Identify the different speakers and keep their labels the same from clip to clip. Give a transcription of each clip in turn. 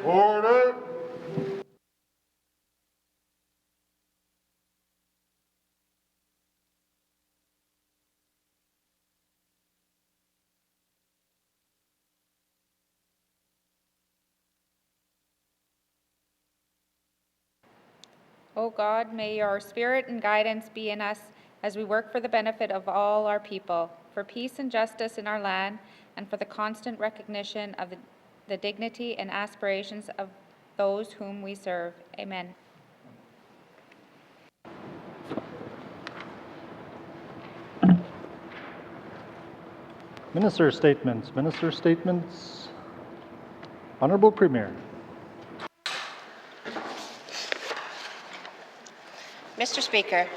Speaker 1: Order.
Speaker 2: O God, may your spirit and guidance be in us as we work for the benefit of all our people, for peace and justice in our land, and for the constant recognition of the dignity and aspirations of those whom we serve. Amen.
Speaker 3: Minister statements. Minister statements. Honorable Premier.
Speaker 4: Mr. Speaker,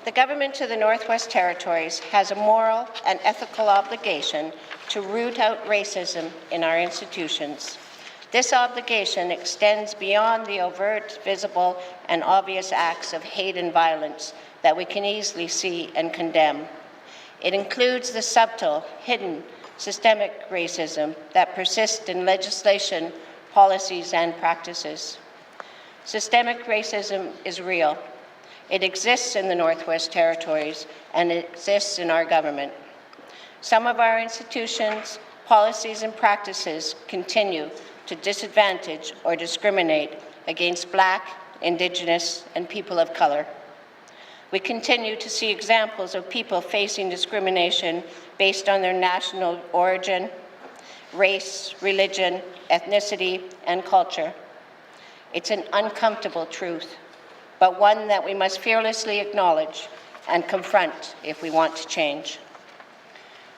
Speaker 4: the Government of the Northwest Territories has a moral and ethical obligation to root out racism in our institutions. This obligation extends beyond the overt, visible, and obvious acts of hate and violence that we can easily see and condemn. It includes the subtle, hidden, systemic racism that persists in legislation, policies, and practices. Systemic racism is real. It exists in the Northwest Territories, and it exists in our government. Some of our institutions, policies, and practices continue to disadvantage or discriminate against Black, Indigenous, and people of color. We continue to see examples of people facing discrimination based on their national origin, race, religion, ethnicity, and culture. It's an uncomfortable truth, but one that we must fearlessly acknowledge and confront if we want to change.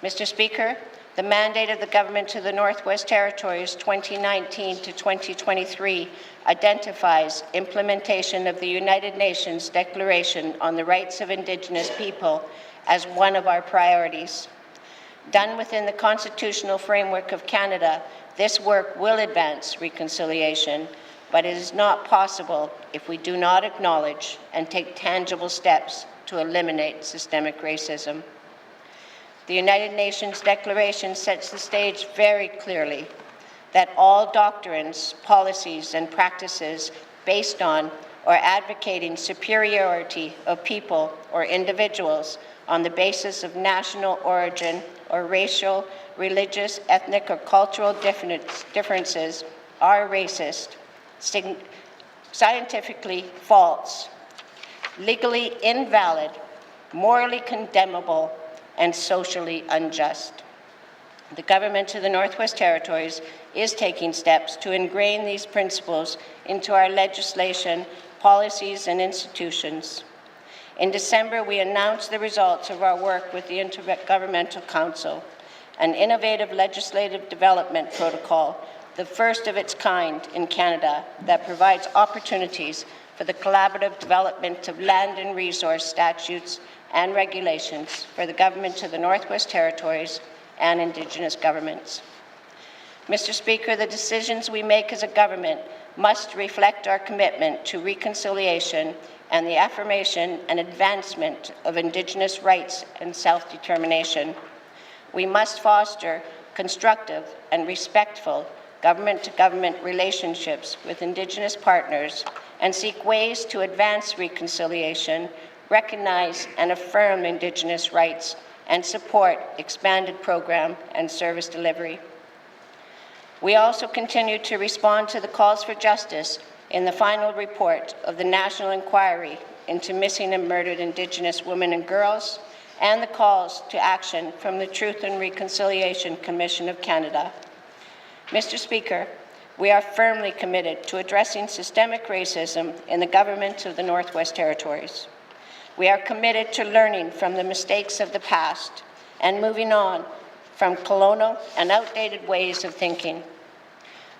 Speaker 4: Mr. Speaker, the mandate of the Government of the Northwest Territories 2019 to 2023 identifies implementation of the United Nations Declaration on the Rights of Indigenous People as one of our priorities. Done within the constitutional framework of Canada, this work will advance reconciliation, but it is not possible if we do not acknowledge and take tangible steps to eliminate systemic racism. The United Nations Declaration sets the stage very clearly that all doctrines, policies, and practices based on or advocating superiority of people or individuals on the basis of national origin or racial, religious, ethnic, or cultural differences are racist, scientifically false, legally invalid, morally condemnable, and socially unjust. The Government of the Northwest Territories is taking steps to ingrain these principles into our legislation, policies, and institutions. In December, we announced the results of our work with the Intergovernmental Council, an innovative legislative development protocol, the first of its kind in Canada, that provides opportunities for the collaborative development of land and resource statutes and regulations for the Government of the Northwest Territories and Indigenous governments. Mr. Speaker, the decisions we make as a government must reflect our commitment to reconciliation and the affirmation and advancement of Indigenous rights and self-determination. We must foster constructive and respectful government-to-government relationships with Indigenous partners and seek ways to advance reconciliation, recognize and affirm Indigenous rights, and support expanded program and service delivery. We also continue to respond to the calls for justice in the final report of the National Inquiry into Missing and Murdered Indigenous Women and Girls and the calls to action from the Truth and Reconciliation Commission of Canada. Mr. Speaker, we are firmly committed to addressing systemic racism in the Government of the Northwest Territories. We are committed to learning from the mistakes of the past and moving on from colonial and outdated ways of thinking.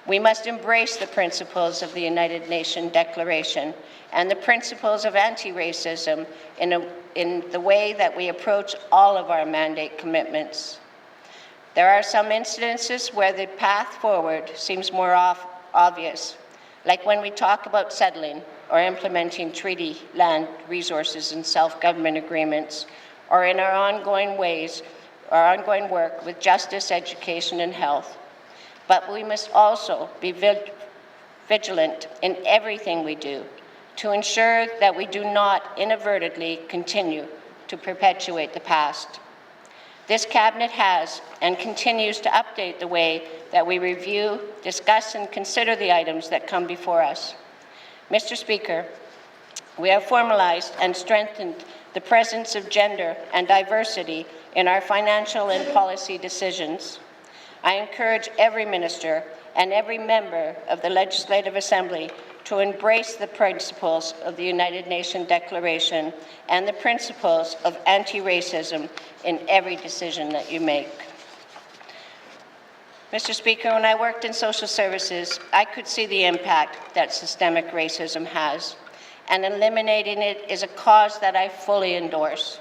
Speaker 4: We must embrace the principles of the United Nations Declaration and the principles of anti-racism in the way that we approach all of our mandate commitments. There are some incidences where the path forward seems more obvious, like when we talk about settling or implementing treaty land resources and self-government agreements, or in our ongoing work with justice, education, and health. But we must also be vigilant in everything we do to ensure that we do not inadvertently continue to perpetuate the past. This Cabinet has and continues to update the way that we review, discuss, and consider the items that come before us. Mr. Speaker, we have formalized and strengthened the presence of gender and diversity in our financial and policy decisions. I encourage every minister and every member of the Legislative Assembly to embrace the principles of the United Nations Declaration and the principles of anti-racism in every decision that you make. Mr. Speaker, when I worked in social services, I could see the impact that systemic racism has, and eliminating it is a cause that I fully endorse.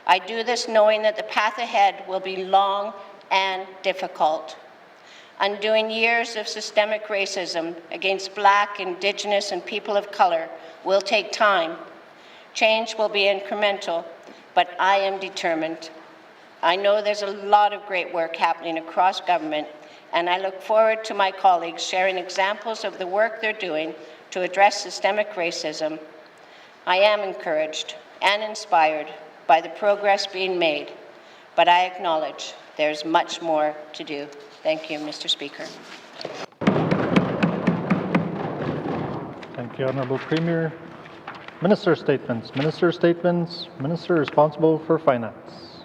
Speaker 4: I do this knowing that the path ahead will be long and difficult. Undoing years of systemic racism against Black, Indigenous, and people of color will take time. Change will be incremental, but I am determined. I know there's a lot of great work happening across government, and I look forward to my colleagues sharing examples of the work they're doing to address systemic racism. I am encouraged and inspired by the progress being made, but I acknowledge there's much more to do. Thank you, Mr. Speaker.
Speaker 3: Thank you, Honourable Premier. Minister statements. Minister statements. Minister responsible for finance.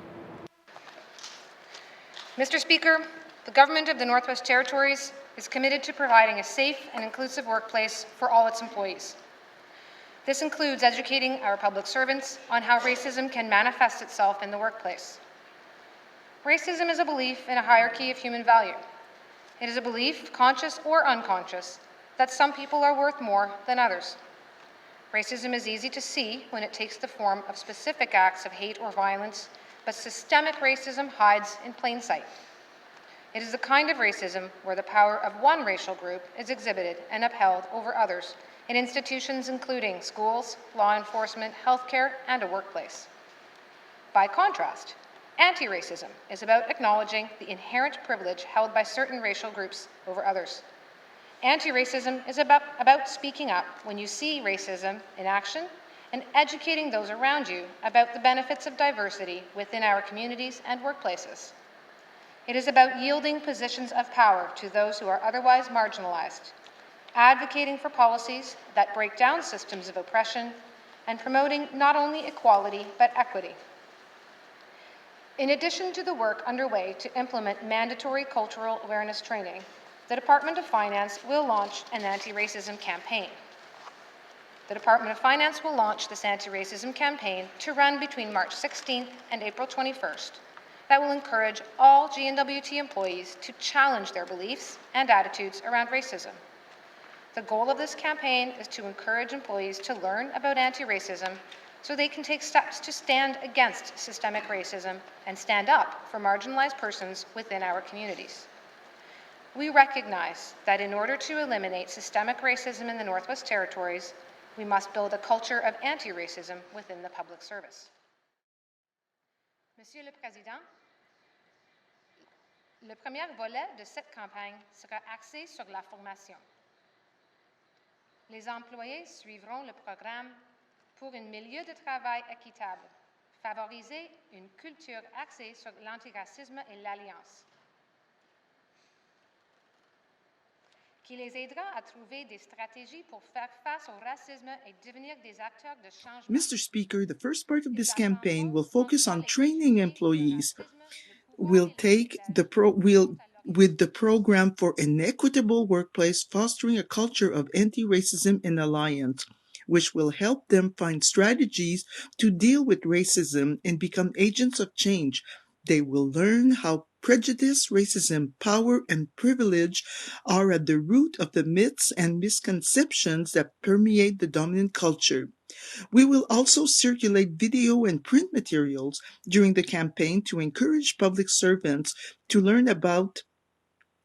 Speaker 1: Mr. Speaker, the Government of the Northwest Territories is committed to providing a safe and inclusive workplace for all its employees. This includes educating our public servants on how racism can manifest itself in the workplace. Racism is a belief in a hierarchy of human value. It is a belief, conscious or unconscious, that some people are worth more than others. Racism is easy to see when it takes the form of specific acts of hate or violence, but systemic racism hides in plain sight. It is the kind of racism where the power of one racial group is exhibited and upheld over others in institutions including schools, law enforcement, healthcare, and a workplace. By contrast, anti-racism is about acknowledging the inherent privilege held by certain racial groups over others. Anti-racism is about speaking up when you see racism in action and educating those around you about the benefits of diversity within our communities and workplaces. It is about yielding positions of power to those who are otherwise marginalized, advocating for policies that break down systems of oppression, and promoting not only equality but equity. In addition to the work underway to implement mandatory cultural awareness training, the Department of Finance will launch an anti-racism campaign. The Department of Finance will launch this anti-racism campaign to run between March 16th and April 21st that will encourage all N.W.T employees to challenge their beliefs and attitudes around racism. The goal of this campaign is to encourage employees to learn about anti-racism so they can take steps to stand against systemic racism and stand up for marginalized persons within our communities. We recognize that in order to eliminate systemic racism in the Northwest Territories, we must build a culture of anti-racism within the public service. Monsieur le Président, le premier volet de cette campagne sera axé sur la formation. Les employés suivront le programme pour un milieu de travail équitable, favoriser une culture axée sur l'antiracisme et l'alliance, qui les aidera à trouver des stratégies pour faire face au racisme et devenir des acteurs de changement.
Speaker 5: Mr. Speaker, the first part of this campaign will focus on training employees. We'll take with the program for an equitable workplace, fostering a culture of anti-racism and alliance, which will help them find strategies to deal with racism and become agents of change. They will learn how prejudice, racism, power, and privilege are at the root of the myths and misconceptions that permeate the dominant culture. We will also circulate video and print materials during the campaign to encourage public servants to learn about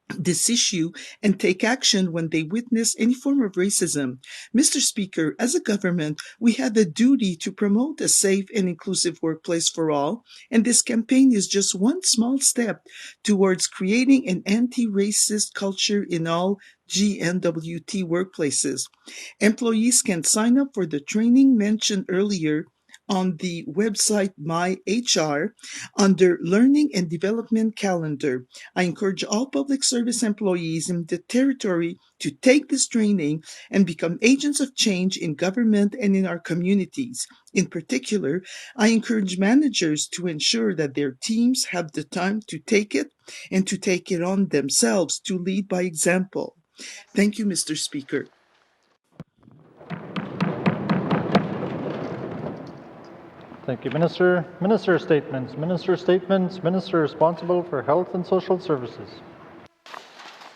Speaker 5: this issue and take action when they witness any form of racism. Mr. Speaker, as a government, we have a duty to promote a safe and inclusive workplace for all, and this campaign is just one small step towards creating an anti-racist culture in all N.W.T workplaces. Employees can sign up for the training mentioned earlier on the website My HR under Learning and Development Calendar. I encourage all public service employees in the territory to take this training and become agents of change in government and in our communities. In particular, I encourage managers to ensure that their teams have the time to take it and to take it on themselves to lead by example. Thank you, Mr. Speaker.
Speaker 3: Thank you, Minister. Minister statements. Minister statements. Minister responsible for Health and Social Services.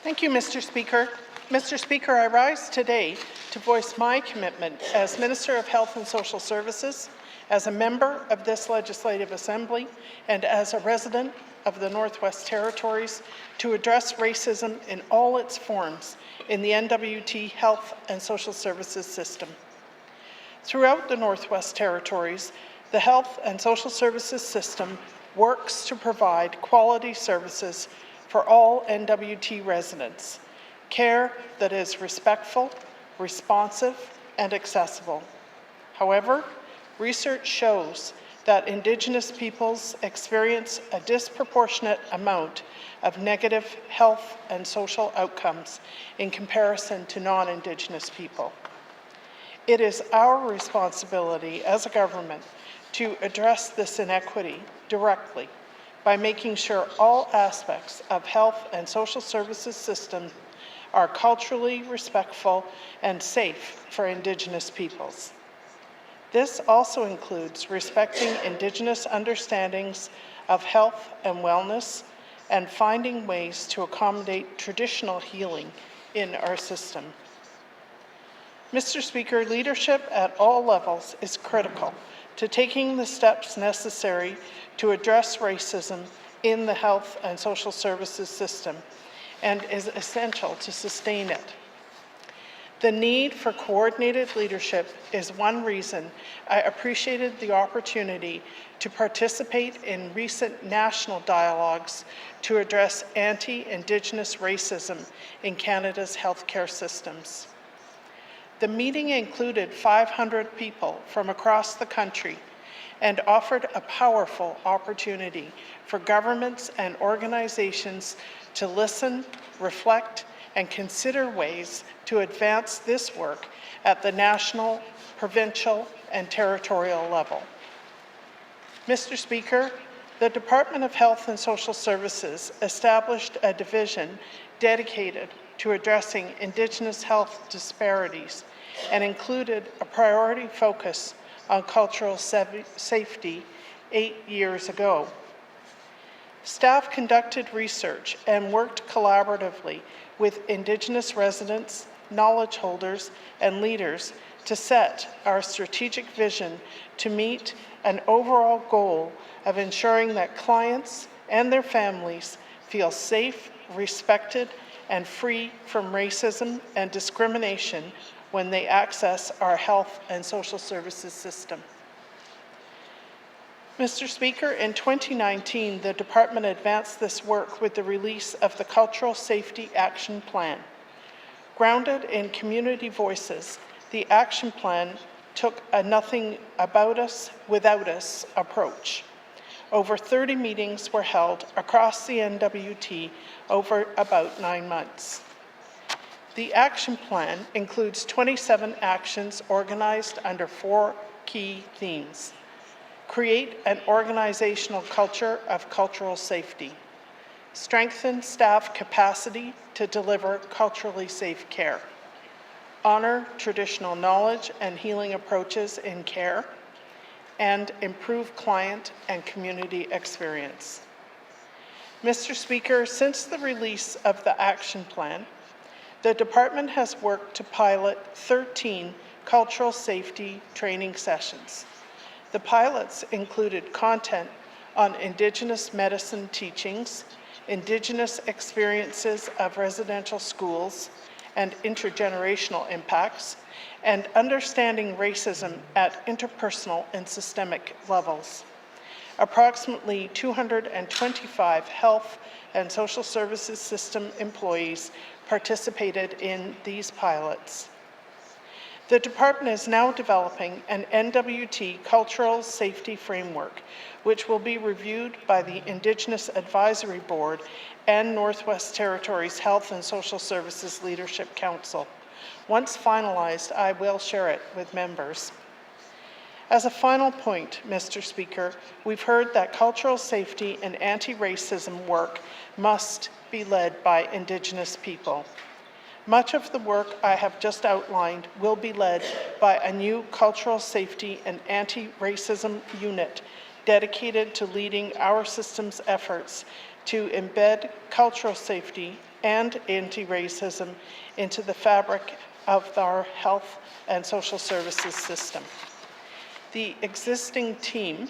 Speaker 6: Thank you, Mr. Speaker. Mr. Speaker, I rise today to voice my commitment as Minister of Health and Social Services, as a member of this Legislative Assembly, and as a resident of the Northwest Territories to address racism in all its forms in the N.W.T Health and Social Services system. Throughout the Northwest Territories, the Health and Social Services system works to provide quality services for all N.W.T residents, care that is respectful, responsive, and accessible. However, research shows that Indigenous peoples experience a disproportionate amount of negative health and social outcomes in comparison to non-Indigenous people. It is our responsibility as a government to address this inequity directly by making sure all aspects of health and social services systems are culturally respectful and safe for Indigenous peoples. This also includes respecting Indigenous understandings of health and wellness and finding ways to accommodate traditional healing in our system. Mr. Speaker, leadership at all levels is critical to taking the steps necessary to address racism in the health and social services system and is essential to sustain it. The need for coordinated leadership is one reason I appreciated the opportunity to participate in recent national dialogues to address anti-Indigenous racism in Canada's healthcare systems. The meeting included 500 people from across the country and offered a powerful opportunity for governments and organizations to listen, reflect, and consider ways to advance this work at the national, provincial, and territorial level. Mr. Speaker, the Department of Health and Social Services established a division dedicated to addressing Indigenous health disparities and included a priority focus on cultural safety 8 years ago. Staff conducted research and worked collaboratively with Indigenous residents, knowledge holders, and leaders to set our strategic vision to meet an overall goal of ensuring that clients and their families feel safe, respected, and free from racism and discrimination when they access our health and social services system. Mr. Speaker, in 2019, the Department advanced this work with the release of the Cultural Safety Action Plan. Grounded in community voices, the action plan took a nothing about us, without us approach. Over 30 meetings were held across the N.W.T over about 9 months. The action plan includes 27 actions organized under 4 key themes. Create an organizational culture of cultural safety. Strengthen staff capacity to deliver culturally safe care. Honor traditional knowledge and healing approaches in care. And improve client and community experience. Mr. Speaker, since the release of the action plan, the Department has worked to pilot 13 cultural safety training sessions. The pilots included content on Indigenous medicine teachings, Indigenous experiences of residential schools and intergenerational impacts, and understanding racism at interpersonal and systemic levels. Approximately 225 health and social services system employees participated in these pilots. The department is now developing an N.W.T cultural safety framework, which will be reviewed by the Indigenous Advisory Board and Northwest Territories Health and Social Services Leadership Council. Once finalized, I will share it with members. As a final point, Mr. Speaker, we've heard that cultural safety and anti-racism work must be led by Indigenous people. Much of the work I have just outlined will be led by a new cultural safety and anti-racism unit dedicated to leading our system's efforts to embed cultural safety and anti-racism into the fabric of our health and social services system. The existing team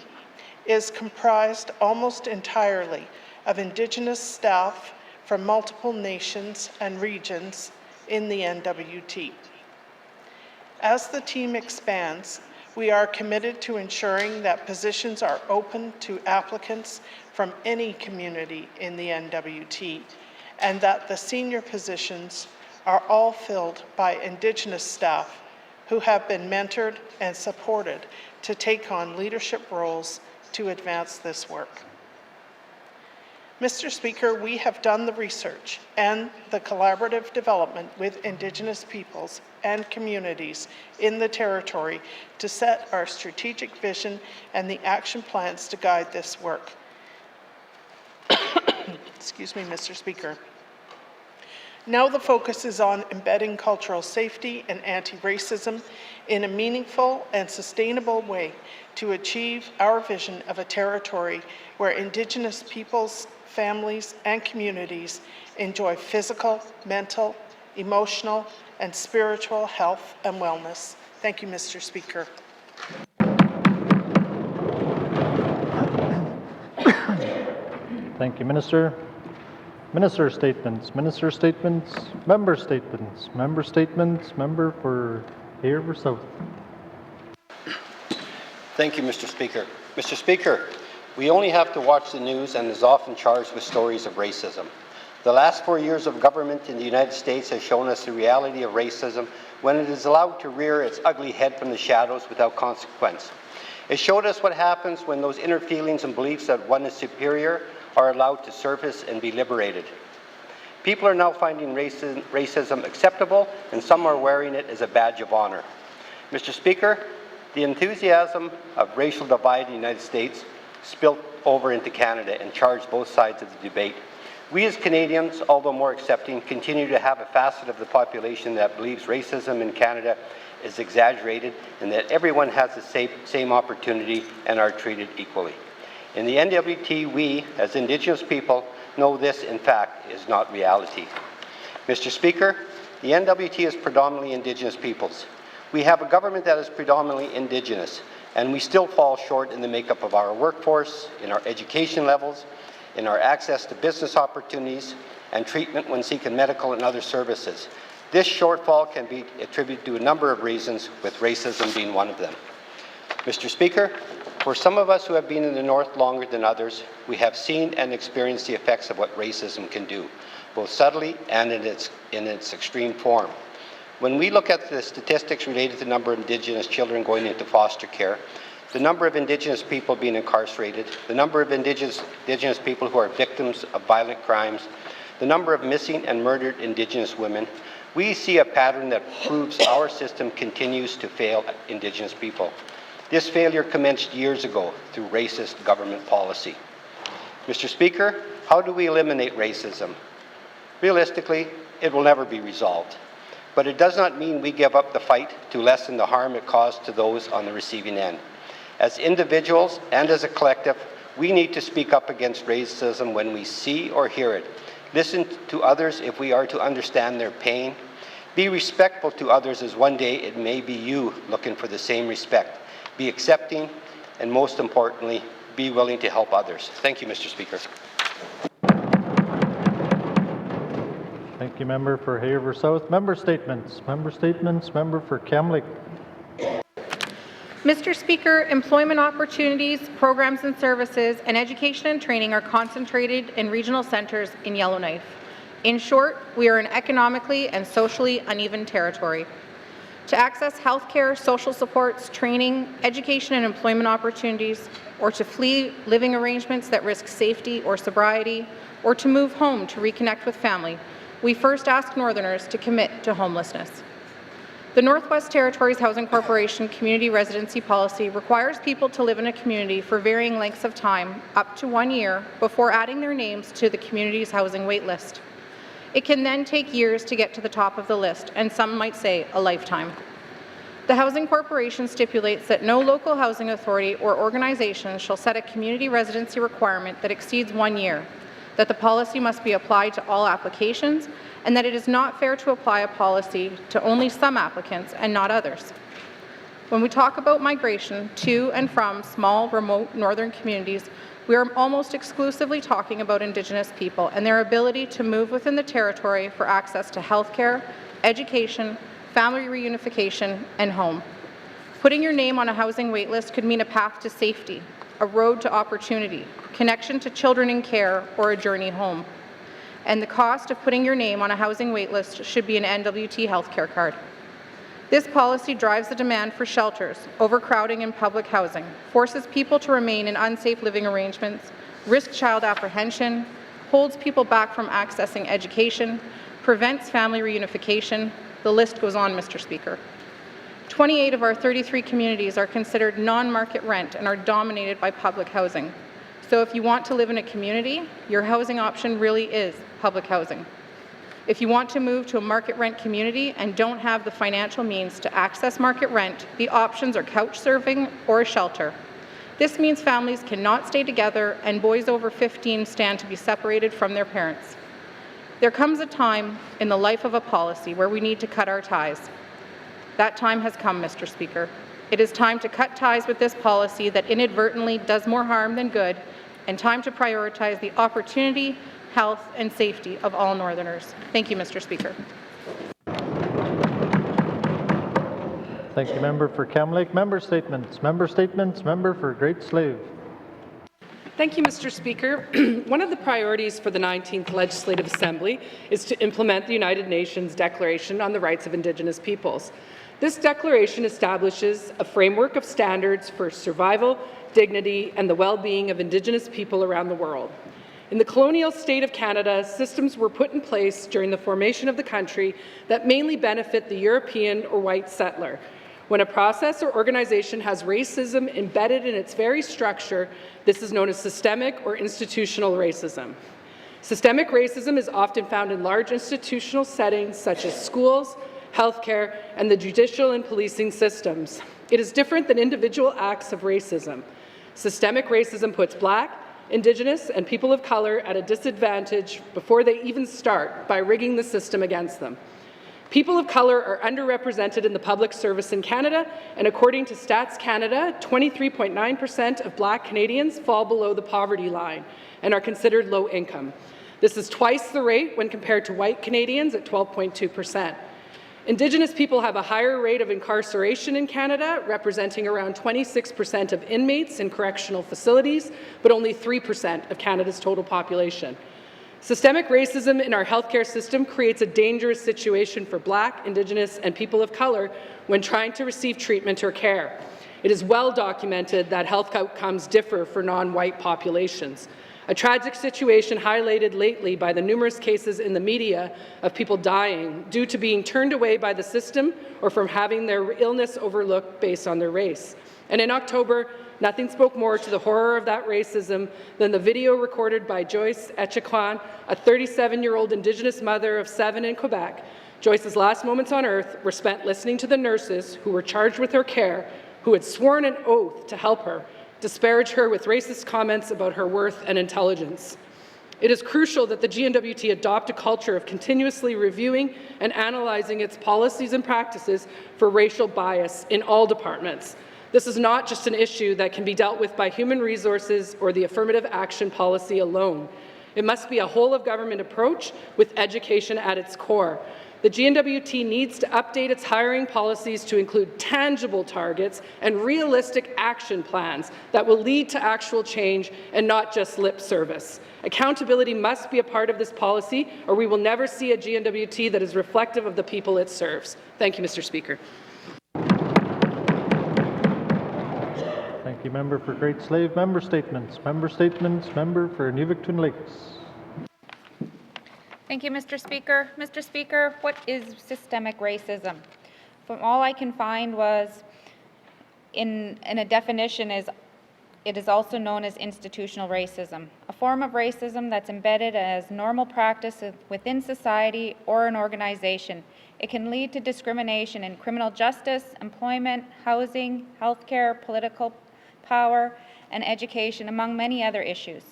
Speaker 6: is comprised almost entirely of Indigenous staff from multiple nations and regions in the N.W.T. As the team expands, we are committed to ensuring that positions are open to applicants from any community in the N.W.T. and that the senior positions are all filled by Indigenous staff who have been mentored and supported to take on leadership roles to advance this work. Mr. Speaker, we have done the research and the collaborative development with Indigenous peoples and communities in the territory to set our strategic vision and the action plans to guide this work. Excuse me, Mr. Speaker. Now the focus is on embedding cultural safety and anti-racism in a meaningful and sustainable way to achieve our vision of a territory where Indigenous peoples, families, and communities enjoy physical, mental, emotional, and spiritual health and wellness. Thank you, Mr. Speaker.
Speaker 3: Thank you, Minister. Minister statements, member statements, member for Haverhill South.
Speaker 7: Thank you, Mr. Speaker. Mr. Speaker, we only have to watch the news and is often charged with stories of racism. The last 4 years of government in the United States has shown us the reality of racism when it is allowed to rear its ugly head from the shadows without consequence. It showed us what happens when those inner feelings and beliefs that one is superior are allowed to surface and be liberated. People are now finding racism acceptable, and some are wearing it as a badge of honor. Mr. Speaker, the enthusiasm of racial divide in the United States spilled over into Canada and charged both sides of the debate. We as Canadians, although more accepting, continue to have a facet of the population that believes racism in Canada is exaggerated and that everyone has the same opportunity and are treated equally. In the N.W.T, we, as Indigenous people, know this, in fact, is not reality. Mr. Speaker, the N.W.T is predominantly Indigenous peoples. We have a government that is predominantly Indigenous, and we still fall short in the makeup of our workforce, in our education levels, in our access to business opportunities, and treatment when seeking medical and other services. This shortfall can be attributed to a number of reasons, with racism being one of them. Mr. Speaker, for some of us who have been in the North longer than others, we have seen and experienced the effects of what racism can do, both subtly and in its extreme form. When we look at the statistics related to the number of Indigenous children going into foster care, the number of Indigenous people being incarcerated, the number of Indigenous people who are victims of violent crimes, the number of missing and murdered Indigenous women, we see a pattern that proves our system continues to fail Indigenous people. This failure commenced years ago through racist government policy. Mr. Speaker, how do we eliminate racism? Realistically, it will never be resolved. But it does not mean we give up the fight to lessen the harm it caused to those on the receiving end. As individuals and as a collective, we need to speak up against racism when we see or hear it. Listen to others if we are to understand their pain. Be respectful to others as one day it may be you looking for the same respect. Be accepting, and most importantly, be willing to help others. Thank you, Mr. Speaker.
Speaker 3: Thank you, member for Haver South. Member statements. Member statements. Member for Kamloops.
Speaker 1: Mr. Speaker, employment opportunities, programs and services, and education and training are concentrated in regional centres in Yellowknife. In short, we are an economically and socially uneven territory. To access healthcare, social supports, training, education and employment opportunities, or to flee living arrangements that risk safety or sobriety, or to move home to reconnect with family, we first ask Northerners to commit to homelessness. The Northwest Territories Housing Corporation Community Residency Policy requires people to live in a community for varying lengths of time, up to 1 year, before adding their names to the community's housing wait list. It can then take years to get to the top of the list, and some might say a lifetime. The Housing Corporation stipulates that no local housing authority or organization shall set a community residency requirement that exceeds 1 year, that the policy must be applied to all applications, and that it is not fair to apply a policy to only some applicants and not others. When we talk about migration to and from small, remote northern communities, we are almost exclusively talking about Indigenous people and their ability to move within the territory for access to healthcare, education, family reunification, and home. Putting your name on a housing waitlist could mean a path to safety, a road to opportunity, connection to children in care, or a journey home. And the cost of putting your name on a housing waitlist should be an N.W.T healthcare card. This policy drives the demand for shelters, overcrowding in public housing, forces people to remain in unsafe living arrangements, risks child apprehension, holds people back from accessing education, prevents family reunification. The list goes on, Mr. Speaker. 28 of our 33 communities are considered non-market rent and are dominated by public housing. So if you want to live in a community, your housing option really is public housing. If you want to move to a market rent community and don't have the financial means to access market rent, the options are couch surfing or a shelter. This means families cannot stay together and boys over 15 stand to be separated from their parents. There comes a time in the life of a policy where we need to cut our ties. That time has come, Mr. Speaker. It is time to cut ties with this policy that inadvertently does more harm than good, and time to prioritize the opportunity, health, and safety of all Northerners. Thank you, Mr. Speaker.
Speaker 3: Thank you, member for Kamloops. Member statements. Member statements. Member for Great Slave.
Speaker 8: Thank you, Mr. Speaker. One of the priorities for the 19th Legislative Assembly is to implement the United Nations Declaration on the Rights of Indigenous Peoples. This declaration establishes a framework of standards for survival, dignity, and the well-being of Indigenous people around the world. In the colonial state of Canada, systems were put in place during the formation of the country that mainly benefit the European or white settler. When a process or organization has racism embedded in its very structure, this is known as systemic or institutional racism. Systemic racism is often found in large institutional settings such as schools, healthcare, and the judicial and policing systems. It is different than individual acts of racism. Systemic racism puts Black, Indigenous, and people of color at a disadvantage before they even start by rigging the system against them. People of color are underrepresented in the public service in Canada, and according to Stats Canada, 23.9% of Black Canadians fall below the poverty line and are considered low income. This is twice the rate when compared to white Canadians at 12.2%. Indigenous people have a higher rate of incarceration in Canada, representing around 26% of inmates in correctional facilities, but only 3% of Canada's total population. Systemic racism in our healthcare system creates a dangerous situation for Black, Indigenous, and people of color when trying to receive treatment or care. It is well documented that health outcomes differ for non-white populations. A tragic situation highlighted lately by the numerous cases in the media of people dying due to being turned away by the system or from having their illness overlooked based on their race. And in October, nothing spoke more to the horror of that racism than the video recorded by Joyce Echequan, a 37-year-old Indigenous mother of 7 in Quebec. Joyce's last moments on earth were spent listening to the nurses who were charged with her care, who had sworn an oath to help her, disparage her with racist comments about her worth and intelligence. It is crucial that the N.W.T adopt a culture of continuously reviewing and analyzing its policies and practices for racial bias in all departments. This is not just an issue that can be dealt with by human resources or the affirmative action policy alone. It must be a whole-of-government approach with education at its core. The N.W.T needs to update its hiring policies to include tangible targets and realistic action plans that will lead to actual change and not just lip service. Accountability must be a part of this policy, or we will never see a N.W.T that is reflective of the people it serves. Thank you, Mr. Speaker.
Speaker 3: Thank you, member for Great Slave. Member statements. Member statements. Member for N.W.T Lakes.
Speaker 2: Thank you, Mr. Speaker. Mr. Speaker, what is systemic racism? From all I can find was in a definition is it is also known as institutional racism, a form of racism that's embedded as normal practice within society or an organization. It can lead to discrimination in criminal justice, employment, housing, healthcare, political power, and education, among many other issues.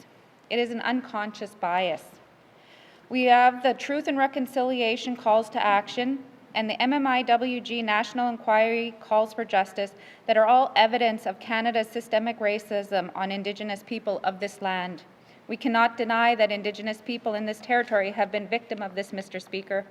Speaker 2: It is an unconscious bias. We have the Truth and Reconciliation Calls to Action and the MMIWG National Inquiry Calls for Justice that are all evidence of Canada's systemic racism on Indigenous people of this land. We cannot deny that Indigenous people in this territory have been victim of this, Mr. Speaker.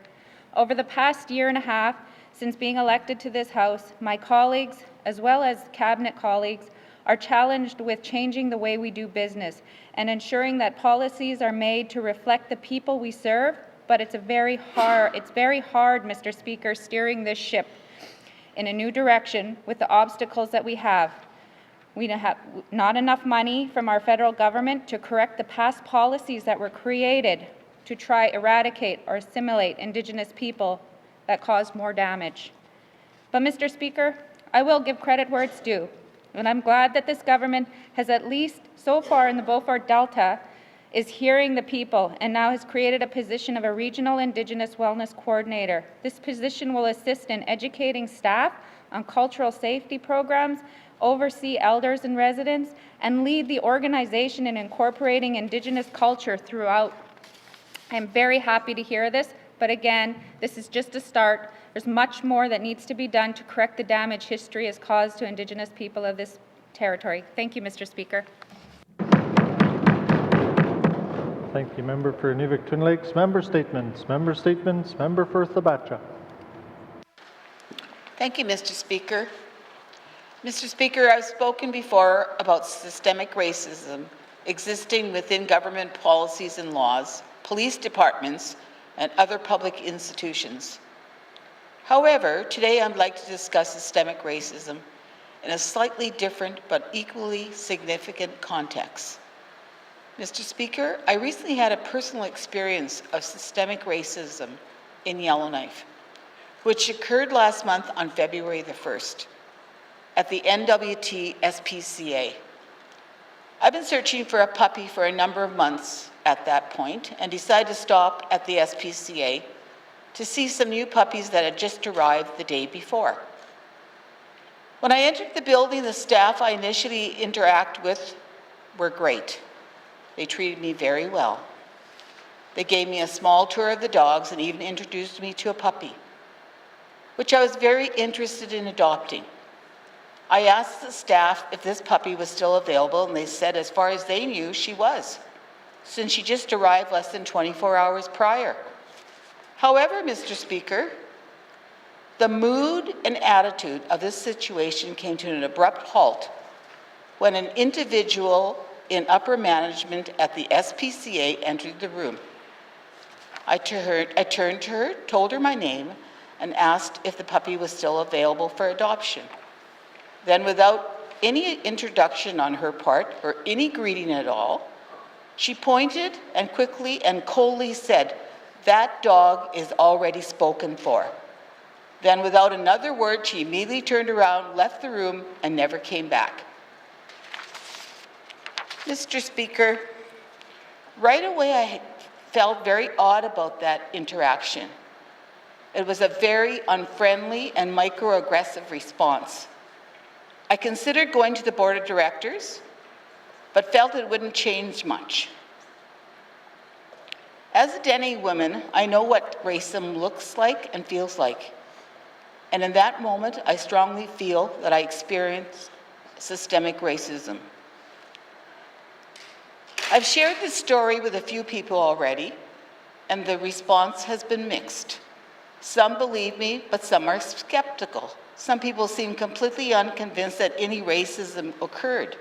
Speaker 2: Over the past year and a half, since being elected to this House, my colleagues, as well as Cabinet colleagues, are challenged with changing the way we do business and ensuring that policies are made to reflect the people we serve, but it's very hard, Mr. Speaker, steering this ship in a new direction with the obstacles that we have. We have not enough money from our federal government to correct the past policies that were created to try eradicate or assimilate Indigenous people that caused more damage. But Mr. Speaker, I will give credit where it's due. And I'm glad that this government has, at least so far in the Beaufort Delta, is hearing the people and now has created a position of a regional Indigenous wellness coordinator. This position will assist in educating staff on cultural safety programs, oversee elders and residents, and lead the organization in incorporating Indigenous culture throughout. I'm very happy to hear this, but again, this is just a start. There's much more that needs to be done to correct the damage history has caused to Indigenous people of this territory. Thank you, Mr. Speaker.
Speaker 3: Thank you, member for N.W.T Lakes. Member statements. Member statements. Member for Thabatcha.
Speaker 9: Thank you, Mr. Speaker. Mr. Speaker, I've spoken before about systemic racism existing within government policies and laws, police departments, and other public institutions. However, today I'd like to discuss systemic racism in a slightly different but equally significant context. Mr. Speaker, I recently had a personal experience of systemic racism in Yellowknife, which occurred last month on February the 1st at the N.W.T SPCA. I've been searching for a puppy for a number of months at that point and decided to stop at the SPCA to see some new puppies that had just arrived the day before. When I entered the building, the staff I initially interact with were great. They treated me very well. They gave me a small tour of the dogs and even introduced me to a puppy, which I was very interested in adopting. I asked the staff if this puppy was still available, and they said as far as they knew, she was, since she just arrived less than 24 hours prior. However, Mr. Speaker, the mood and attitude of this situation came to an abrupt halt when an individual in upper management at the SPCA entered the room. I turned to her, told her my name, and asked if the puppy was still available for adoption. Then, without any introduction on her part or any greeting at all, she pointed and quickly and coldly said, "That dog is already spoken for." Then, without another word, she immediately turned around, left the room, and never came back. Mr. Speaker, right away I felt very odd about that interaction. It was a very unfriendly and microaggressive response. I considered going to the board of directors, but felt it wouldn't change much. As a Dene woman, I know what racism looks like and feels like. And in that moment, I strongly feel that I experienced systemic racism. I've shared this story with a few people already, and the response has been mixed. Some believe me, but some are skeptical. Some people seem completely unconvinced that any racism occurred,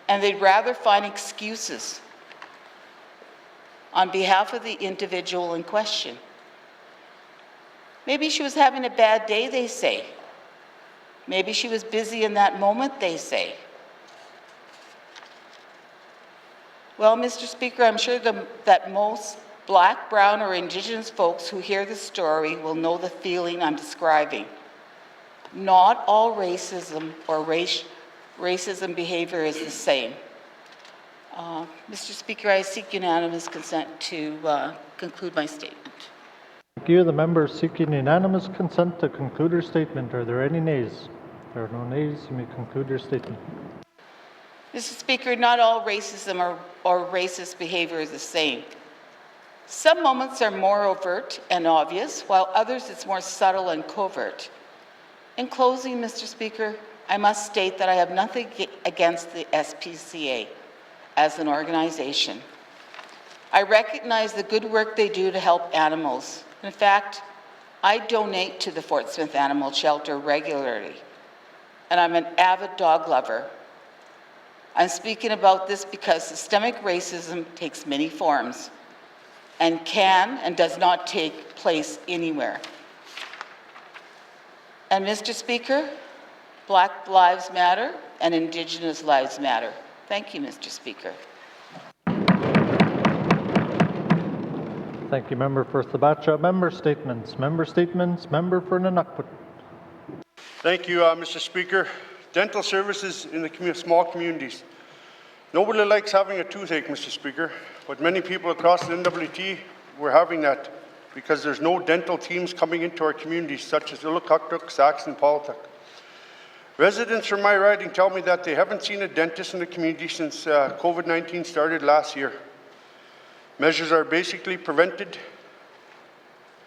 Speaker 9: and they'd rather find excuses on behalf of the individual in question. Maybe she was having a bad day, they say. Maybe she was busy in that moment, they say. Well, Mr. Speaker, I'm sure that most Black, Brown, or Indigenous folks who hear the story will know the feeling I'm describing. Not all racism or racism behavior is the same. Mr. Speaker, I seek unanimous consent to conclude my statement.
Speaker 3: Thank you. The member seeking unanimous consent to conclude her statement. Are there any nays? There are no nays. You may conclude your statement.
Speaker 9: Mr. Speaker, not all racism or racist behavior is the same. Some moments are more overt and obvious, while others it's more subtle and covert. In closing, Mr. Speaker, I must state that I have nothing against the SPCA as an organization. I recognize the good work they do to help animals. In fact, I donate to the Fort Smith Animal Shelter regularly, and I'm an avid dog lover. I'm speaking about this because systemic racism takes many forms and can and does not take place anywhere. And Mr. Speaker, Black lives matter and Indigenous lives matter. Thank you, Mr. Speaker.
Speaker 3: Thank you, member for Thabacha. Member statements. Member statements. Member for N.W.T.
Speaker 10: Thank you, Mr. Speaker. Dental services in the small communities. Nobody likes having a toothache, Mr. Speaker, but many people across the N.W.T. were having that because there's no dental teams coming into our communities, such as YELLOWKNIFE, Saxon, Paultuck. Residents from my riding tell me that they haven't seen a dentist in the community since COVID-19 started last year. Measures are basically prevented.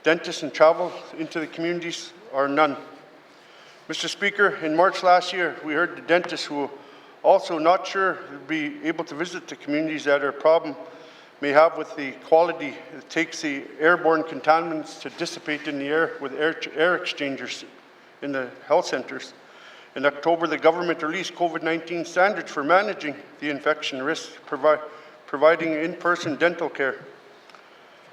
Speaker 10: Dentists and travel into the communities are none. Mr. Speaker, in March last year, we heard the dentists who also not sure would be able to visit the communities that our problem may have with the quality. It takes the airborne contaminants to dissipate in the air with air exchangers in the health centres. In October, the government released COVID-19 standards for managing the infection risk, providing in-person dental care.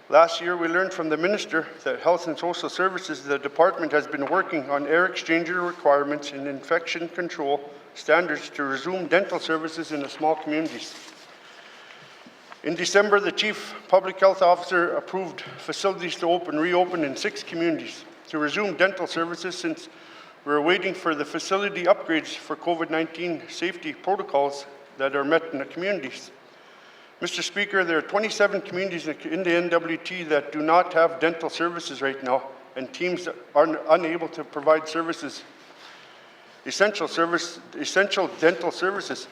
Speaker 10: Last year, we learned from the Minister that Health and Social Services, the department has been working on air exchanger requirements and infection control standards to resume dental services in the small communities. In December, the Chief Public Health Officer approved facilities to reopen in 6 communities to resume dental services since we're waiting for the facility upgrades for COVID-19 safety protocols that are met in the communities. Mr. Speaker, there are 27 communities in the N.W.T. that do not have dental services right now, and teams are unable to provide services, essential dental services.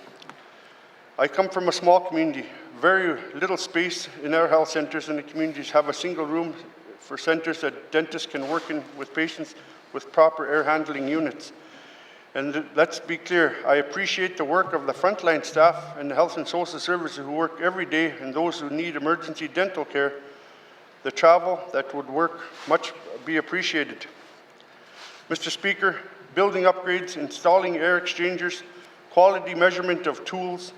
Speaker 10: I come from a small community. Very little space in our health centres, and the communities have a single room for centres that dentists can work in with patients with proper air handling units. And let's be clear, I appreciate the work of the frontline staff and the Health and Social Services who work every day and those who need emergency dental care. The travel that would work much be appreciated. Mr. Speaker, building upgrades, installing air exchangers, quality measurement of tools,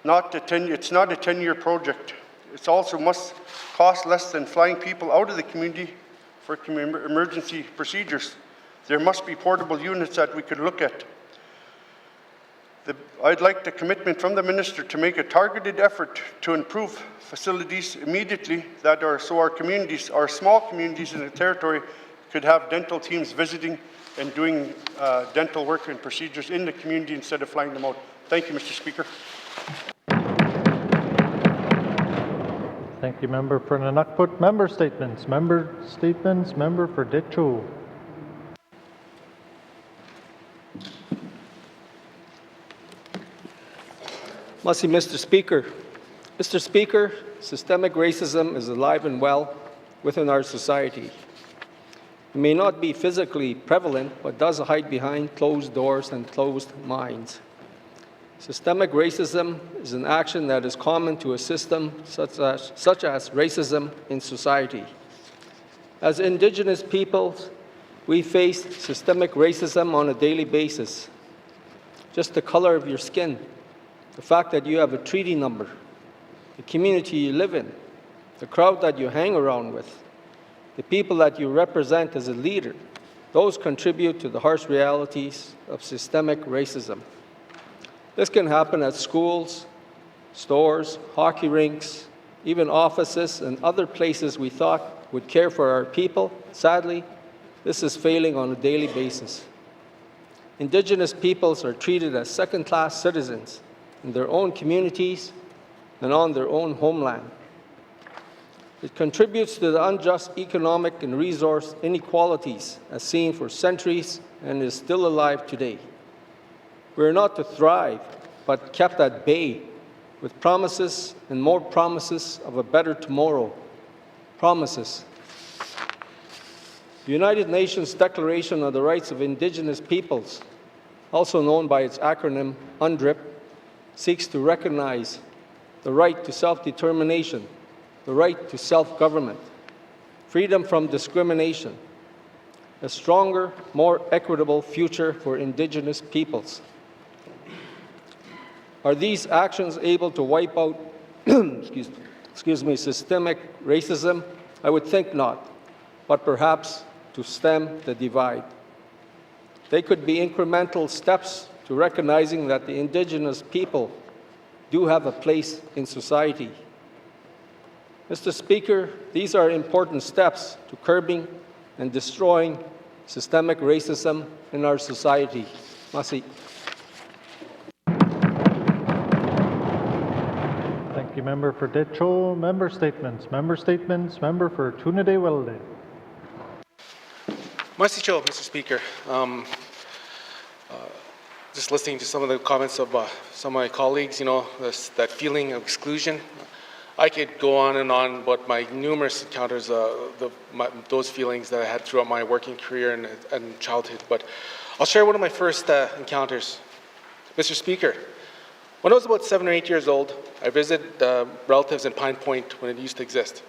Speaker 10: it's not a 10-year project. It also must cost less than flying people out of the community for emergency procedures. There must be portable units that we could look at. I'd like the commitment from the Minister to make a targeted effort to improve facilities immediately so our communities, our small communities in the territory, could have dental teams visiting and doing dental work and procedures in the community instead of flying them out. Thank you, Mr. Speaker.
Speaker 3: Thank you, member for N.W.T. Member statements. Member statements. Member for Decho.
Speaker 11: Merci, Mr. Speaker. Mr. Speaker, systemic racism is alive and well within our society. It may not be physically prevalent, but does hide behind closed doors and closed minds. Systemic racism is an action that is common to a system such as racism in society. As Indigenous peoples, we face systemic racism on a daily basis. Just the color of your skin, the fact that you have a treaty number, the community you live in, the crowd that you hang around with, the people that you represent as a leader, those contribute to the harsh realities of systemic racism. This can happen at schools, stores, hockey rinks, even offices and other places we thought would care for our people. Sadly, this is failing on a daily basis. Indigenous peoples are treated as second-class citizens in their own communities and on their own homeland. It contributes to the unjust economic and resource inequalities as seen for centuries and is still alive today. We are not to thrive, but kept at bay with promises and more promises of a better tomorrow. Promises. The United Nations Declaration on the Rights of Indigenous Peoples, also known by its acronym UNDRIP, seeks to recognize the right to self-determination, the right to self-government, freedom from discrimination, a stronger, more equitable future for Indigenous peoples. Are these actions able to wipe out systemic racism? I would think not, but perhaps to stem the divide. They could be incremental steps to recognizing that the Indigenous people do have a place in society. Mr. Speaker, these are important steps to curbing and destroying systemic racism in our society. Merci.
Speaker 3: Thank you, Member for Decho. Member statements. Member statements. Member for Tunade Welde.
Speaker 12: Merci, Mr. Speaker. Just listening to some of the comments of some of my colleagues, that feeling of exclusion. I could go on and on about my numerous encounters, those feelings that I had throughout my working career and childhood, but I'll share one of my first encounters. Mr. Speaker, when I was about 7 or 8 years old, I visited relatives in Pine Point when it used to exist.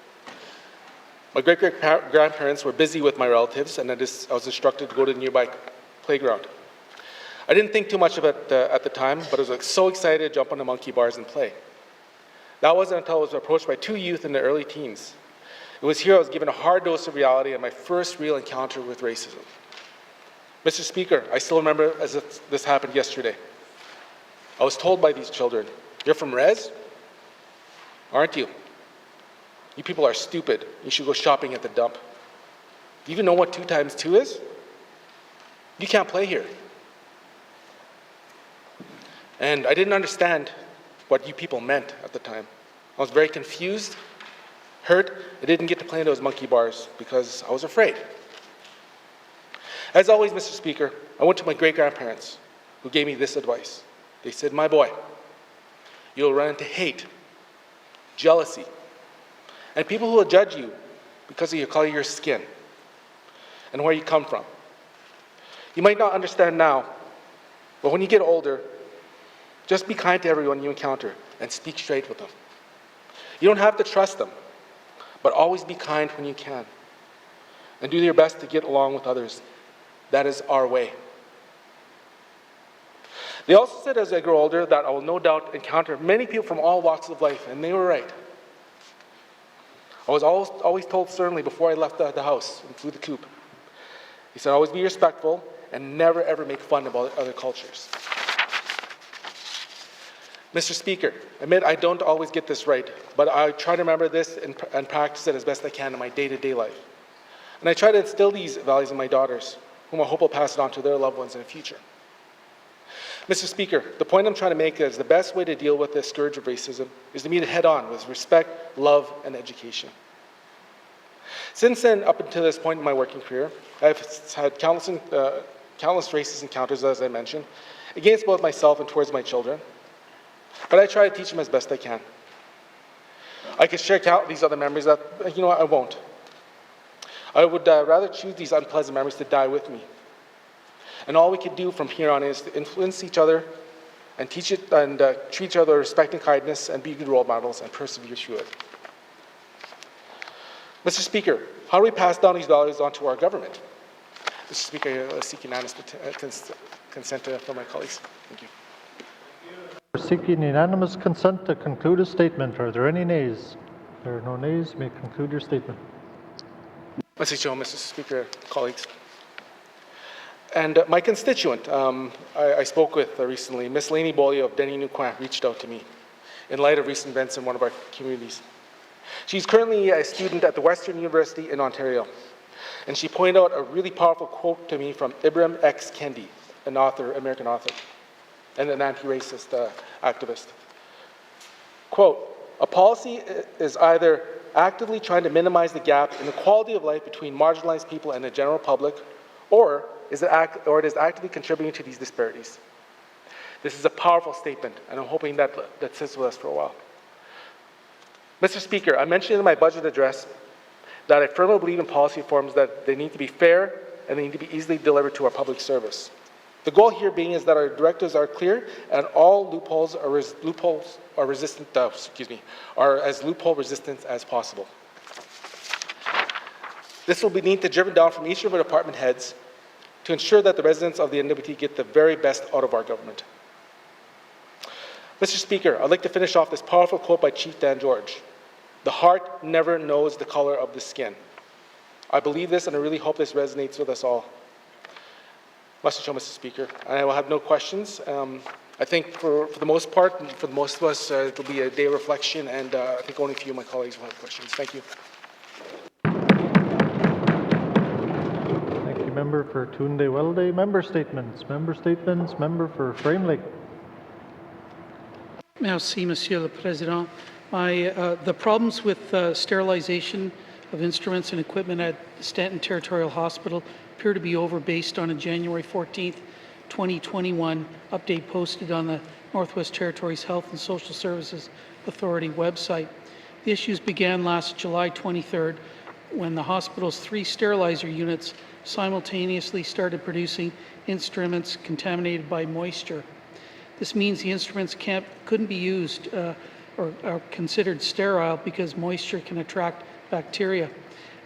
Speaker 12: My great-grandparents were busy with my relatives, and I was instructed to go to the nearby playground. I didn't think too much of it at the time, but I was so excited to jump on the monkey bars and play. That wasn't until I was approached by 2 youth in their early teens. It was here I was given a hard dose of reality and my first real encounter with racism. Mr. Speaker, I still remember as if this happened yesterday. I was told by these children, "You're from Res? Aren't you? You people are stupid. You should go shopping at the dump. Do you even know what 2 times 2 is? You can't play here." And I didn't understand what you people meant at the time. I was very confused, hurt. I didn't get to play in those monkey bars because I was afraid. As always, Mr. Speaker, I went to my great-grandparents who gave me this advice. They said, "My boy, you'll run into hate, jealousy, and people who will judge you because of your color of your skin and where you come from. You might not understand now, but when you get older, just be kind to everyone you encounter and speak straight with them. You don't have to trust them, but always be kind when you can. And do your best to get along with others. That is our way." They also said as I grow older that I will no doubt encounter many people from all walks of life, and they were right. I was always told sternly before I left the house and flew the coop. He said, "Always be respectful and never ever make fun about other cultures." Mr. Speaker, I admit I don't always get this right, but I try to remember this and practice it as best I can in my day-to-day life. And I try to instill these values in my daughters, whom I hope will pass it on to their loved ones in the future. Mr. Speaker, the point I'm trying to make is the best way to deal with this scourge of racism is to meet it head-on with respect, love, and education. Since then, up until this point in my working career, I've had countless racist encounters, as I mentioned, against both myself and towards my children. But I try to teach them as best I can. I could share these other memories that, I won't. I would rather choose these unpleasant memories to die with me. And all we could do from here on is to influence each other and treat each other with respect and kindness, and be good role models and persevere through it. Mr. Speaker, how do we pass down these values onto our government? Mr. Speaker, I seek unanimous consent from my colleagues. Thank you.
Speaker 3: Seeking unanimous consent to conclude a statement. Are there any nays? There are no nays. You may conclude your statement.
Speaker 12: Mr. Speaker, colleagues. And my constituent, I spoke with recently, Ms. Lainey Bolio of N.W.T reached out to me in light of recent events in one of our communities. She's currently a student at the Western University in Ontario, and she pointed out a really powerful quote to me from Ibram X. Kendi, an author, American author, and an anti-racist activist. Quote, "A policy is either actively trying to minimize the gap in the quality of life between marginalized people and the general public, or it is actively contributing to these disparities." This is a powerful statement, and I'm hoping that sits with us for a while. Mr. Speaker, I mentioned in my budget address that I firmly believe in policy reforms that they need to be fair and they need to be easily delivered to our public service. The goal here being is that our directives are clear and all loopholes are as loophole resistant as possible. This will need to be driven down from each of our department heads to ensure that the residents of the N.W.T get the very best out of our government. Mr. Speaker, I'd like to finish off this powerful quote by Chief Dan George. "The heart never knows the color of the skin." I believe this, and I really hope this resonates with us all. Mr. Speaker, and I will have no questions. I think for the most part, for most of us, it will be a day of reflection, and I think only a few of my colleagues will have questions. Thank you.
Speaker 3: Thank you, member for Toonday Wellday. Member statements. Member statements. Member for Frame Lake.
Speaker 13: Merci, Monsieur le Président. The problems with sterilization of instruments and equipment at Stanton Territorial Hospital appear to be over based on a January 14th, 2021 update posted on the Northwest Territories Health and Social Services Authority website. The issues began last July 23rd when the hospital's 3 sterilizer units simultaneously started producing instruments contaminated by moisture. This means the instruments couldn't be used or are considered sterile because moisture can attract bacteria.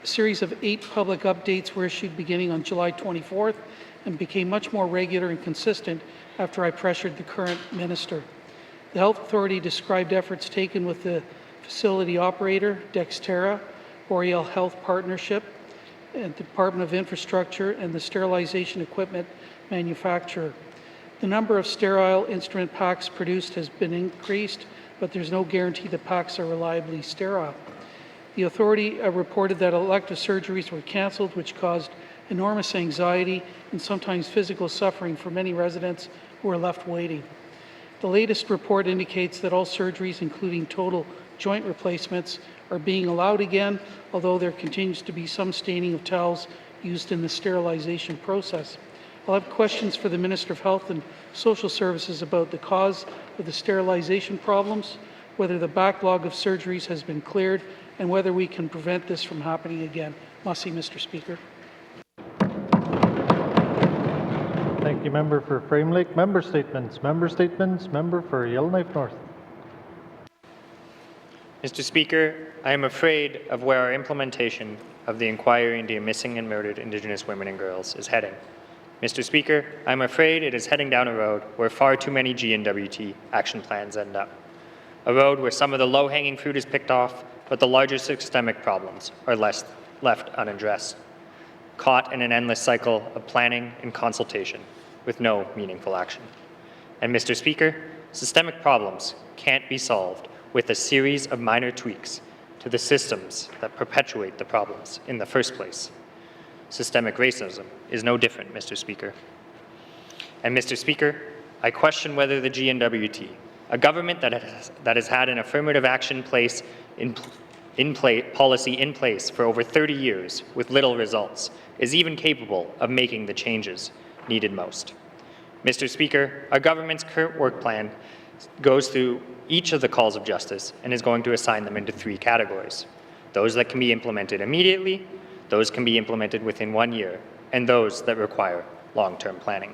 Speaker 13: A series of 8 public updates were issued beginning on July 24th and became much more regular and consistent after I pressured the current minister. The Health Authority described efforts taken with the facility operator, Dexterra, Boreal Health Partnership, and the Department of Infrastructure, and the sterilization equipment manufacturer. The number of sterile instrument packs produced has been increased, but there's no guarantee the packs are reliably sterile. The authority reported that elective surgeries were cancelled, which caused enormous anxiety and sometimes physical suffering for many residents who were left waiting. The latest report indicates that all surgeries, including total joint replacements, are being allowed again, although there continues to be some staining of towels used in the sterilization process. I'll have questions for the Minister of Health and Social Services about the cause of the sterilization problems, whether the backlog of surgeries has been cleared, and whether we can prevent this from happening again. Merci, Mr. Speaker.
Speaker 3: Thank you, member for Frame Lake. Member statements. Member statements. Member for Yellowknife North.
Speaker 14: Mr. Speaker, I am afraid of where our implementation of the inquiry into missing and murdered Indigenous women and girls is heading. Mr. Speaker, I am afraid it is heading down a road where far too many N.W.T action plans end up. A road where some of the low-hanging fruit is picked off, but the larger systemic problems are left unaddressed, caught in an endless cycle of planning and consultation with no meaningful action. And Mr. Speaker, systemic problems can't be solved with a series of minor tweaks to the systems that perpetuate the problems in the first place. Systemic racism is no different, Mr. Speaker. And Mr. Speaker, I question whether the N.W.T, a government that has had an affirmative action policy in place for over 30 years with little results, is even capable of making the changes needed most. Mr. Speaker, our government's current work plan goes through each of the calls of justice and is going to assign them into 3 categories: those that can be implemented immediately, those can be implemented within 1 year, and those that require long-term planning.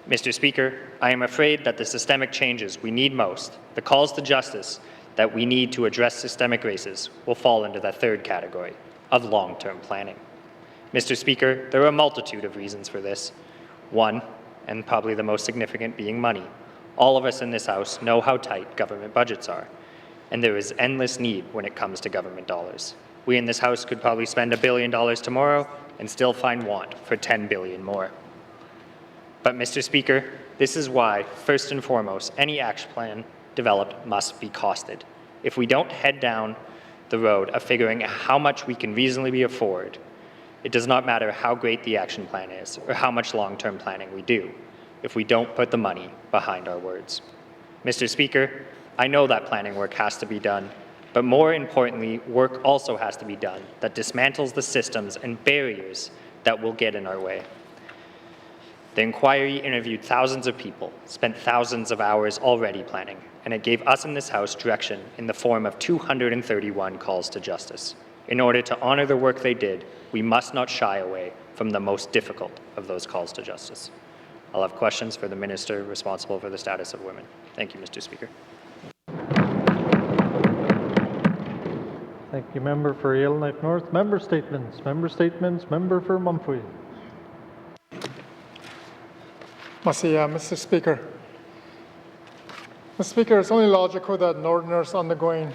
Speaker 14: Mr. Speaker, I am afraid that the systemic changes we need most, the calls to justice that we need to address systemic races, will fall into the third category of long-term planning. Mr. Speaker, there are a multitude of reasons for this. One, and probably the most significant, being money. All of us in this House know how tight government budgets are, and there is endless need when it comes to government dollars. We in this House could probably spend $1 billion tomorrow and still find want for $10 billion more. But, Mr. Speaker, this is why, first and foremost, any action plan developed must be costed. If we don't head down the road of figuring out how much we can reasonably afford, it does not matter how great the action plan is or how much long-term planning we do if we don't put the money behind our words. Mr. Speaker, I know that planning work has to be done, but more importantly, work also has to be done that dismantles the systems and barriers that will get in our way. The inquiry interviewed thousands of people, spent thousands of hours already planning, and it gave us in this House direction in the form of 231 calls to justice. In order to honor the work they did, we must not shy away from the most difficult of those calls to justice. I'll have questions for the Minister responsible for the status of women. Thank you, Mr. Speaker.
Speaker 3: Thank you, Member for Yellowknife North. Member statements. Member statements. Member for Mumfui.
Speaker 15: Mr. Speaker. Mr. Speaker, it's only logical that Northerners undergoing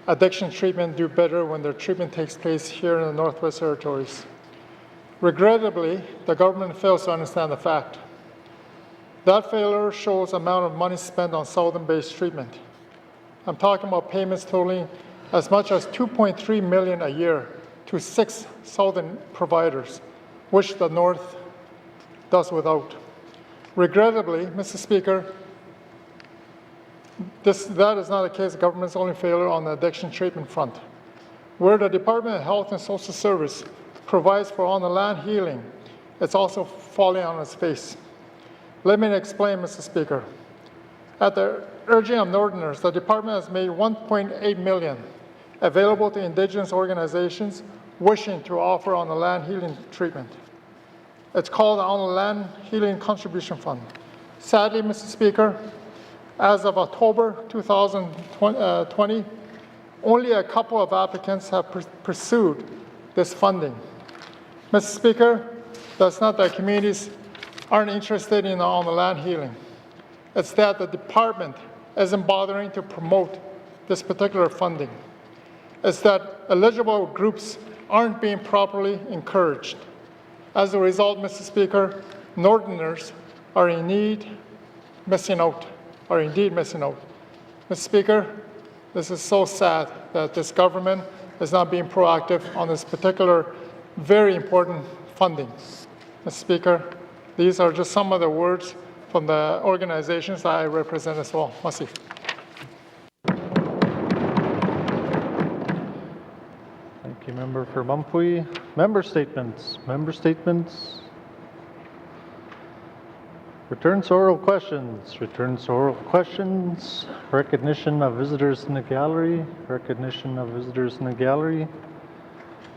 Speaker 15: addiction treatment do better when their treatment takes place here in the Northwest Territories. Regrettably, the government fails to understand the fact. That failure shows the amount of money spent on Southern-based treatment. I'm talking about payments totaling as much as $2.3 million a year to 6 Southern providers, which the North does without. Regrettably, Mr. Speaker, that is not the case. The government's only failure on the addiction treatment front. Where the Department of Health and Social Service provides for on-the-land healing, it's also falling on its face. Let me explain, Mr. Speaker. At the urging of Northerners, the department has made $1.8 million available to Indigenous organizations wishing to offer on-the-land healing treatment. It's called the On-the-Land Healing Contribution Fund. Sadly, Mr. Speaker, as of October 2020, only a couple of applicants have pursued this funding. Mr. Speaker, that's not that communities aren't interested in on-the-land healing. It's that the department isn't bothering to promote this particular funding. It's that eligible groups aren't being properly encouraged. As a result, Mr. Speaker, Northerners are indeed missing out. Mr. Speaker, this is so sad that this government is not being proactive on this particular very important funding. Mr. Speaker, these are just some of the words from the organizations that I represent as well. Merci.
Speaker 3: Thank you, Member for Mumfui. Member statements. Member statements. Returns to oral questions. Returns to oral questions. Recognition of visitors in the gallery. Recognition of visitors in the gallery.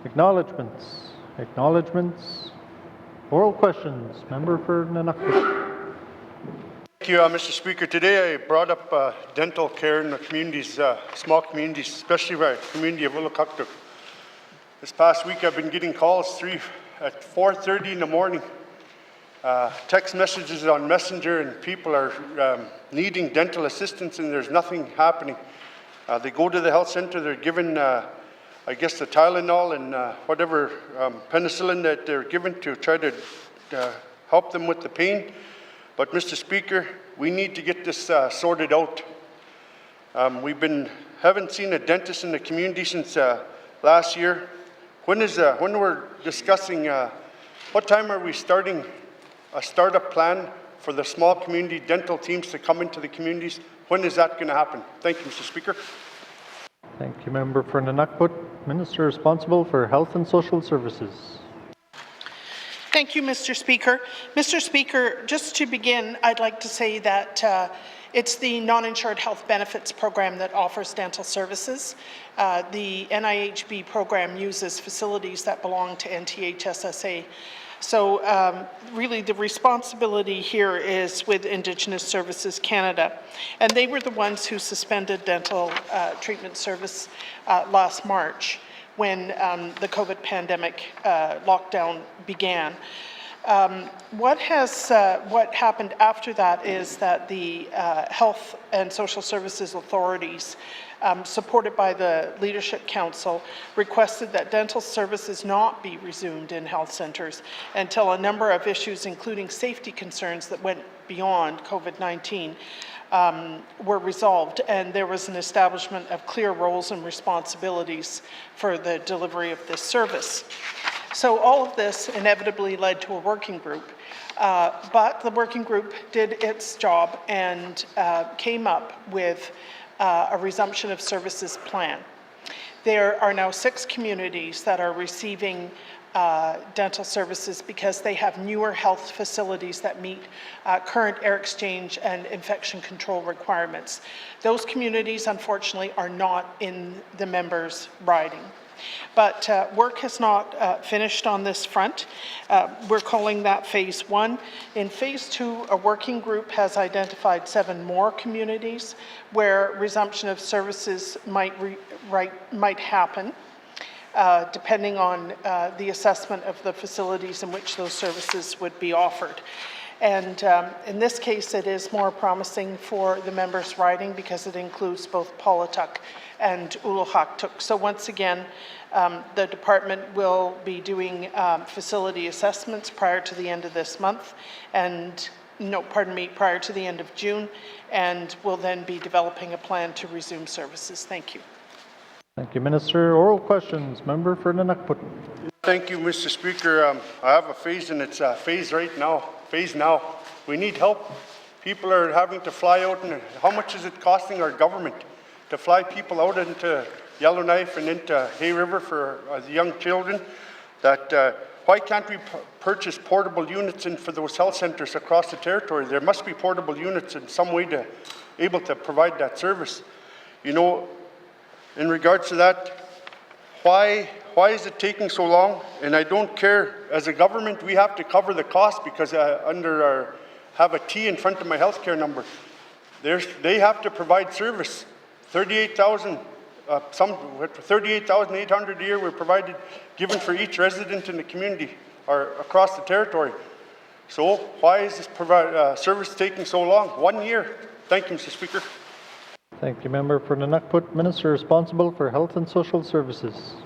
Speaker 3: Acknowledgements. Acknowledgements. Oral questions. Member for N.W.T.
Speaker 10: Thank you, Mr. Speaker. Today I brought up dental care in the communities, small communities, especially the community of YELLOWKNIFE. This past week I've been getting calls at 4:30 in the morning, text messages on Messenger, and people are needing dental assistance and there's nothing happening. They go to the health center, they're given I guess the Tylenol and whatever penicillin that they're given to try to help them with the pain. But Mr. Speaker, we need to get this sorted out. Haven't seen a dentist in the community since last year. When we're discussing, what time are we starting a startup plan for the small community dental teams to come into the communities? When is that going to happen? Thank you, Mr. Speaker.
Speaker 3: Thank you, Member for N.W.T. Minister responsible for Health and Social Services.
Speaker 6: Thank you, Mr. Speaker. Mr. Speaker, just to begin, I'd like to say that It's the non-insured health benefits program that offers dental services. The NIHB program uses facilities that belong to NTHSSA. So really the responsibility here is with Indigenous Services Canada. And they were the ones who suspended dental treatment service last March when the COVID pandemic lockdown began. What happened after that is that the Health and Social Services authorities, supported by the Leadership Council, requested that dental services not be resumed in health centres until a number of issues, including safety concerns that went beyond COVID-19, were resolved, and there was an establishment of clear roles and responsibilities for the delivery of this service. So all of this inevitably led to a working group, but the working group did its job and came up with a resumption of services plan. There are now 6 communities that are receiving dental services because they have newer health facilities that meet current air exchange and infection control requirements. Those communities, unfortunately, are not in the members' riding. But work has not finished on this front. We're calling that phase 1. In phase 2, a working group has identified 7 more communities where resumption of services might happen, depending on the assessment of the facilities in which those services would be offered. And in this case, it is more promising for the members' riding because it includes both Paulatuk and Ulukhaktuk. So once again, the department will be doing facility assessments prior to the end of this month, and prior to the end of June, and will then be developing a plan to resume services. Thank you.
Speaker 3: Thank you, Minister. Oral questions. Member for N.W.T.
Speaker 10: Thank you, Mr. Speaker. I have a phase, and it's phase right now. Phase now. We need help. People are having to fly out, and how much is it costing our government to fly people out into Yellowknife and into Hay River for young children? Why can't we purchase portable units for those health centres across the territory? There must be portable units in some way to able to provide that service. You know, in regards to that, why is it taking so long? And I don't care, as a government, we have to cover the cost because have a T in front of my healthcare number. They have to provide service. 38,000, 38,800 a year were given for each resident in the community or across the territory. So why is this service taking so long? 1 year. Thank you, Mr. Speaker.
Speaker 3: Thank you, Member for N.W.T. Minister responsible for Health and Social Services.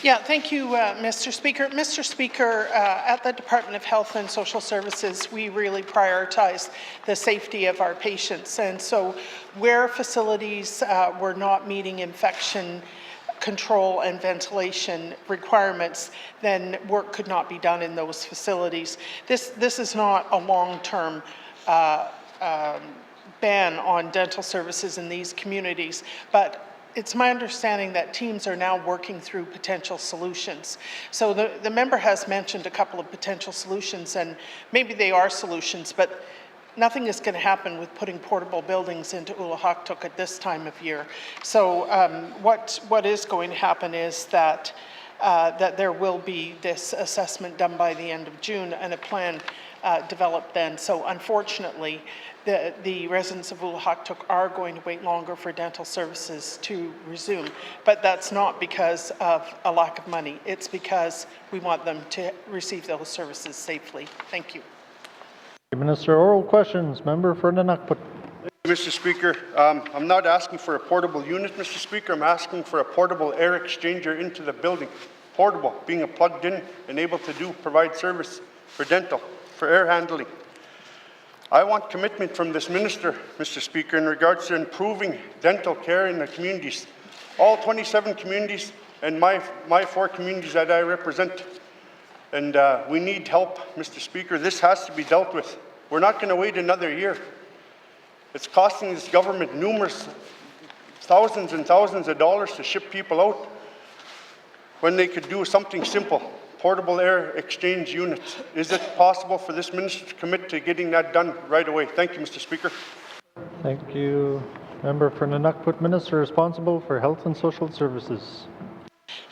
Speaker 6: Yeah, thank you, Mr. Speaker. Mr. Speaker, at the Department of Health and Social Services, we really prioritize the safety of our patients. And so where facilities were not meeting infection control and ventilation requirements, then work could not be done in those facilities. This is not a long-term ban on dental services in these communities, but it's my understanding that teams are now working through potential solutions. So the member has mentioned a couple of potential solutions, and maybe they are solutions, but nothing is going to happen with putting portable buildings into Ulukhaktuk at this time of year. So what is going to happen is that there will be this assessment done by the end of June and a plan developed then. So unfortunately, the residents of Ulukhaktuk are going to wait longer for dental services to resume, but that's not because of a lack of money. It's because we want them to receive those services safely. Thank you.
Speaker 3: Minister, oral questions. Member for N.W.T.
Speaker 10: Mr. Speaker, I'm not asking for a portable unit, Mr. Speaker. I'm asking for a portable air exchanger into the building. Portable, being plugged in and able to provide service for dental, for air handling. I want commitment from this minister, Mr. Speaker, in regards to improving dental care in the communities. All 27 communities and my 4 communities that I represent. And we need help, Mr. Speaker. This has to be dealt with. We're not going to wait another year. It's costing this government numerous thousands and thousands of dollars to ship people out when they could do something simple. Portable air exchange units. Is it possible for this minister to commit to getting that done right away? Thank you, Mr. Speaker.
Speaker 3: Thank you. Member for N.W.T, Minister responsible for Health and Social Services.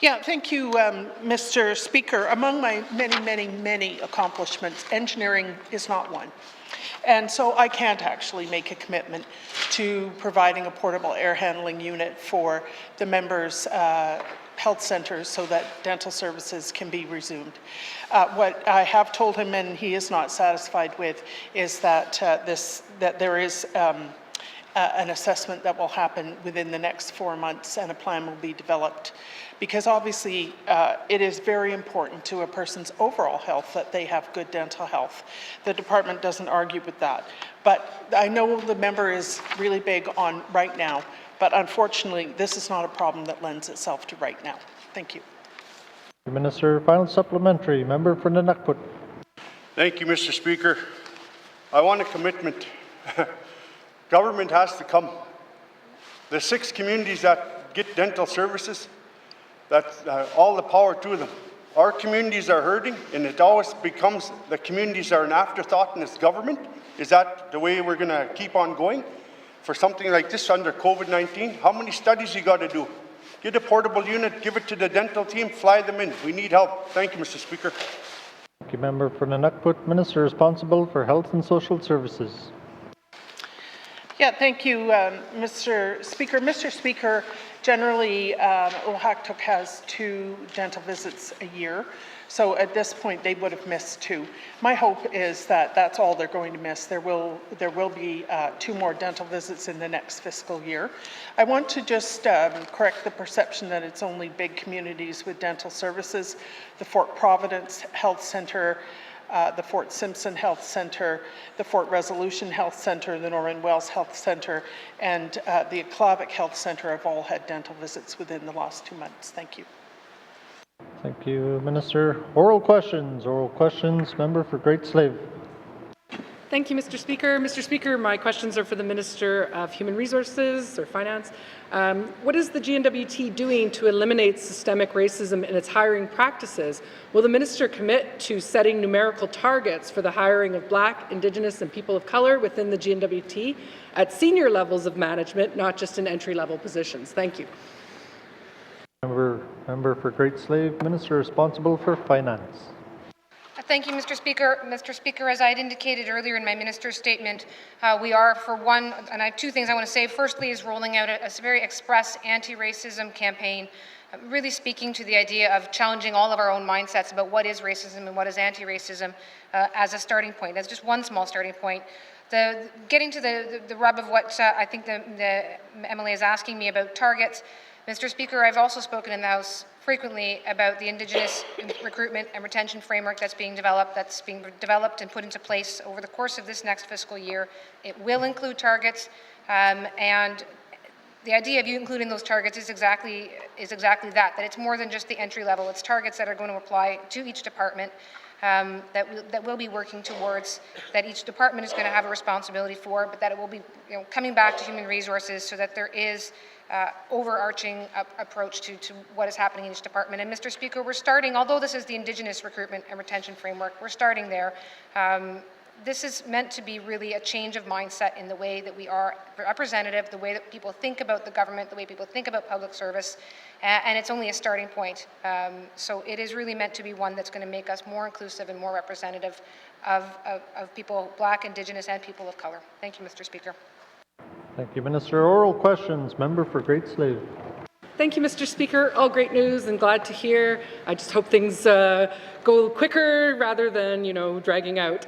Speaker 6: Yeah, thank you, Mr. Speaker. Among my many accomplishments, engineering is not one. And so I can't actually make a commitment to providing a portable air handling unit for the members' health centres so that dental services can be resumed. What I have told him, and he is not satisfied with, is that there is an assessment that will happen within the next 4 months and a plan will be developed. Because obviously it is very important to a person's overall health that they have good dental health. The department doesn't argue with that. But I know the member is really big on right now, but unfortunately this is not a problem that lends itself to right now. Thank you.
Speaker 3: Minister, final supplementary. Member for N.W.T.
Speaker 10: Thank you, Mr. Speaker. I want a commitment. Government has to come. The 6 communities that get dental services, that's all the power to them. Our communities are hurting, and it always becomes the communities are an afterthought in this government. Is that the way we're going to keep on going? For something like this under COVID-19, how many studies you got to do? Get a portable unit, give it to the dental team, fly them in. We need help. Thank you, Mr. Speaker.
Speaker 3: Thank you, Member for N.W.T, Minister responsible for Health and Social Services.
Speaker 6: Yeah, thank you, Mr. Speaker. Mr. Speaker, generally, YELLOWKNIFE has 2 dental visits a year. So at this point, they would have missed 2. My hope is that that's all they're going to miss. There will be 2 more dental visits in the next fiscal year. I want to just correct the perception that it's only big communities with dental services. The Fort Providence Health Centre, the Fort Simpson Health Centre, the Fort Resolution Health Centre, the Norman Wells Health Centre, and the Acknowledgements Health Centre have all had dental visits within the last 2 months. Thank you.
Speaker 3: Thank you, Minister. Oral questions. Oral questions. Member for Great Slave.
Speaker 8: Thank you, Mr. Speaker. Mr. Speaker, my questions are for the Minister of Human Resources or Finance. What is the N.W.T doing to eliminate systemic racism in its hiring practices? Will the Minister commit to setting numerical targets for the hiring of Black, Indigenous, and people of color within the N.W.T at senior levels of management, not just in entry-level positions? Thank you.
Speaker 3: Member for Great Slave, Minister responsible for Finance.
Speaker 1: Thank you, Mr. Speaker. Mr. Speaker, as I had indicated earlier in my minister's statement, we are, for one, and I have 2 things I want to say. Firstly is rolling out a very express anti-racism campaign, really speaking to the idea of challenging all of our own mindsets about what is racism and what is anti-racism as a starting point, as just one small starting point. Getting to the rub of what I think the MLA is asking me about targets, Mr. Speaker, I've also spoken in the House frequently about the Indigenous recruitment and retention framework that's being developed and put into place over the course of this next fiscal year. It will include targets, and the idea of you including those targets is exactly that it's more than just the entry level. It's targets that are going to apply to each department that we'll be working towards, that each department is going to have a responsibility for, but that it will be coming back to human resources so that there is overarching approach to what is happening in each department. And Mr. Speaker, we're starting, although this is the Indigenous recruitment and retention framework, we're starting there. This is meant to be really a change of mindset in the way that we are representative, the way that people think about the government, the way people think about public service, and it's only a starting point. So it is really meant to be one that's going to make us more inclusive and more representative of people, Black, Indigenous, and people of color. Thank you, Mr. Speaker.
Speaker 3: Thank you, Minister. Oral questions. Member for Great Slave.
Speaker 8: Thank you, Mr. Speaker. All great news and glad to hear. I just hope things go quicker rather than, dragging out.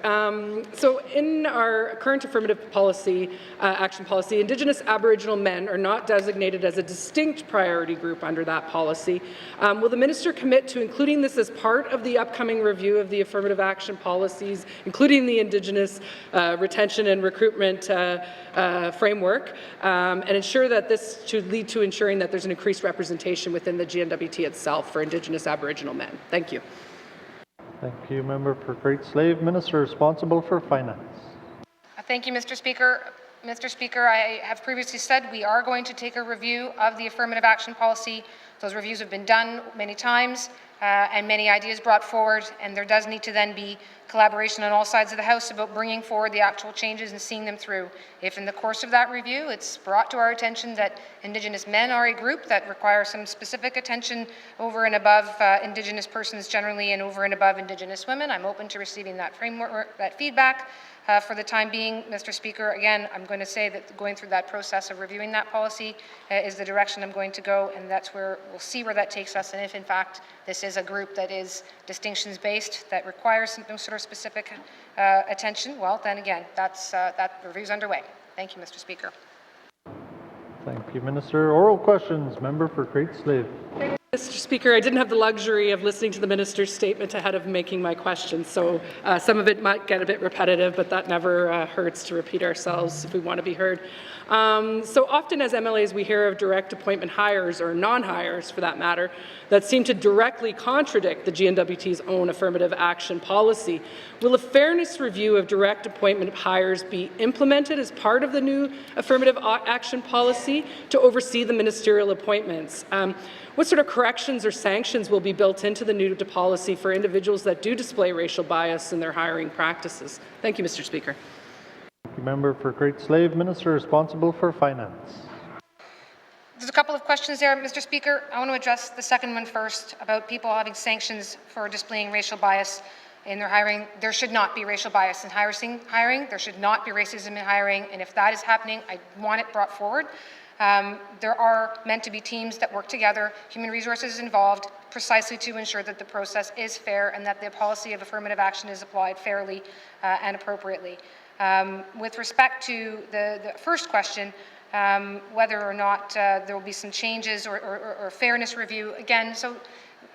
Speaker 8: So in our current affirmative policy, action policy, Indigenous Aboriginal men are not designated as a distinct priority group under that policy. Will the minister commit to including this as part of the upcoming review of the affirmative action policies, including the Indigenous retention and recruitment framework, and ensure that this should lead to ensuring that there's an increased representation within the N.W.T itself for Indigenous Aboriginal men? Thank you.
Speaker 3: Thank you, Member for Great Slave. Minister responsible for Finance.
Speaker 1: Thank you, Mr. Speaker. Mr. Speaker, I have previously said we are going to take a review of the affirmative action policy Those reviews have been done many times and many ideas brought forward, and there does need to then be collaboration on all sides of the House about bringing forward the actual changes and seeing them through. If in the course of that review it's brought to our attention that Indigenous men are a group that require some specific attention over and above Indigenous persons generally and over and above Indigenous women, I'm open to receiving that framework, that feedback. For the time being, Mr. Speaker, again, I'm going to say that going through that process of reviewing that policy is the direction I'm going to go, and that's where we'll see where that takes us. And if, in fact, this is a group that is distinctions-based, that requires some sort of specific attention, well, then again, that review's underway. Thank you, Mr. Speaker.
Speaker 3: Thank you, Minister. Oral questions. Member for Great Slave.
Speaker 8: Mr. Speaker, I didn't have the luxury of listening to the minister's statement ahead of making my question, so some of it might get a bit repetitive, but that never hurts to repeat ourselves if we want to be heard. So often as MLAs we hear of direct appointment hires, or non-hires for that matter, that seem to directly contradict the N.W.T's own affirmative action policy. Will a fairness review of direct appointment hires be implemented as part of the new affirmative action policy to oversee the ministerial appointments? What sort of corrections or sanctions will be built into the new policy for individuals that do display racial bias in their hiring practices? Thank you, Mr. Speaker.
Speaker 3: Thank you, Member for Great Slave. Minister responsible for Finance.
Speaker 1: There's a couple of questions there, Mr. Speaker. I want to address the second one first about people having sanctions for displaying racial bias in their hiring. There should not be racial bias in hiring. There should not be racism in hiring. And if that is happening, I want it brought forward. There are meant to be teams that work together, human resources involved, precisely to ensure that the process is fair and that the policy of affirmative action is applied fairly and appropriately. With respect to the first question, whether or not there will be some changes or fairness review, again, so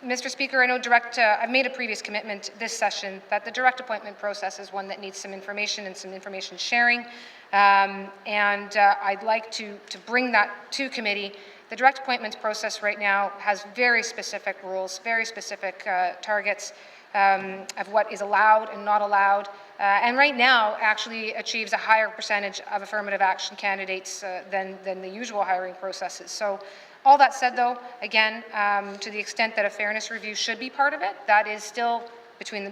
Speaker 1: Mr. Speaker, I know I've made a previous commitment this session that the direct appointment process is one that needs some information and some information sharing. I'd like to bring that to committee. The direct appointments process right now has very specific rules, very specific targets of what is allowed and not allowed, and right now actually achieves a higher percentage of affirmative action candidates than the usual hiring processes. So all that said, though, again, to the extent that a fairness review should be part of it, that is still between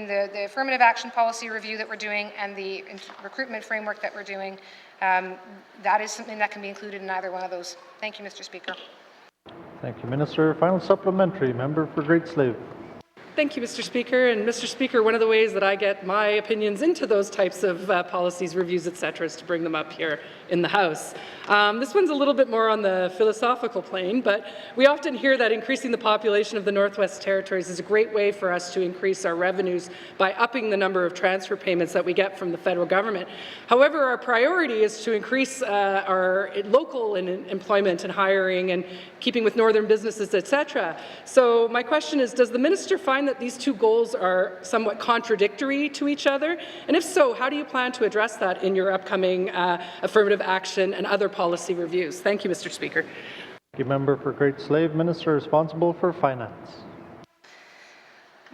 Speaker 1: the affirmative action policy review that we're doing and the recruitment framework that we're doing. That is something that can be included in either one of those. Thank you, Mr. Speaker.
Speaker 3: Thank you, Minister. Final supplementary. Member for Great Slave.
Speaker 8: Thank you, Mr. Speaker. And Mr. Speaker, one of the ways that I get my opinions into those types of policies, reviews, et cetera, is to bring them up here in the House. This one's a little bit more on the philosophical plane, but we often hear that increasing the population of the Northwest Territories is a great way for us to increase our revenues by upping the number of transfer payments that we get from the federal government. However, our priority is to increase our local employment and hiring and keeping with northern businesses, et cetera. So my question is, does the minister find that these two goals are somewhat contradictory to each other? And if so, how do you plan to address that in your upcoming affirmative action and other policy reviews? Thank you, Mr. Speaker.
Speaker 3: Thank you, Member for Great Slave. Minister responsible for Finance.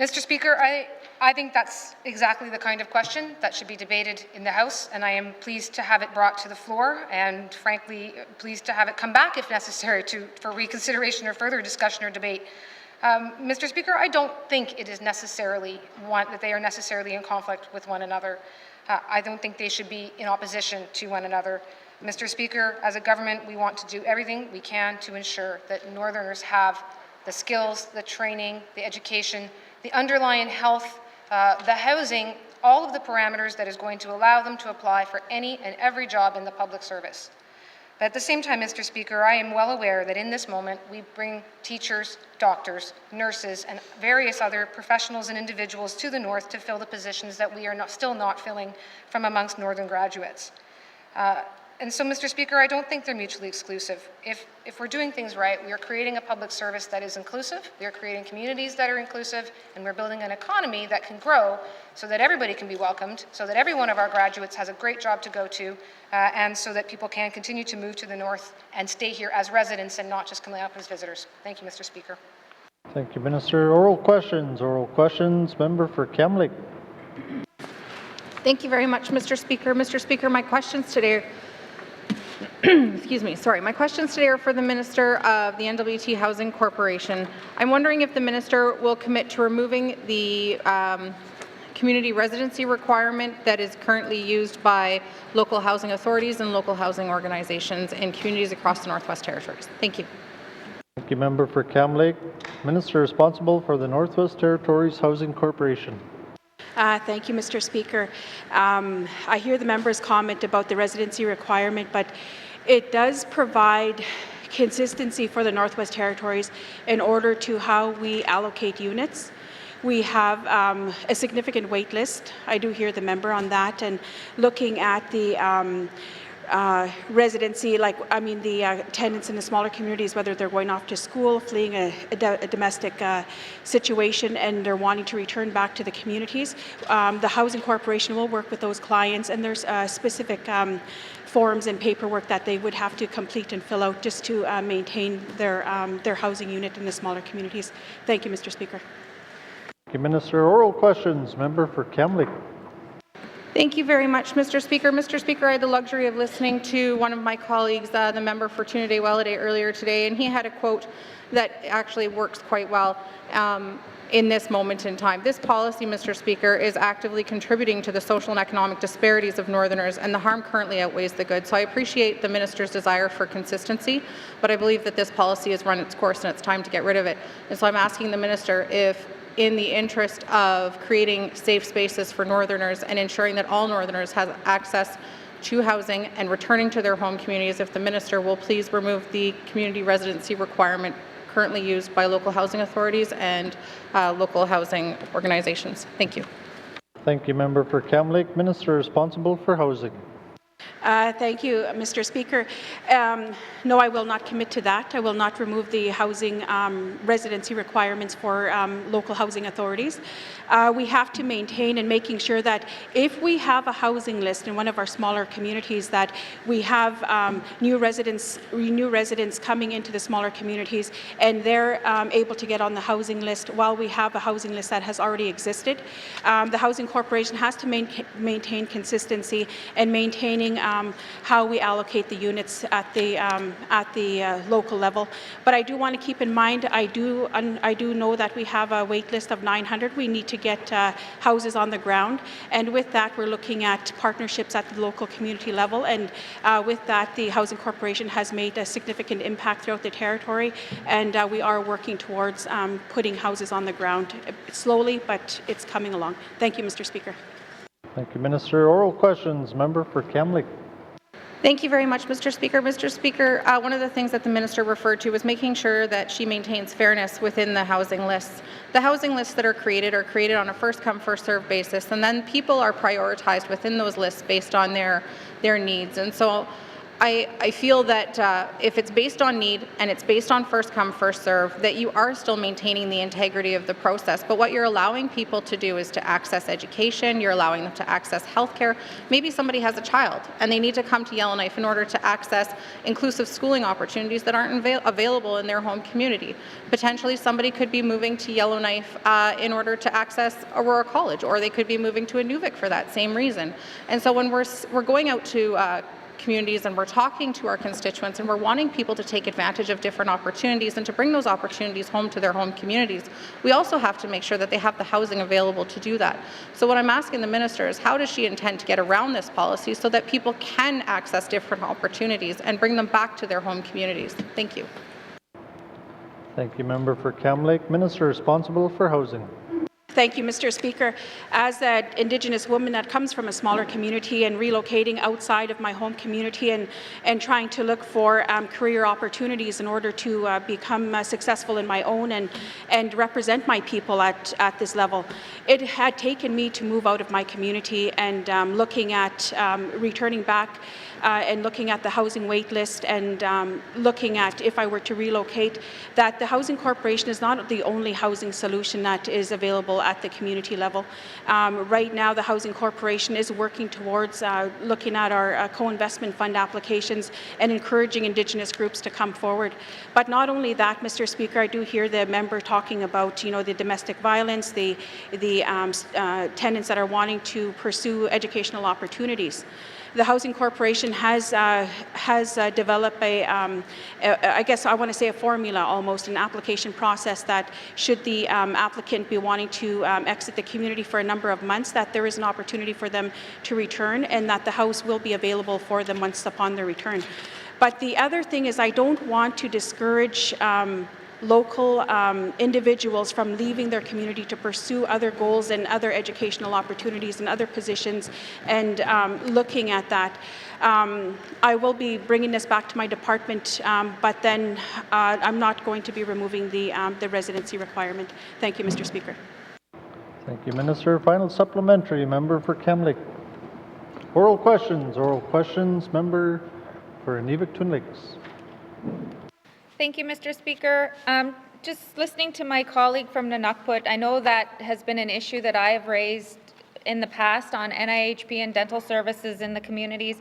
Speaker 1: Mr. Speaker, I think that's exactly the kind of question that should be debated in the House, and I am pleased to have it brought to the floor and, frankly, pleased to have it come back if necessary for reconsideration or further discussion or debate. Mr. Speaker, I don't think it is necessarily that they are necessarily in conflict with one another. I don't think they should be in opposition to one another. Mr. Speaker, as a government, we want to do everything we can to ensure that Northerners have the skills, the training, the education, the underlying health, the housing, all of the parameters that is going to allow them to apply for any and every job in the public service. But at the same time, Mr. Speaker, I am well aware that in this moment we bring teachers, doctors, nurses, and various other professionals and individuals to the north to fill the positions that we are still not filling from amongst northern graduates. And so, Mr. Speaker, I don't think they're mutually exclusive. If we're doing things right, we are creating a public service that is inclusive, we are creating communities that are inclusive, and we're building an economy that can grow so that everybody can be welcomed, so that every one of our graduates has a great job to go to, and so that people can continue to move to the north and stay here as residents and not just coming up as visitors. Thank you, Mr. Speaker.
Speaker 3: Thank you, Minister. Oral questions. Oral questions. Member for Kamloops.
Speaker 2: Thank you very much, Mr. Speaker. Mr. Speaker, my questions today
Speaker 16: excuse me, sorry. My questions today are for the Minister of the N.W.T. Housing Corporation. I'm wondering if the Minister will commit to removing the community residency requirement that is currently used by local housing authorities and local housing organizations in communities across the Northwest Territories. Thank you.
Speaker 3: Thank you, Member for Cam Lake. Minister responsible for the Northwest Territories Housing Corporation.
Speaker 17: Thank you, Mr. Speaker. I hear the member's comment about the residency requirement, but it does provide consistency for the Northwest Territories in order to how we allocate units. We have a significant wait list. I do hear the member on that, and looking at the residency, the tenants in the smaller communities, whether they're going off to school, fleeing a domestic situation, and they're wanting to return back to the communities. The Housing Corporation will work with those clients, and there's specific forms and paperwork that they would have to complete and fill out just to maintain their housing unit in the smaller communities. Thank you, Mr. Speaker.
Speaker 3: Thank you, Minister. Oral questions. Member for Cam Lake.
Speaker 16: Thank you very much, Mr. Speaker. Mr. Speaker, I had the luxury of listening to one of my colleagues, the member for YELLOWKNIFE, earlier today, and he had a quote that actually works quite well in this moment in time. This policy, Mr. Speaker, is actively contributing to the social and economic disparities of Northerners, and the harm currently outweighs the good. So I appreciate the minister's desire for consistency, but I believe that this policy has run its course and it's time to get rid of it. And so I'm asking the minister if, in the interest of creating safe spaces for Northerners and ensuring that all Northerners have access to housing and returning to their home communities, if the minister will please remove the community residency requirement currently used by local housing authorities and local housing organizations. Thank you.
Speaker 3: Thank you, Member for Cam Lake. Minister responsible for housing.
Speaker 17: Thank you, Mr. Speaker. No, I will not commit to that. I will not remove the housing residency requirements for local housing authorities. We have to maintain and making sure that if we have a housing list in one of our smaller communities, that we have new residents coming into the smaller communities, and they're able to get on the housing list while we have a housing list that has already existed. The Housing Corporation has to maintain consistency and maintaining how we allocate the units at the local level. But I do want to keep in mind, I do know that we have a wait list of 900. We need to get houses on the ground, and with that, we're looking at partnerships at the local community level. And with that, the Housing Corporation has made a significant impact throughout the territory, and we are working towards putting houses on the ground slowly, but it's coming along. Thank you, Mr. Speaker.
Speaker 3: Thank you, Minister. Oral questions. Member for Cam Lake.
Speaker 16: Thank you very much, Mr. Speaker. Mr. Speaker, one of the things that the minister referred to was making sure that she maintains fairness within the housing lists. The housing lists that are created on a first-come, first-served basis, and then people are prioritized within those lists based on their needs. And so I feel that if it's based on need and it's based on first come, first serve, that you are still maintaining the integrity of the process. But what you're allowing people to do is to access education, you're allowing them to access healthcare. Maybe somebody has a child and they need to come to Yellowknife in order to access inclusive schooling opportunities that aren't available in their home community. Potentially somebody could be moving to Yellowknife in order to access Aurora College, or they could be moving to Inuvik for that same reason. And so when we're going out to communities and we're talking to our constituents and we're wanting people to take advantage of different opportunities and to bring those opportunities home to their home communities, we also have to make sure that they have the housing available to do that. So what I'm asking the minister is, how does she intend to get around this policy so that people can access different opportunities and bring them back to their home communities? Thank you.
Speaker 3: Thank you, Member for Cam Lake. Minister responsible for housing.
Speaker 17: Thank you, Mr. Speaker. As an Indigenous woman that comes from a smaller community and relocating outside of my home community and trying to look for career opportunities in order to become successful in my own and represent my people at this level, it had taken me to move out of my community and looking at returning back and looking at the housing wait list and looking at, if I were to relocate, that the Housing Corporation is not the only housing solution that is available at the community level. Right now, the Housing Corporation is working towards looking at our co-investment fund applications and encouraging Indigenous groups to come forward. But not only that, Mr. Speaker, I do hear the member talking about, the domestic violence, the tenants that are wanting to pursue educational opportunities. the Housing Corporation has developed I guess I want to say a formula almost, an application process that should the applicant be wanting to exit the community for a number of months, that there is an opportunity for them to return and that the house will be available for them once upon their return. But the other thing is I don't want to discourage local individuals from leaving their community to pursue other goals and other educational opportunities and other positions, and looking at that. I will be bringing this back to my department, but then I'm not going to be removing the residency requirement. Thank you, Mr. Speaker.
Speaker 3: Thank you, Minister. Final supplementary, member for Kamloops. Oral questions, member for Inuvik-Twin Lakes.
Speaker 2: Thank you, Mr. Speaker. Just listening to my colleague from N.W.T, I know that has been an issue that I have raised in the past on NIHB and dental services in the communities.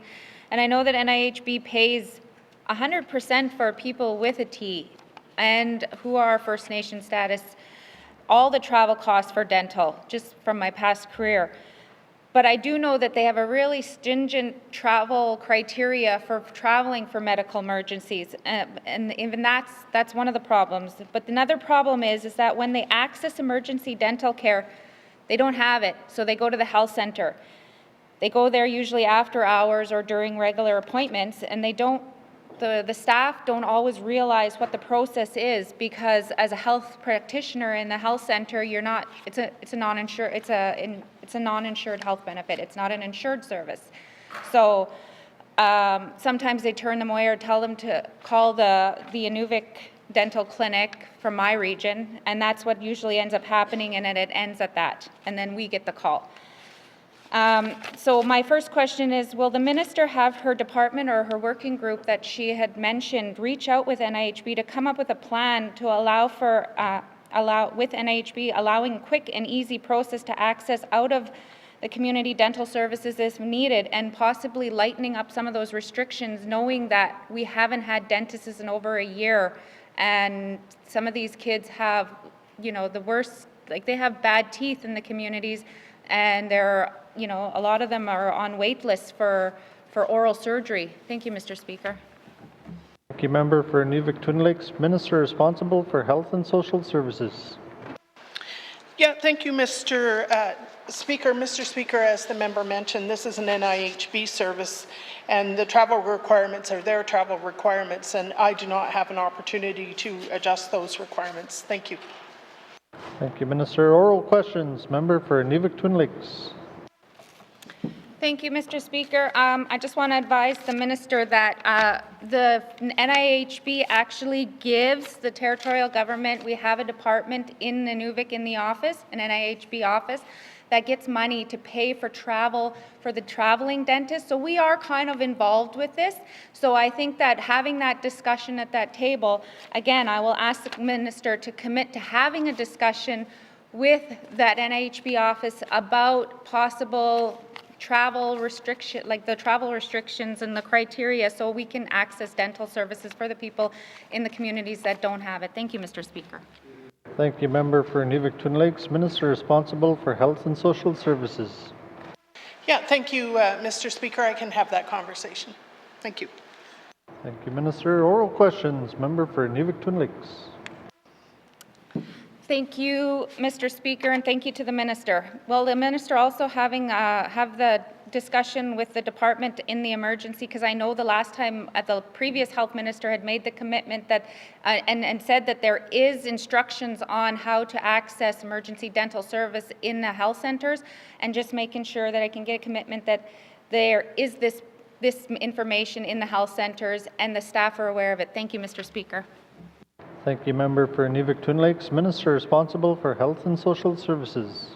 Speaker 2: And I know that NIHB pays 100% for people with a T and who are First Nation status, all the travel costs for dental, just from my past career. But I do know that they have a really stringent travel criteria for traveling for medical emergencies, and even that's one of the problems. But another problem is that when they access emergency dental care, they don't have it, so they go to the health center. They go there usually after hours or during regular appointments, and they don't. The staff don't always realize what the process is, because as a health practitioner in the health center, you're not. It's a non-insured health benefit. It's not an insured service. So sometimes they turn them away or tell them to call the Inuvik dental clinic from my region, and that's what usually ends up happening, and it ends at that, and then we get the call. So my first question is, will the minister have her department or her working group that she had mentioned reach out with NIHB to come up with a plan to allow for with NIHB allowing a quick and easy process to access out of the community dental services if needed, and possibly lightening up some of those restrictions, knowing that we haven't had dentists in over a year, and some of these kids have, you know, the worst, like they have bad teeth in the communities, and they're, you know, a lot of them are on wait lists for oral surgery. Thank you, Mr. Speaker.
Speaker 3: Thank you, member for Inuvik-Twin Lakes. Minister responsible for Health and Social Services.
Speaker 6: Yeah, thank you, Mr. Speaker. Mr. Speaker, as the member mentioned, this is an NIHB service, and the travel requirements are their travel requirements, and I do not have an opportunity to adjust those requirements. Thank you.
Speaker 3: Thank you, Minister. Oral questions, member for Inuvik-Twin Lakes.
Speaker 2: Thank you, Mr. Speaker. I just want to advise the minister that the NIHB actually gives the territorial government, we have a department in Inuvik in the office, an NIHB office, that gets money to pay for travel for the traveling dentist. So we are kind of involved with this. So I think that having that discussion at that table, again, I will ask the minister to commit to having a discussion with that NIHB office about possible travel restriction, like the travel restrictions and the criteria, so we can access dental services for the people in the communities that don't have it. Thank you, Mr. Speaker.
Speaker 3: Thank you, member for Inuvik-Twin Lakes. Minister responsible for Health and Social Services.
Speaker 6: Yeah, thank you, Mr. Speaker. I can have that conversation. Thank you.
Speaker 3: Thank you, Minister. Oral questions, member for Inuvik-Twin Lakes.
Speaker 2: Thank you, Mr. Speaker, and thank you to the minister. Will the minister also have the discussion with the department in the emergency? Because I know the last time the previous health minister had made the commitment that and said that there is instructions on how to access emergency dental service in the health centers, and just making sure that I can get a commitment that there is this information in the health centers and the staff are aware of it. Thank you, Mr. Speaker.
Speaker 3: Thank you, member for Inuvik-Twin Lakes. Minister responsible for Health and Social Services.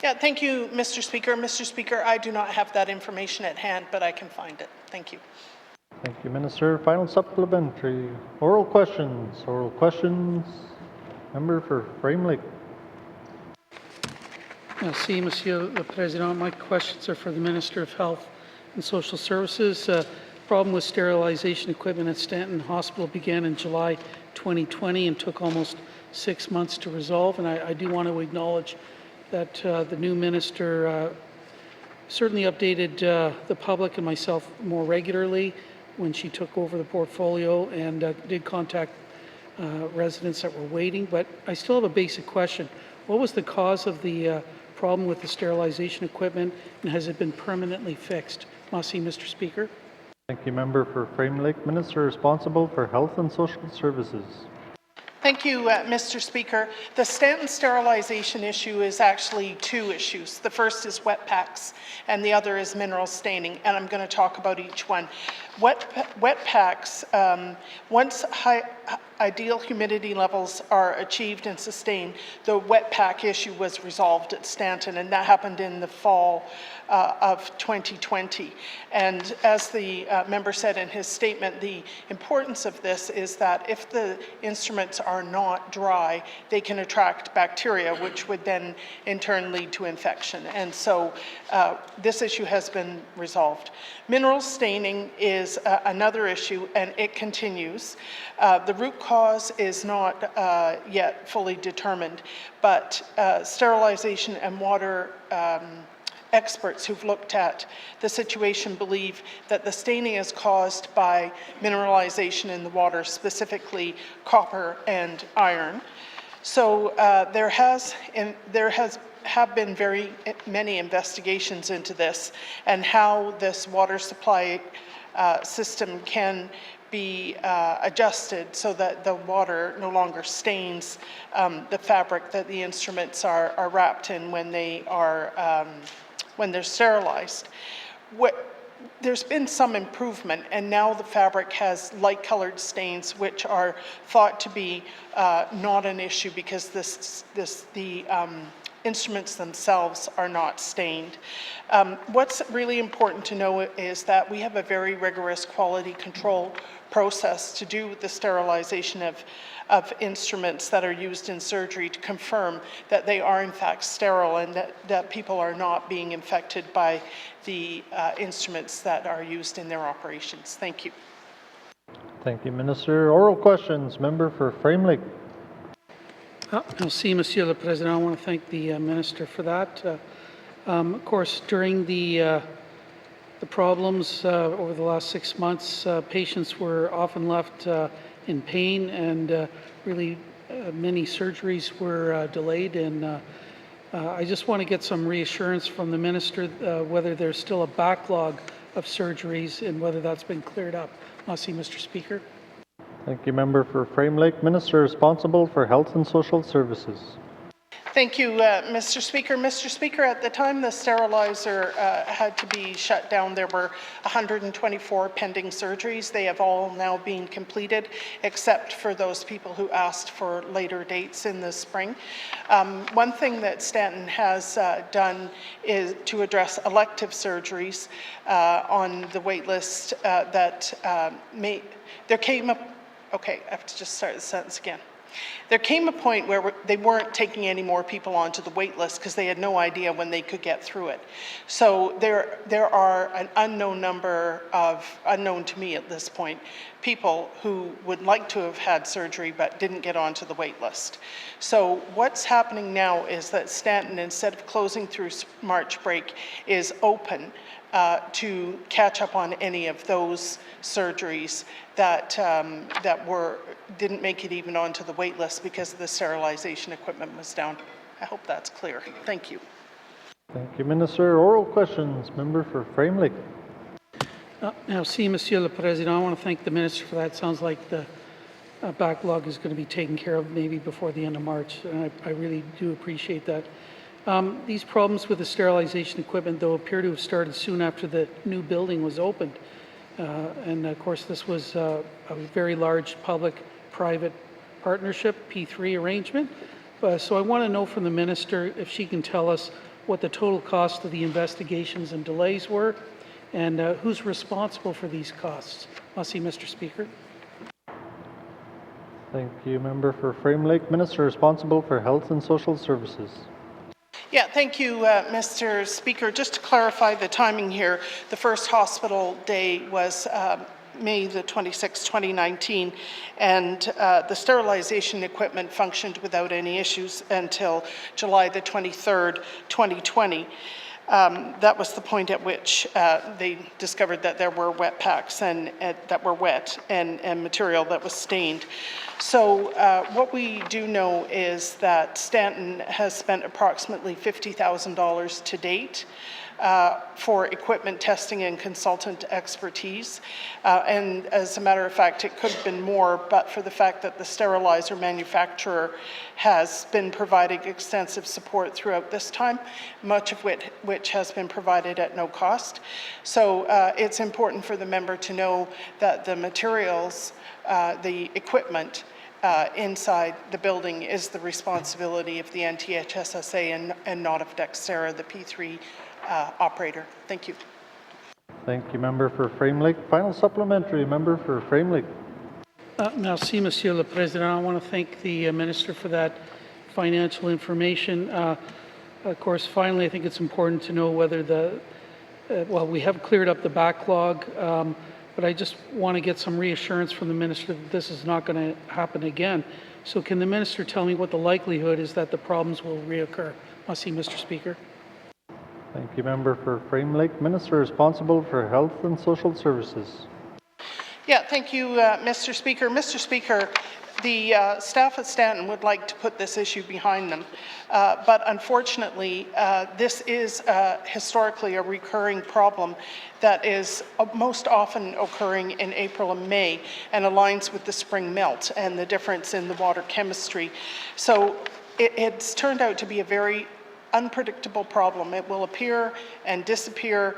Speaker 6: Yeah, thank you, Mr. Speaker. Mr. Speaker, I do not have that information at hand, but I can find it. Thank you.
Speaker 3: Thank you, Minister. Final supplementary. Oral questions. Oral questions. Member for Frame Lake.
Speaker 13: Merci, Monsieur le Président. My questions are for the Minister of Health and Social Services. Problem with sterilization equipment at Stanton Hospital began in July 2020 and took almost 6 months to resolve. And I do want to acknowledge that the new minister certainly updated the public and myself more regularly when she took over the portfolio, and did contact residents that were waiting. But I still have a basic question. What was the cause of the problem with the sterilization equipment, and has it been permanently fixed? Merci, Mr. Speaker.
Speaker 3: Thank you, Member for Frame Lake. Minister responsible for Health and Social Services.
Speaker 6: Thank you, Mr. Speaker. The Stanton sterilization issue is actually two issues. The first is wet packs, and the other is mineral staining, and I'm going to talk about each one. Wet packs, once ideal humidity levels are achieved and sustained, the wet pack issue was resolved at Stanton, and that happened in the fall of 2020. And as the member said in his statement, the importance of this is that if the instruments are not dry, they can attract bacteria, which would then in turn lead to infection. And so this issue has been resolved. Mineral staining is another issue, and it continues. The root cause is not yet fully determined, but sterilization and water experts who've looked at the situation believe that the staining is caused by mineralization in the water, specifically copper and iron. So there have been very many investigations into this and how this water supply system can be adjusted so that the water no longer stains the fabric that the instruments are wrapped in when they are when they're sterilized. There's been some improvement, and now the fabric has light-colored stains, which are thought to be not an issue because the instruments themselves are not stained. What's really important to know is that we have a very rigorous quality control process to do the sterilization of instruments that are used in surgery to confirm that they are in fact sterile and that people are not being infected by the instruments that are used in their operations. Thank you.
Speaker 3: Thank you, Minister. Oral questions. Member for Frame Lake.
Speaker 13: Merci, Monsieur le Président. I want to thank the Minister for that. Of course, during the problems over the last 6 months, patients were often left in pain, and really many surgeries were delayed. And I just want to get some reassurance from the Minister whether there's still a backlog of surgeries and whether that's been cleared up. Merci, Mr. Speaker.
Speaker 3: Thank you, Member for Frame Lake. Minister responsible for Health and Social Services.
Speaker 6: Thank you, Mr. Speaker. Mr. Speaker, at the time the sterilizer had to be shut down, there were 124 pending surgeries. They have all now been completed, except for those people who asked for later dates in the spring. One thing that Stanton has done is to address elective surgeries on the wait list there came up, okay, I have to just start the sentence again. There came a point where they weren't taking any more people onto the wait list because they had no idea when they could get through it. So there are an unknown number of, unknown to me at this point, people who would like to have had surgery but didn't get onto the wait list. So what's happening now is that Stanton, instead of closing through March break, is open to catch up on any of those surgeries that didn't make it even onto the wait list because the sterilization equipment was down. I hope that's clear. Thank you.
Speaker 3: Thank you, Minister. Oral questions. Member for Frame Lake.
Speaker 13: Merci, Monsieur le Président. I want to thank the Minister for that. Sounds like the backlog is going to be taken care of maybe before the end of March, and I really do appreciate that. These problems with the sterilization equipment, though, appear to have started soon after the new building was opened. And of course, this was a very large public-private partnership, P3 arrangement. So I want to know from the Minister if she can tell us what the total cost of the investigations and delays were, and who's responsible for these costs. Merci, Mr. Speaker.
Speaker 3: Thank you, Member for Frame Lake. Minister responsible for Health and Social Services.
Speaker 6: Yeah, thank you, Mr. Speaker. Just to clarify the timing here, the first hospital day was May the 26th, 2019, and the sterilization equipment functioned without any issues until July the 23rd, 2020. That was the point at which they discovered that there were wet packs and that were wet and material that was stained. So what we do know is that Stanton has spent approximately $50,000 to date for equipment testing and consultant expertise. And as a matter of fact, it could have been more, but for the fact that the sterilizer manufacturer has been providing extensive support throughout this time, much of which has been provided at no cost. So it's important for the member to know that the materials, the equipment inside the building is the responsibility of the NTHSSA and not of Dexterra, the P3 operator. Thank you.
Speaker 3: Thank you, member for Frame Lake. Final supplementary, member for Frame Lake.
Speaker 13: Merci, Monsieur le Président. I want to thank the Minister for that financial information. Of course, finally, I think it's important to know whether well, we have cleared up the backlog, but I just want to get some reassurance from the Minister that this is not going to happen again. So can the Minister tell me what the likelihood is that the problems will reoccur? Merci, Mr. Speaker.
Speaker 3: Thank you, member for Frame Lake. Minister responsible for Health and Social Services.
Speaker 6: Yeah, thank you, Mr. Speaker. Mr. Speaker, the staff at Stanton would like to put this issue behind them, but unfortunately, this is historically a recurring problem that is most often occurring in April and May and aligns with the spring melt and the difference in the water chemistry. So it's turned out to be a very unpredictable problem. It will appear and disappear,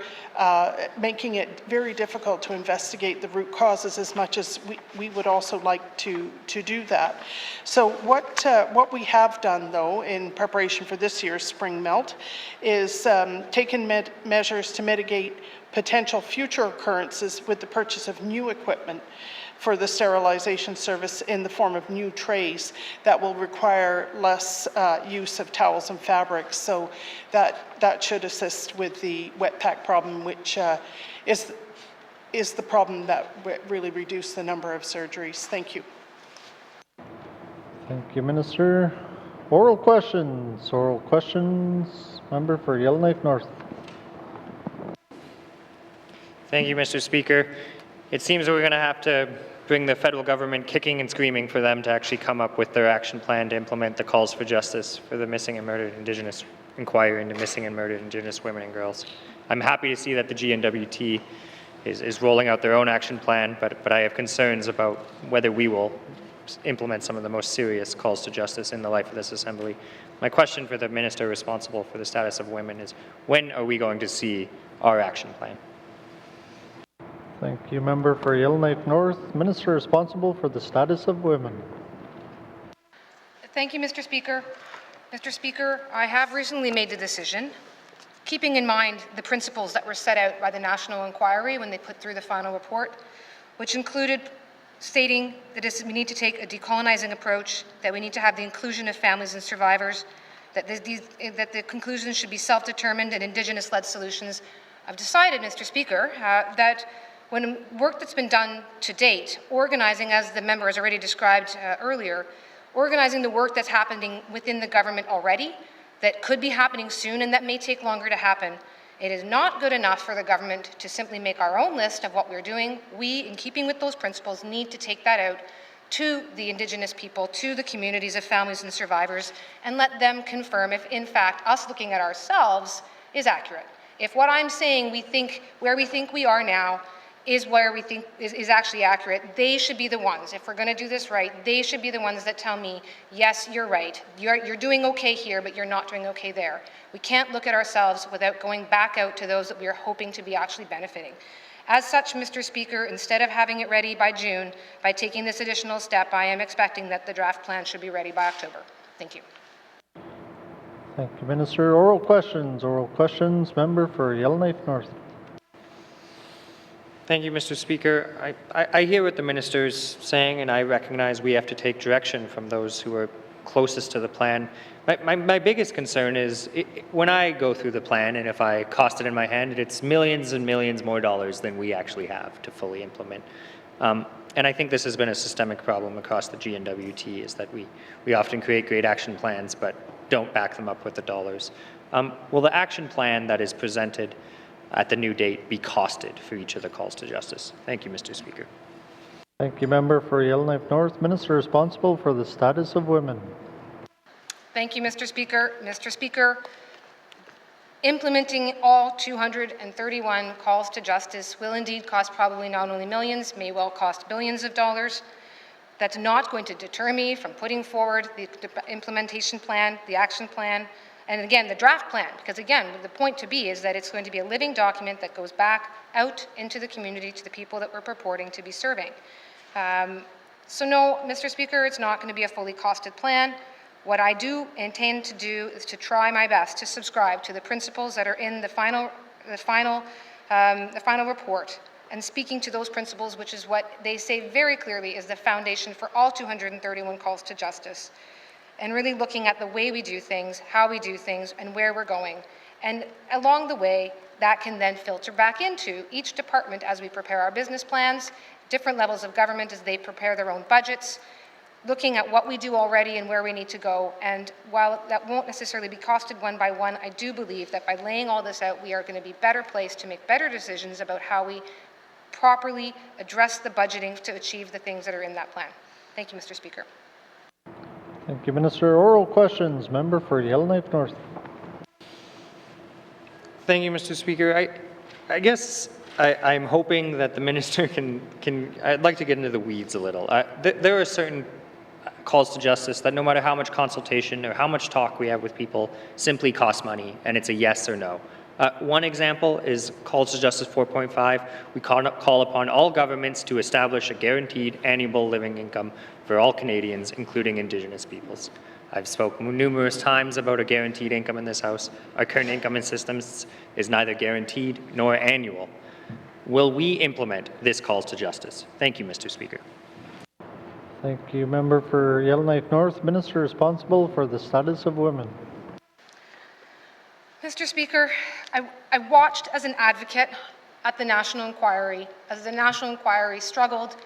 Speaker 6: making it very difficult to investigate the root causes as much as we would also like to do that. So what we have done, though, in preparation for this year's spring melt is taken measures to mitigate potential future occurrences with the purchase of new equipment for the sterilization service in the form of new trays that will require less use of towels and fabrics. So that should assist with the wet pack problem, which is the problem that really reduced the number of surgeries. Thank you.
Speaker 3: Thank you, Minister. Oral questions. Oral questions. Member for Yellowknife North.
Speaker 14: Thank you, Mr. Speaker. It seems that we're going to have to bring the federal government kicking and screaming for them to actually come up with their action plan to implement the calls for justice for the missing and murdered Indigenous inquiry into missing and murdered Indigenous women and girls. I'm happy to see that the N.W.T is rolling out their own action plan, but I have concerns about whether we will implement some of the most serious calls to justice in the life of this Assembly. My question for the Minister responsible for the status of women is, when are we going to see our action plan?
Speaker 3: Thank you, member for Yellowknife North. Minister responsible for the status of women.
Speaker 1: Thank you, Mr. Speaker. Mr. Speaker, I have recently made the decision, keeping in mind the principles that were set out by the National Inquiry when they put through the final report, which included stating that we need to take a decolonizing approach, that we need to have the inclusion of families and survivors, that the conclusions should be self-determined and Indigenous-led solutions. I've decided, Mr. Speaker, that when work that's been done to date, organizing, as the member has already described earlier, organizing the work that's happening within the government already, that could be happening soon and that may take longer to happen, it is not good enough for the government to simply make our own list of what we're doing. We, in keeping with those principles, need to take that out to the Indigenous people, to the communities of families and survivors, and let them confirm if, in fact, us looking at ourselves is accurate. If what I'm saying where we think we are now is where we think is actually accurate, they should be the ones, if we're going to do this right, they should be the ones that tell me, yes, you're right, you're doing okay here, but you're not doing okay there. We can't look at ourselves without going back out to those that we are hoping to be actually benefiting. As such, Mr. Speaker, instead of having it ready by June, by taking this additional step, I am expecting that the draft plan should be ready by October. Thank you.
Speaker 3: Thank you, Minister. Oral questions. Oral questions. Member for Yellowknife North.
Speaker 14: Thank you, Mr. Speaker. I hear what the Minister is saying, and I recognize we have to take direction from those who are closest to the plan. My biggest concern is when I go through the plan, and if I cost it in my hand, it's millions and millions more dollars than we actually have to fully implement. And I think this has been a systemic problem across the N.W.T, is that we often create great action plans, but don't back them up with the dollars. Will the action plan that is presented at the new date be costed for each of the calls to justice? Thank you, Mr. Speaker.
Speaker 3: Thank you, member for Yellowknife North. Minister responsible for the status of women.
Speaker 1: Thank you, Mr. Speaker. Mr. Speaker, implementing all 231 calls to justice will indeed cost probably not only millions, may well cost billions of dollars. That's not going to deter me from putting forward the implementation plan, the action plan, and again, the draft plan, because again, the point to be is that it's going to be a living document that goes back out into the community to the people that we're purporting to be serving. So no, Mr. Speaker, it's not going to be a fully costed plan. What I do intend to do is to try my best to subscribe to the principles that are in the final report, and speaking to those principles, which is what they say very clearly is the foundation for all 231 calls to justice, and really looking at the way we do things, how we do things, and where we're going. And along the way, that can then filter back into each department as we prepare our business plans, different levels of government as they prepare their own budgets, looking at what we do already and where we need to go. And while that won't necessarily be costed one by one, I do believe that by laying all this out, we are going to be better placed to make better decisions about how we properly address the budgeting to achieve the things that are in that plan. Thank you, Mr. Speaker.
Speaker 3: Thank you, Minister. Oral questions. Member for Yellowknife North.
Speaker 14: Thank you, Mr. Speaker. I guess I'm hoping that the minister can I'd like to get into the weeds a little. There are certain calls to justice that no matter how much consultation or how much talk we have with people simply cost money, and it's a yes or no. One example is Calls to Justice 4.5. We call upon all governments to establish a guaranteed annual living income for all Canadians, including Indigenous peoples. I've spoken numerous times about a guaranteed income in this House. Our current income systems is neither guaranteed nor annual. Will we implement this Calls to Justice? Thank you, Mr. Speaker.
Speaker 3: Thank you, member for Yellowknife North. Minister responsible for the status of women.
Speaker 1: Mr. Speaker, I watched as an advocate at the National Inquiry as the National Inquiry struggled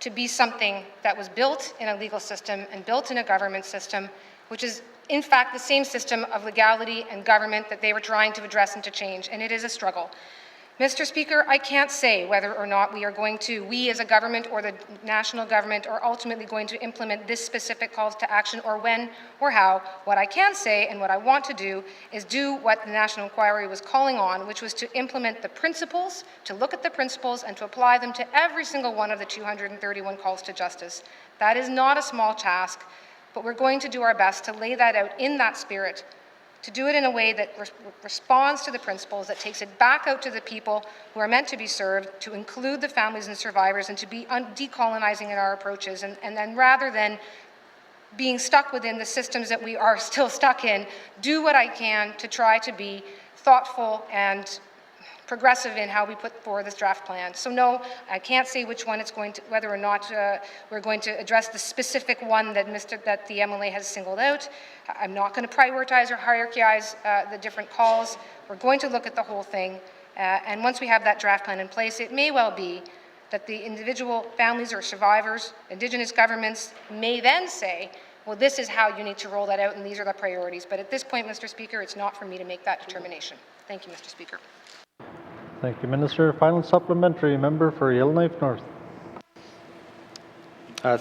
Speaker 1: to be something that was built in a legal system and built in a government system, which is in fact the same system of legality and government that they were trying to address and to change, and it is a struggle. Mr. Speaker, I can't say whether or not we as a government or the national government are ultimately going to implement this specific calls to action, or when or how. What I can say and what I want to do is do what the National Inquiry was calling on, which was to implement the principles, to look at the principles and to apply them to every single one of the 231 calls to justice. That is not a small task, but we're going to do our best to lay that out in that spirit, to do it in a way that responds to the principles, that takes it back out to the people who are meant to be served, to include the families and survivors, and to be decolonizing in our approaches. And then rather than being stuck within the systems that we are still stuck in, do what I can to try to be thoughtful and progressive in how we put forward this draft plan. So no, I can't say which one it's going to, whether or not we're going to address the specific one that the MLA has singled out. I'm not going to prioritize or hierarchize the different calls. We're going to look at the whole thing, and once we have that draft plan in place, it may well be that the individual families or survivors, Indigenous governments may then say, well, this is how you need to roll that out, and these are the priorities. But at this point, Mr. Speaker, it's not for me to make that determination. Thank you, Mr. Speaker.
Speaker 3: Thank you, Minister. Final supplementary, member for Yellowknife North.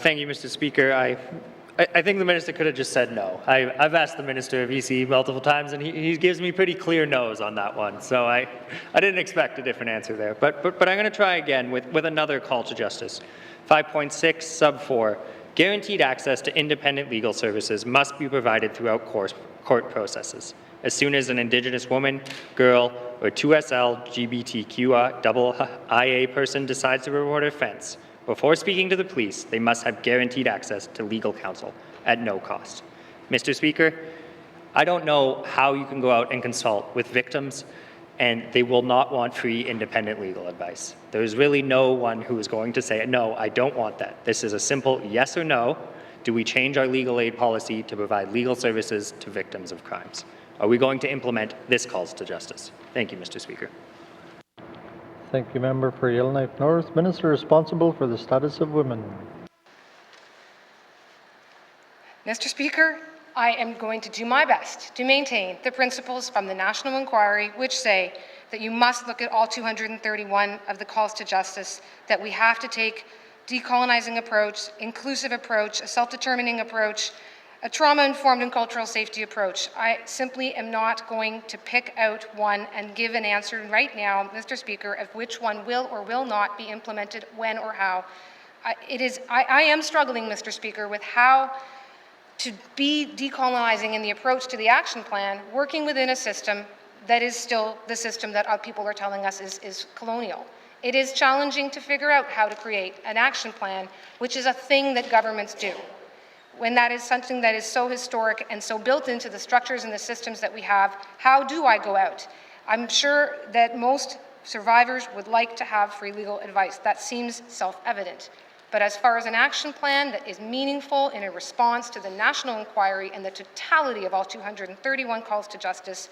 Speaker 14: Thank you, Mr. Speaker. I think the minister could have just said no. I've asked the minister of EC multiple times, and he gives me pretty clear no's on that one. So I didn't expect a different answer there. But I'm going to try again with another call to justice. 5.6 sub 4. Guaranteed access to independent legal services must be provided throughout court processes. As soon as an Indigenous woman, girl, or 2SL LGBTQIA person decides to report an offense, before speaking to the police, they must have guaranteed access to legal counsel at no cost. Mr. Speaker, I don't know how you can go out and consult with victims and they will not want free independent legal advice. There's really no one who is going to say, no, I don't want that. This is a simple yes or no. Do we change our legal aid policy to provide legal services to victims of crimes? Are we going to implement this calls to justice? Thank you, Mr. Speaker.
Speaker 3: Thank you, member for Yellowknife North. Minister responsible for the status of women.
Speaker 1: Mr. Speaker, I am going to do my best to maintain the principles from the National Inquiry, which say that you must look at all 231 of the calls to justice, that we have to take decolonizing approach, inclusive approach, a self-determining approach, a trauma-informed and cultural safety approach. I simply am not going to pick out one and give an answer right now, Mr. Speaker, of which one will or will not be implemented, when or how. I am struggling, Mr. Speaker, with how to be decolonizing in the approach to the action plan, working within a system that is still the system that people are telling us is colonial. It is challenging to figure out how to create an action plan, which is a thing that governments do. When that is something that is so historic and so built into the structures and the systems that we have, how do I go out? I'm sure that most survivors would like to have free legal advice. That seems self-evident. But as far as an action plan that is meaningful in a response to the National Inquiry and the totality of all 231 calls to justice,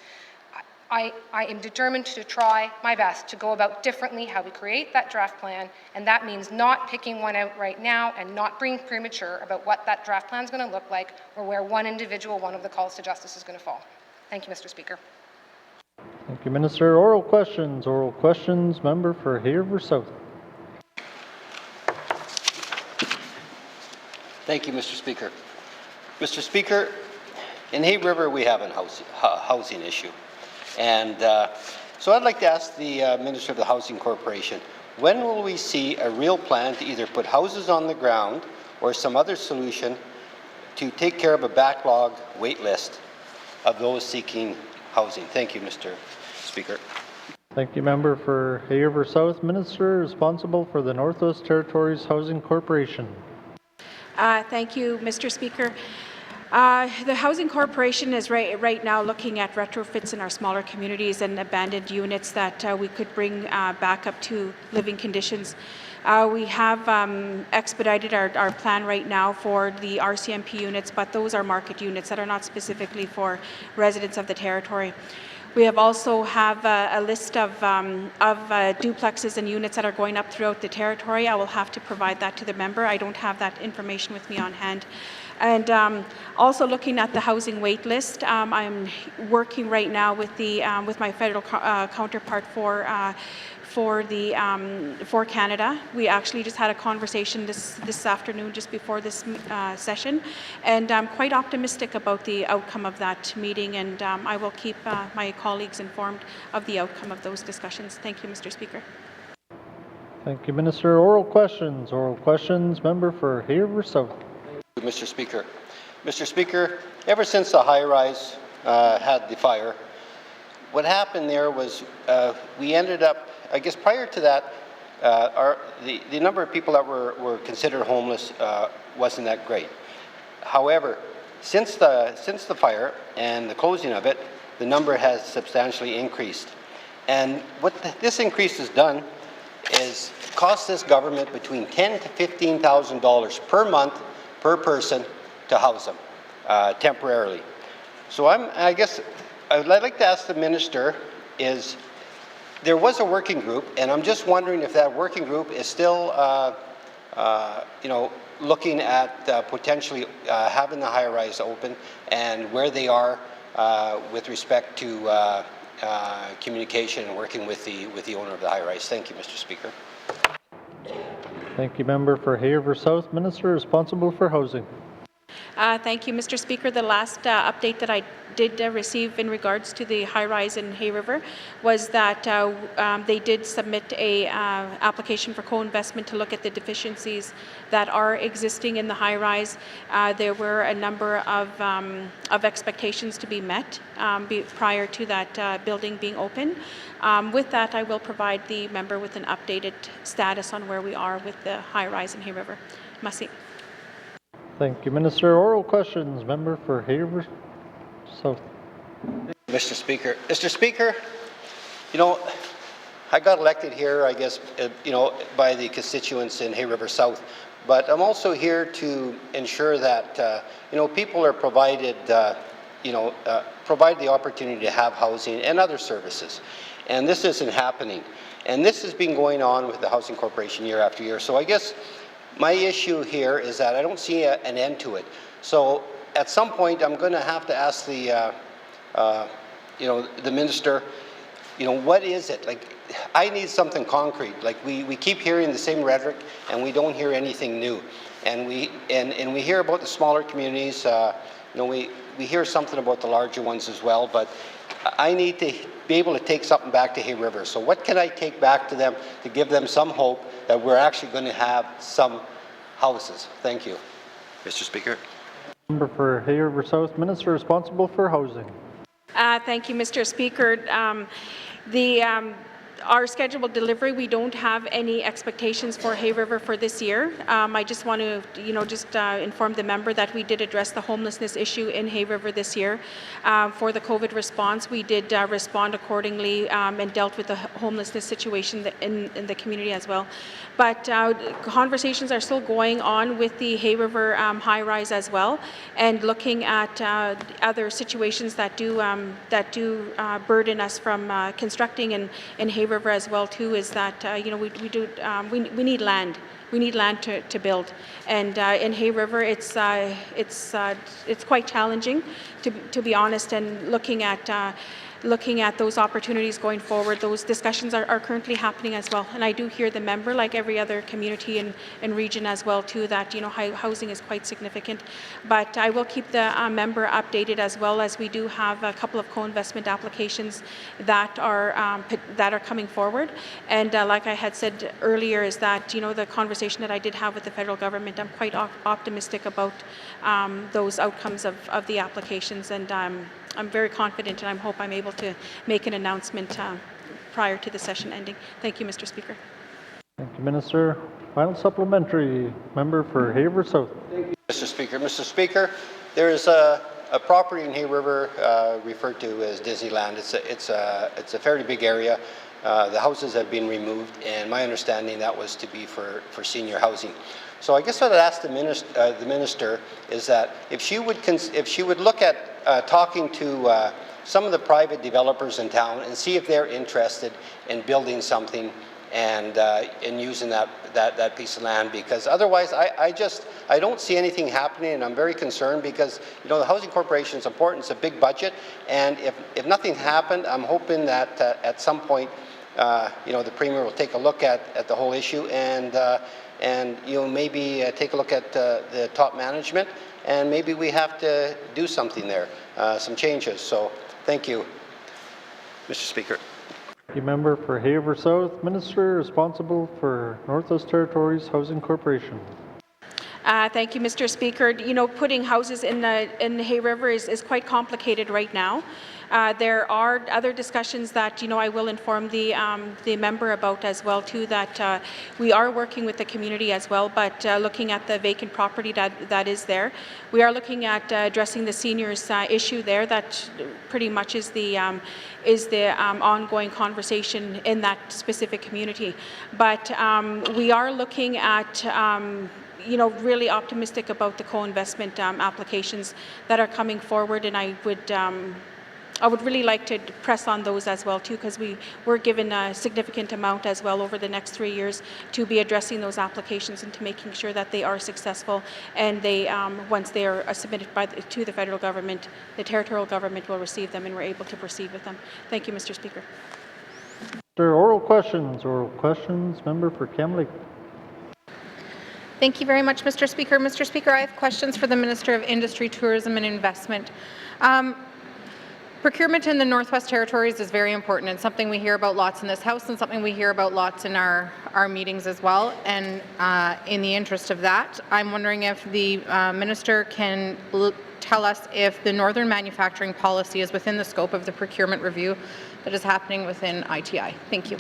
Speaker 1: I am determined to try my best to go about differently how we create that draft plan, and that means not picking one out right now and not being premature about what that draft plan is going to look like or where one of the calls to justice is going to fall. Thank you, Mr. Speaker.
Speaker 3: Thank you, Minister. Oral questions, member for Hay River South.
Speaker 7: Thank you, Mr. Speaker. Mr. Speaker, in Hay River we have a housing issue. And so I'd like to ask the Minister of the Housing Corporation, when will we see a real plan to either put houses on the ground or some other solution to take care of a backlog wait list of those seeking housing? Thank you, Mr. Speaker.
Speaker 3: Thank you, member for Hay River South. Minister responsible for the Northwest Territories Housing Corporation.
Speaker 17: Thank you, Mr. Speaker. The Housing Corporation is right now looking at retrofits in our smaller communities and abandoned units that we could bring back up to living conditions. We have expedited our plan right now for the RCMP units, but those are market units that are not specifically for residents of the territory. We have also have a list of duplexes and units that are going up throughout the territory. I will have to provide that to the member. I don't have that information with me on hand. And also looking at the housing wait list, I'm working right now with my federal counterpart for Canada. We actually just had a conversation this afternoon, just before this session, and I'm quite optimistic about the outcome of that meeting, and I will keep my colleagues informed of the outcome of those discussions. Thank you, Mr. Speaker.
Speaker 3: Thank you, Minister. Oral questions, member for Hay River South.
Speaker 7: Mr. Speaker. Mr. Speaker, ever since the high-rise had the fire, what happened there was we ended up, I guess prior to that, the number of people that were considered homeless wasn't that great. However, since the fire and the closing of it, the number has substantially increased. And what this increase has done is cost this government between $10,000 to $15,000 per month per person to house them temporarily. So I guess I'd like to ask the minister is, there was a working group, and I'm just wondering if that working group is still, looking at potentially having the high-rise open, and where they are with respect to communication and working with the owner of the high-rise. Thank you, Mr. Speaker.
Speaker 3: Thank you, member for Hay River South. Minister responsible for housing.
Speaker 17: Thank you, Mr. Speaker. The last update that I did receive in regards to the high-rise in Hay River was that they did submit a application for co-investment to look at the deficiencies that are existing in the high-rise. There were a number of expectations to be met prior to that building being open. With that, I will provide the member with an updated status on where we are with the high-rise in Hay River. Merci.
Speaker 3: Thank you, Minister. Oral questions, member for Hay River South.
Speaker 7: Mr. Speaker. Mr. Speaker, I got elected here, I guess, by the constituents in Hay River South, but I'm also here to ensure that, people are provided, provide the opportunity to have housing and other services. And this isn't happening. And this has been going on with the Housing Corporation year after year. So I guess my issue here is that I don't see an end to it. So at some point, I'm going to have to ask the, the minister, what is it? Like, I need something concrete. Like, we keep hearing the same rhetoric, and we don't hear anything new. And we hear about the smaller communities. We hear something about the larger ones as well. But I need to be able to take something back to Hay River. So what can I take back to them to give them some hope that we're actually going to have some houses? Thank you, Mr. Speaker.
Speaker 3: Member for Hay River South, Minister responsible for housing.
Speaker 17: Thank you, Mr. Speaker. Our scheduled delivery, we don't have any expectations for Hay River for this year. I just want to, inform the member that we did address the homelessness issue in Hay River this year. For the COVID response, we did respond accordingly and dealt with the homelessness situation in the community as well. But conversations are still going on with the Hay River high-rise as well, and looking at other situations that do burden us from constructing in Hay River as well too. Is that we need land. We need land to build, and in Hay River, it's quite challenging, to be honest. And looking at those opportunities going forward, those discussions are currently happening as well. And I do hear the member, like every other community and region as well too, that housing is quite significant. But I will keep the member updated, as well as we do have a couple of co-investment applications that are coming forward. And like I had said earlier, is that the conversation that I did have with the federal government, I'm quite optimistic about those outcomes of the applications, and I'm very confident, and I hope I'm able to make an announcement prior to the session ending. Thank you, Mr. Speaker.
Speaker 3: Thank you, Minister. Final supplementary, member for Hay River South.
Speaker 7: Thank you, Mr. Speaker. Mr. Speaker, there is a property in Hay River referred to as Disneyland. It's a fairly big area. The houses have been removed, and my understanding that was to be for senior housing. So I guess what I'd ask the minister is that if she would look at talking to some of the private developers in town and see if they're interested in building something and using that piece of land, because otherwise I don't see anything happening, and I'm very concerned because the housing corporation is important. It's a big budget, and if nothing happened, I'm hoping that at some point the Premier will take a look at the whole issue and maybe take a look at the top management, and maybe we have to do something there, some changes. So thank you, Mr. Speaker.
Speaker 3: Thank you, member for Hay River South, Minister responsible for Northwest Territories Housing Corporation.
Speaker 17: Thank you, Mr. Speaker. Putting houses in Hay River is quite complicated right now. There are other discussions that I will inform the member about as well too, that we are working with the community as well, but looking at the vacant property that is there. We are looking at addressing the seniors issue there. That pretty much is the ongoing conversation in that specific community. But we are looking at really optimistic about the co-investment applications that are coming forward, and I would really like to press on those as well too, because we were given a significant amount as well over the next 3 years to be addressing those applications and to making sure that they are successful, and they once they are submitted to the federal government, the territorial government will receive them and we're able to proceed with them. Thank you, Mr. Speaker.
Speaker 3: Oral questions, member for Kamloops.
Speaker 16: Thank you very much, Mr. Speaker. Mr. Speaker, I have questions for the Minister of Industry, Tourism and Investment. Procurement in the Northwest Territories is very important, and something we hear about lots in this House and something we hear about lots in our meetings as well. And in the interest of that, I'm wondering if the Minister can tell us if the Northern Manufacturing Policy is within the scope of the procurement review that is happening within ITI. Thank you.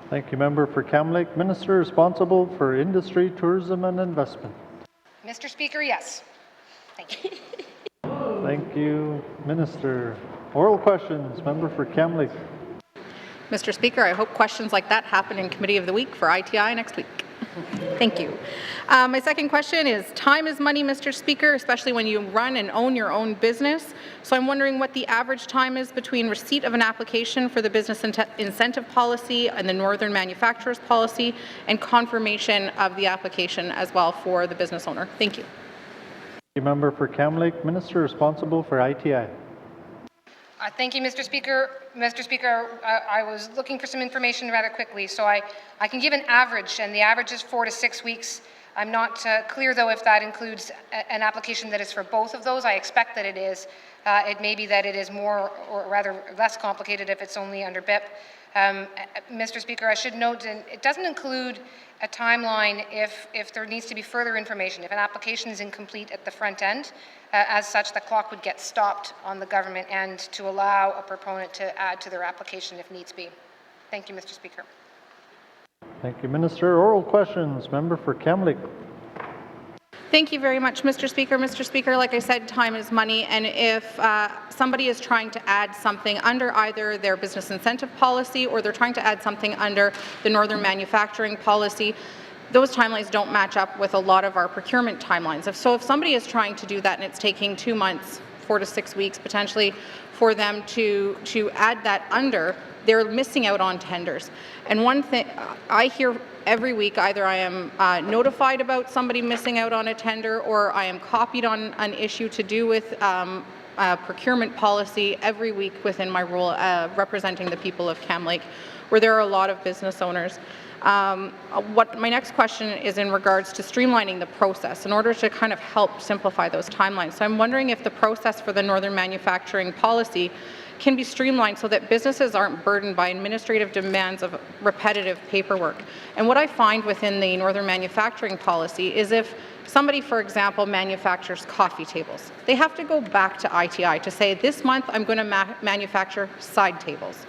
Speaker 3: Thank you, member for Kamloops. Minister responsible for Industry, Tourism and Investment.
Speaker 1: Mr. Speaker, yes. Thank you.
Speaker 3: Thank you, Minister. Oral questions, member for Kamloops.
Speaker 16: Mr. Speaker, I hope questions like that happen in Committee of the Week for ITI next week. Thank you. My second question is, time is money, Mr. Speaker, especially when you run and own your own business. So I'm wondering what the average time is between receipt of an application for the business incentive policy and the Northern Manufacturers Policy and confirmation of the application as well for the business owner. Thank you.
Speaker 3: Member for Kamloops, Minister responsible for ITI.
Speaker 1: Thank you, Mr. Speaker. Mr. Speaker, I was looking for some information rather quickly, so I can give an average, and the average is 4 to 6 weeks. I'm not clear, though, if that includes an application that is for both of those. I expect that it is. It may be that it is more, or rather less complicated if it's only under BIP. Mr. Speaker, I should note that it doesn't include a timeline if there needs to be further information. If an application is incomplete at the front end, as such, the clock would get stopped on the government end to allow a proponent to add to their application if needs be. Thank you, Mr. Speaker.
Speaker 3: Thank you, Minister. Oral questions. Member for Kamloops.
Speaker 16: Thank you very much, Mr. Speaker. Mr. Speaker, like I said, time is money, and if somebody is trying to add something under either their business incentive policy or they're trying to add something under the Northern Manufacturing Policy, those timelines don't match up with a lot of our procurement timelines. So if somebody is trying to do that and it's taking 2 months, 4 to 6 weeks potentially for them to add that under, they're missing out on tenders. And one thing I hear every week, either I am notified about somebody missing out on a tender or I am copied on an issue to do with procurement policy every week within my role representing the people of Kamloops, where there are a lot of business owners. What my next question is in regards to streamlining the process in order to kind of help simplify those timelines. So I'm wondering if the process for the Northern Manufacturing Policy can be streamlined so that businesses aren't burdened by administrative demands of repetitive paperwork. And what I find within the Northern Manufacturing Policy is if somebody, for example, manufactures coffee tables, they have to go back to ITI to say, this month I'm going to manufacture side tables.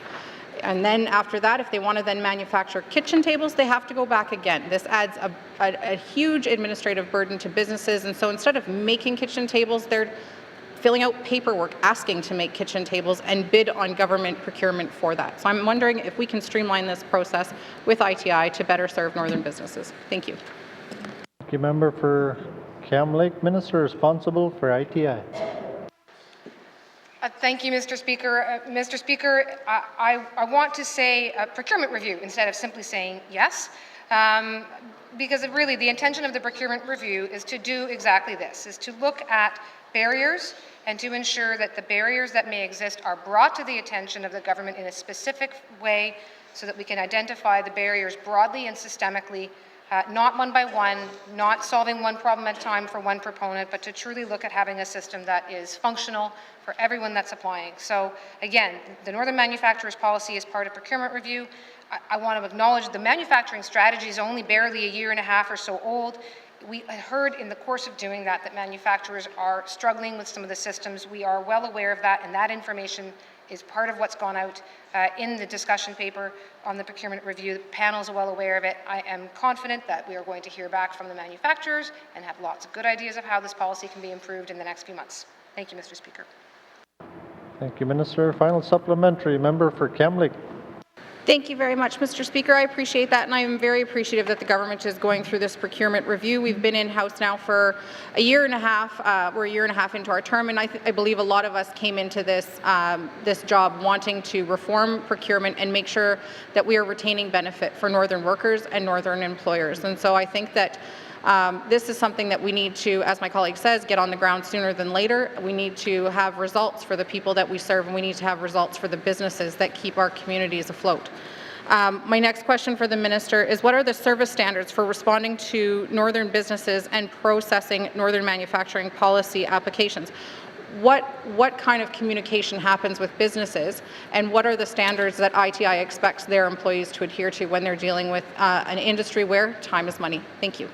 Speaker 16: And then after that, if they want to then manufacture kitchen tables, they have to go back again. This adds a huge administrative burden to businesses. And so instead of making kitchen tables, they're filling out paperwork asking to make kitchen tables and bid on government procurement for that. So I'm wondering if we can streamline this process with ITI to better serve northern businesses. Thank you.
Speaker 3: Thank you, Member for Kamloops, Minister responsible for ITI.
Speaker 1: Thank you, Mr. Speaker. Mr. Speaker, I want to say procurement review instead of simply saying yes, because really the intention of the procurement review is to do exactly this, is to look at barriers and to ensure that the barriers that may exist are brought to the attention of the government in a specific way so that we can identify the barriers broadly and systemically, not one by one, not solving one problem at a time for one proponent, but to truly look at having a system that is functional for everyone that's applying. So again, the Northern Manufacturers Policy is part of procurement review. I want to acknowledge the manufacturing strategy is only barely a year and a half or so old. We heard in the course of doing that manufacturers are struggling with some of the systems. We are well aware of that, and that information is part of what's gone out in the discussion paper on the procurement review. The panels are well aware of it. I am confident that we are going to hear back from the manufacturers and have lots of good ideas of how this policy can be improved in the next few months. Thank you, Mr. Speaker.
Speaker 3: Thank you, Minister. Final supplementary, Member for Kamloops.
Speaker 16: Thank you very much, Mr. Speaker. I appreciate that, and I am very appreciative that the government is going through this procurement review. We've been in-house now for a year and a half. We're a year and a half into our term, and I believe a lot of us came into this this job wanting to reform procurement and make sure that we are retaining benefit for northern workers and northern employers. And so I think that this is something that we need to, as my colleague says, get on the ground sooner than later. We need to have results for the people that we serve, and we need to have results for the businesses that keep our communities afloat. My next question for the Minister is, what are the service standards for responding to northern businesses and processing Northern Manufacturing Policy applications? What kind of communication happens with businesses, and what are the standards that ITI expects their employees to adhere to when they're dealing with an industry where time is money? Thank you.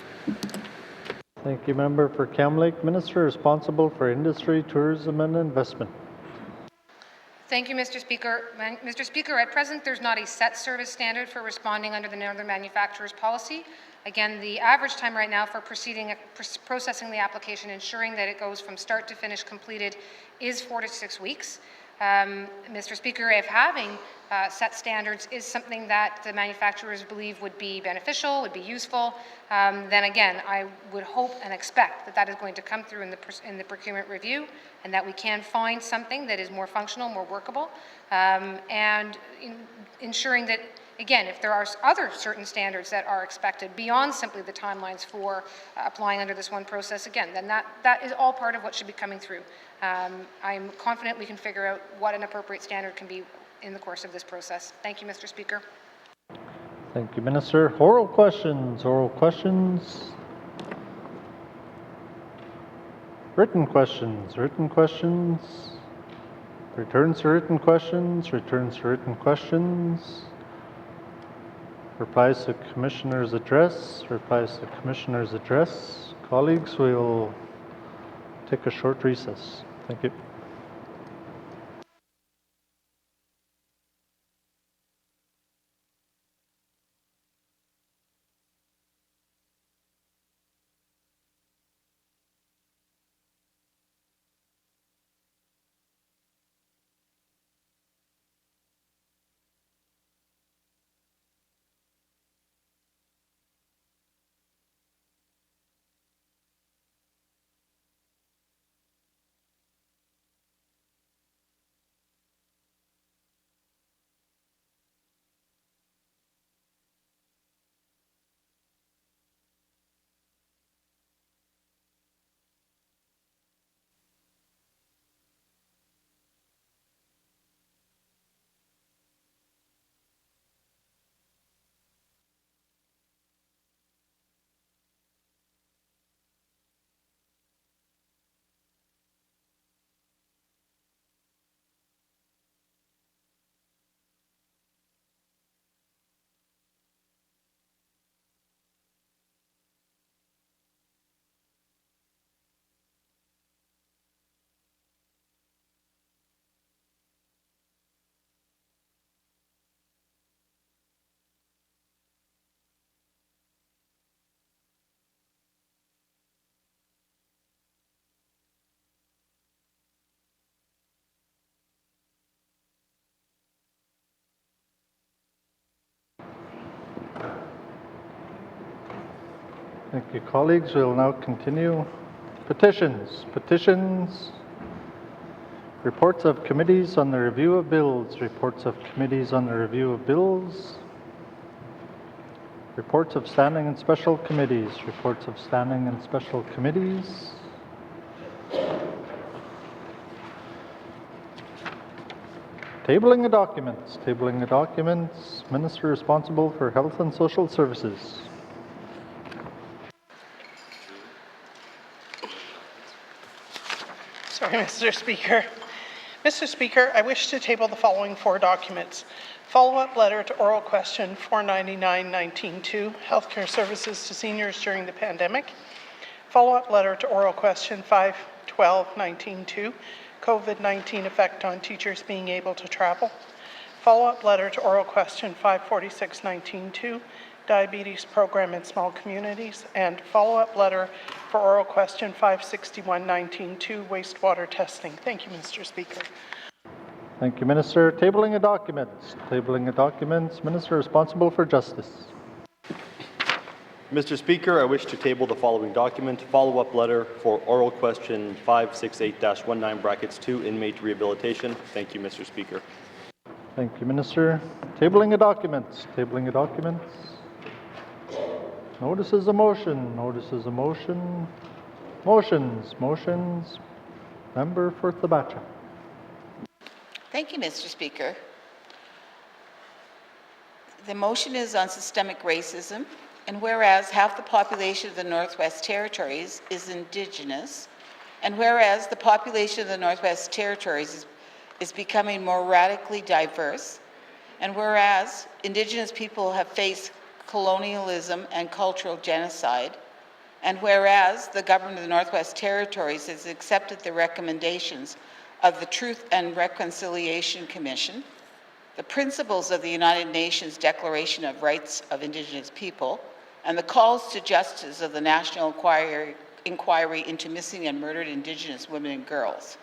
Speaker 3: Thank you, Member for Kamloops. Minister responsible for Industry, Tourism and Investment.
Speaker 1: Thank you, Mr. Speaker. Mr. Speaker, at present, there's not a set service standard for responding under the Northern Manufacturers Policy. Again, the average time right now for processing the application, ensuring that it goes from start to finish completed, is 4 to 6 weeks. Mr. Speaker, if having set standards is something that the manufacturers believe would be beneficial, would be useful, then again, I would hope and expect that that is going to come through in the procurement review, and that we can find something that is more functional, more workable, and ensuring that again, if there are other certain standards that are expected beyond simply the timelines for applying under this one process, again, then that is all part of what should be coming through. I'm confident we can figure out what an appropriate standard can be in the course of this process. Thank you, Mr. Speaker.
Speaker 3: Thank you, Minister. Oral questions, oral questions. Written questions, written questions. Returns to written questions, returns to written questions. Replies to Commissioner's address, replies to Commissioner's address. Colleagues, we will take a short recess. Thank you. Thank you, colleagues. We'll now continue. Petitions. Petitions. Reports of committees on the review of bills. Reports of committees on the review of bills. Reports of standing and special committees. Reports of standing and special committees. Tabling of documents. Tabling of documents. Minister responsible for Health and Social Services.
Speaker 6: Sorry, Mr. Speaker. Mr. Speaker, I wish to table the following 4 documents. Follow-up letter to oral question 499-19-2, Healthcare Services to Seniors During the Pandemic. Follow-up letter to oral question 512-19-2, COVID-19 Effect on Teachers Being Able to Travel. Follow-up letter to oral question 546-19-2, Diabetes Program in Small Communities, and follow-up letter for oral question 561-19-2, wastewater testing. Thank you, Mr. Speaker.
Speaker 3: Thank you, Minister. Tabling of documents. Tabling of documents. Minister responsible for Justice.
Speaker 18: Mr. Speaker, I wish to table the following document, follow-up letter for oral question 568-19(2), inmate rehabilitation. Thank you, Mr. Speaker.
Speaker 3: Thank you, Minister. Tabling of documents. Tabling of documents. Notice is a motion. Notice is a motion. Motions. Motions. Member for Thabacha.
Speaker 9: Thank you, Mr. Speaker. The motion is on systemic racism, and whereas half the population of the Northwest Territories is Indigenous, and whereas the population of the Northwest Territories is becoming more radically diverse, and whereas Indigenous people have faced colonialism and cultural genocide, and whereas the government of the Northwest Territories has accepted the recommendations of the Truth and Reconciliation Commission, the principles of the United Nations Declaration of Rights of Indigenous People, and the calls to justice of the National Inquiry into Missing and Murdered Indigenous Women and Girls.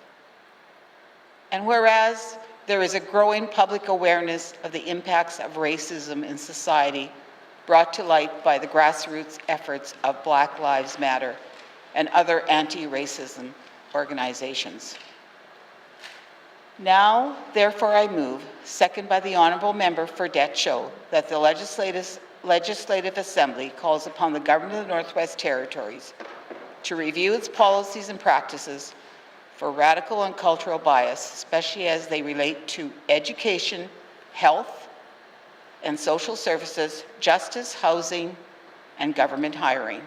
Speaker 9: And whereas there is a growing public awareness of the impacts of racism in society brought to light by the grassroots efforts of Black Lives Matter and other anti-racism organizations. Now, therefore, I move, second by the Honourable Member for Detroit, that the Legislative Assembly calls upon the Government of the Northwest Territories to review its policies and practices for radical and cultural bias, especially as they relate to education, health, and social services, justice, housing, and government hiring.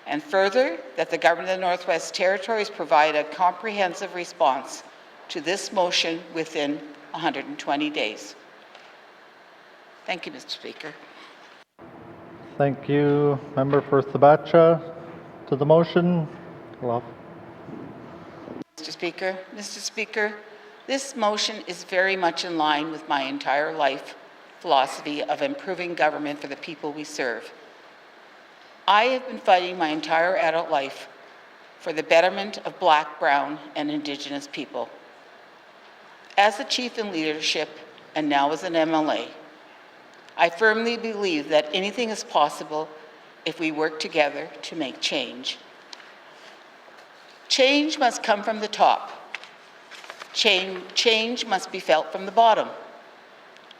Speaker 9: And further, that the Government of the Northwest Territories provide a comprehensive response to this motion within 120 days. Thank you, Mr. Speaker.
Speaker 3: Thank you, Member for Thabacha. To the motion.
Speaker 9: Mr. Speaker, this motion is very much in line with my entire life philosophy of improving government for the people we serve. I have been fighting my entire adult life for the betterment of Black, Brown, and Indigenous people. As the Chief in leadership, and now as an MLA, I firmly believe that anything is possible if we work together to make change. Change must come from the top. Change must be felt from the bottom.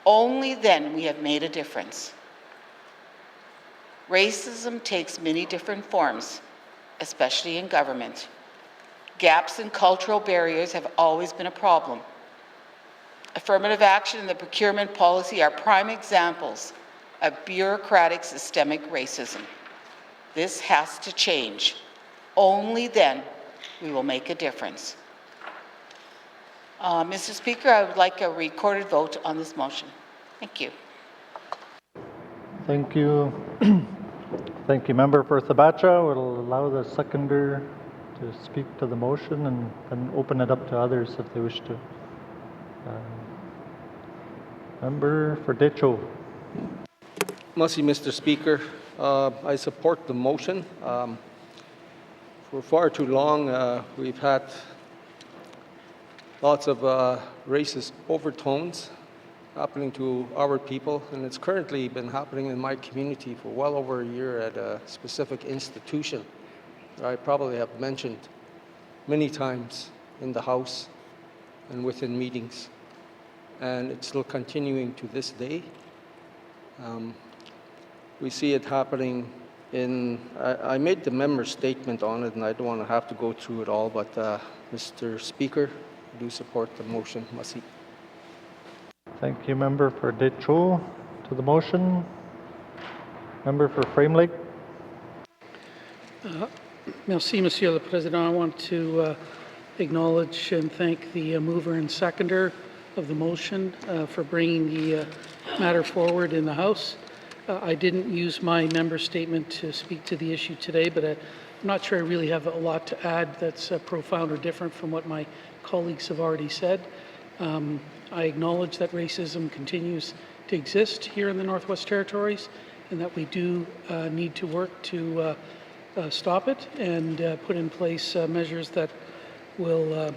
Speaker 9: Only then we have made a difference. Racism takes many different forms, especially in government. Gaps in cultural barriers have always been a problem. Affirmative action and the procurement policy are prime examples of bureaucratic systemic racism. This has to change. Only then we will make a difference. Mr. Speaker, I would like a recorded vote on this motion. Thank you.
Speaker 3: Thank you. Thank you, Member for Thabacha. We'll allow the seconder to speak to the motion and then open it up to others if they wish to. Member for Detroit.
Speaker 11: Merci, Mr. Speaker. I support the motion. For far too long, we've had lots of racist overtones happening to our people, and it's currently been happening in my community for well over a year at a specific institution that I probably have mentioned many times in the House and within meetings. And it's still continuing to this day. We see it happening in, I made the member statement on it, and I don't want to have to go through it all, but Mr. Speaker, I do support the motion. Merci.
Speaker 3: Thank you, Member for Detroit. To the motion. Member for Frame Lake.
Speaker 13: Merci, Monsieur le Président. I want to acknowledge and thank the mover and seconder of the motion for bringing the matter forward in the House. I didn't use my member statement to speak to the issue today, but I'm not sure I really have a lot to add that's profound or different from what my colleagues have already said. I acknowledge that racism continues to exist here in the Northwest Territories and that we do need to work to stop it and put in place measures that will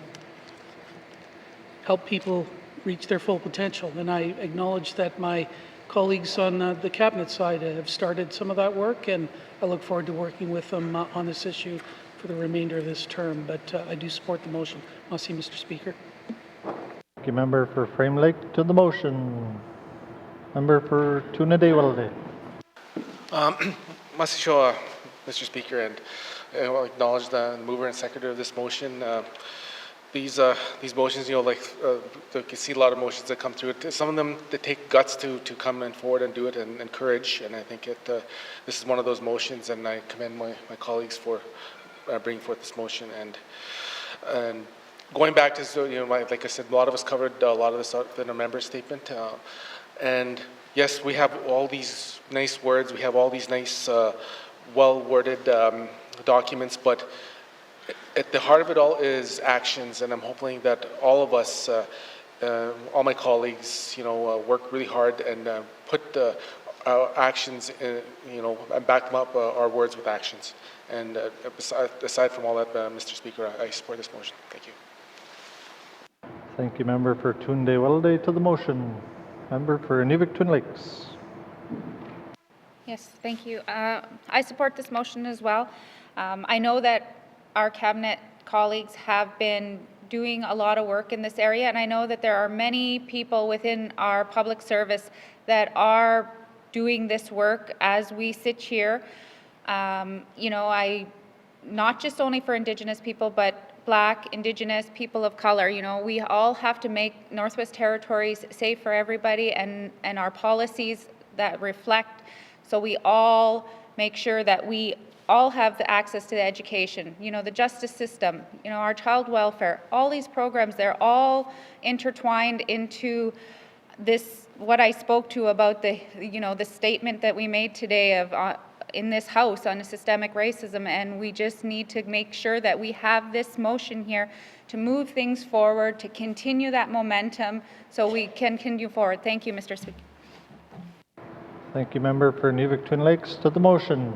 Speaker 13: help people reach their full potential. And I acknowledge that my colleagues on the cabinet side have started some of that work, and I look forward to working with them on this issue for the remainder of this term. But I do support the motion. Merci, Mr. Speaker.
Speaker 3: Thank you, Member for Frame Lake. To the motion. Member for Tuna-Day-Welday.
Speaker 12: Mr. Speaker, and I will acknowledge the mover and seconder of this motion. These motions, you can see a lot of motions that come through it. Some of them, they take guts to come forward and do it, and courage. And I think this is one of those motions, and I commend my colleagues for bringing forth this motion. And going back to, like I said, a lot of us covered a lot of this in a member statement. And yes, we have all these nice words. We have all these nice, well-worded documents, but at the heart of it all is actions, and I'm hoping that all of us, all my colleagues, work really hard and put actions, and back them up, our words with actions. And aside from all that, Mr. Speaker, I support this motion. Thank you.
Speaker 3: Thank you, Member for Tuna-Day-Welday. To the motion. Member for Inuvik-Twin Lakes.
Speaker 2: Yes, thank you. I support this motion as well. I know that our cabinet colleagues have been doing a lot of work in this area, and I know that there are many people within our public service that are doing this work as we sit here. You know, not just only for Indigenous people, but Black, Indigenous, people of color. You know, we all have to make Northwest Territories safe for everybody, and our policies that reflect, so we all make sure that we all have the access to the education, you know, the justice system, you know, our child welfare, all these programs, they're all intertwined into this, what I spoke to about the, you know, the statement that we made today of in this House on systemic racism, and we just need to make sure that we have this motion here to move things forward, to continue that momentum so we can continue forward. Thank you, Mr. Speaker.
Speaker 3: Thank you, member for Nuvik-Twin Lakes. To the motion.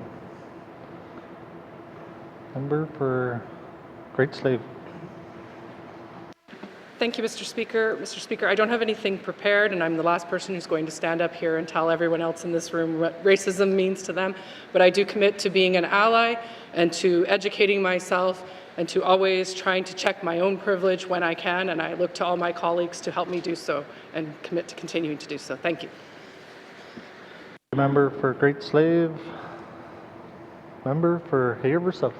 Speaker 3: Member for Great Slave.
Speaker 8: Thank you, Mr. Speaker. Mr. Speaker, I don't have anything prepared, and I'm the last person who's going to stand up here and tell everyone else in this room what racism means to them. But I do commit to being an ally and to educating myself and to always trying to check my own privilege when I can, and I look to all my colleagues to help me do so and commit to continuing to do so. Thank you.
Speaker 3: Member for Great Slave. Member for Haver South.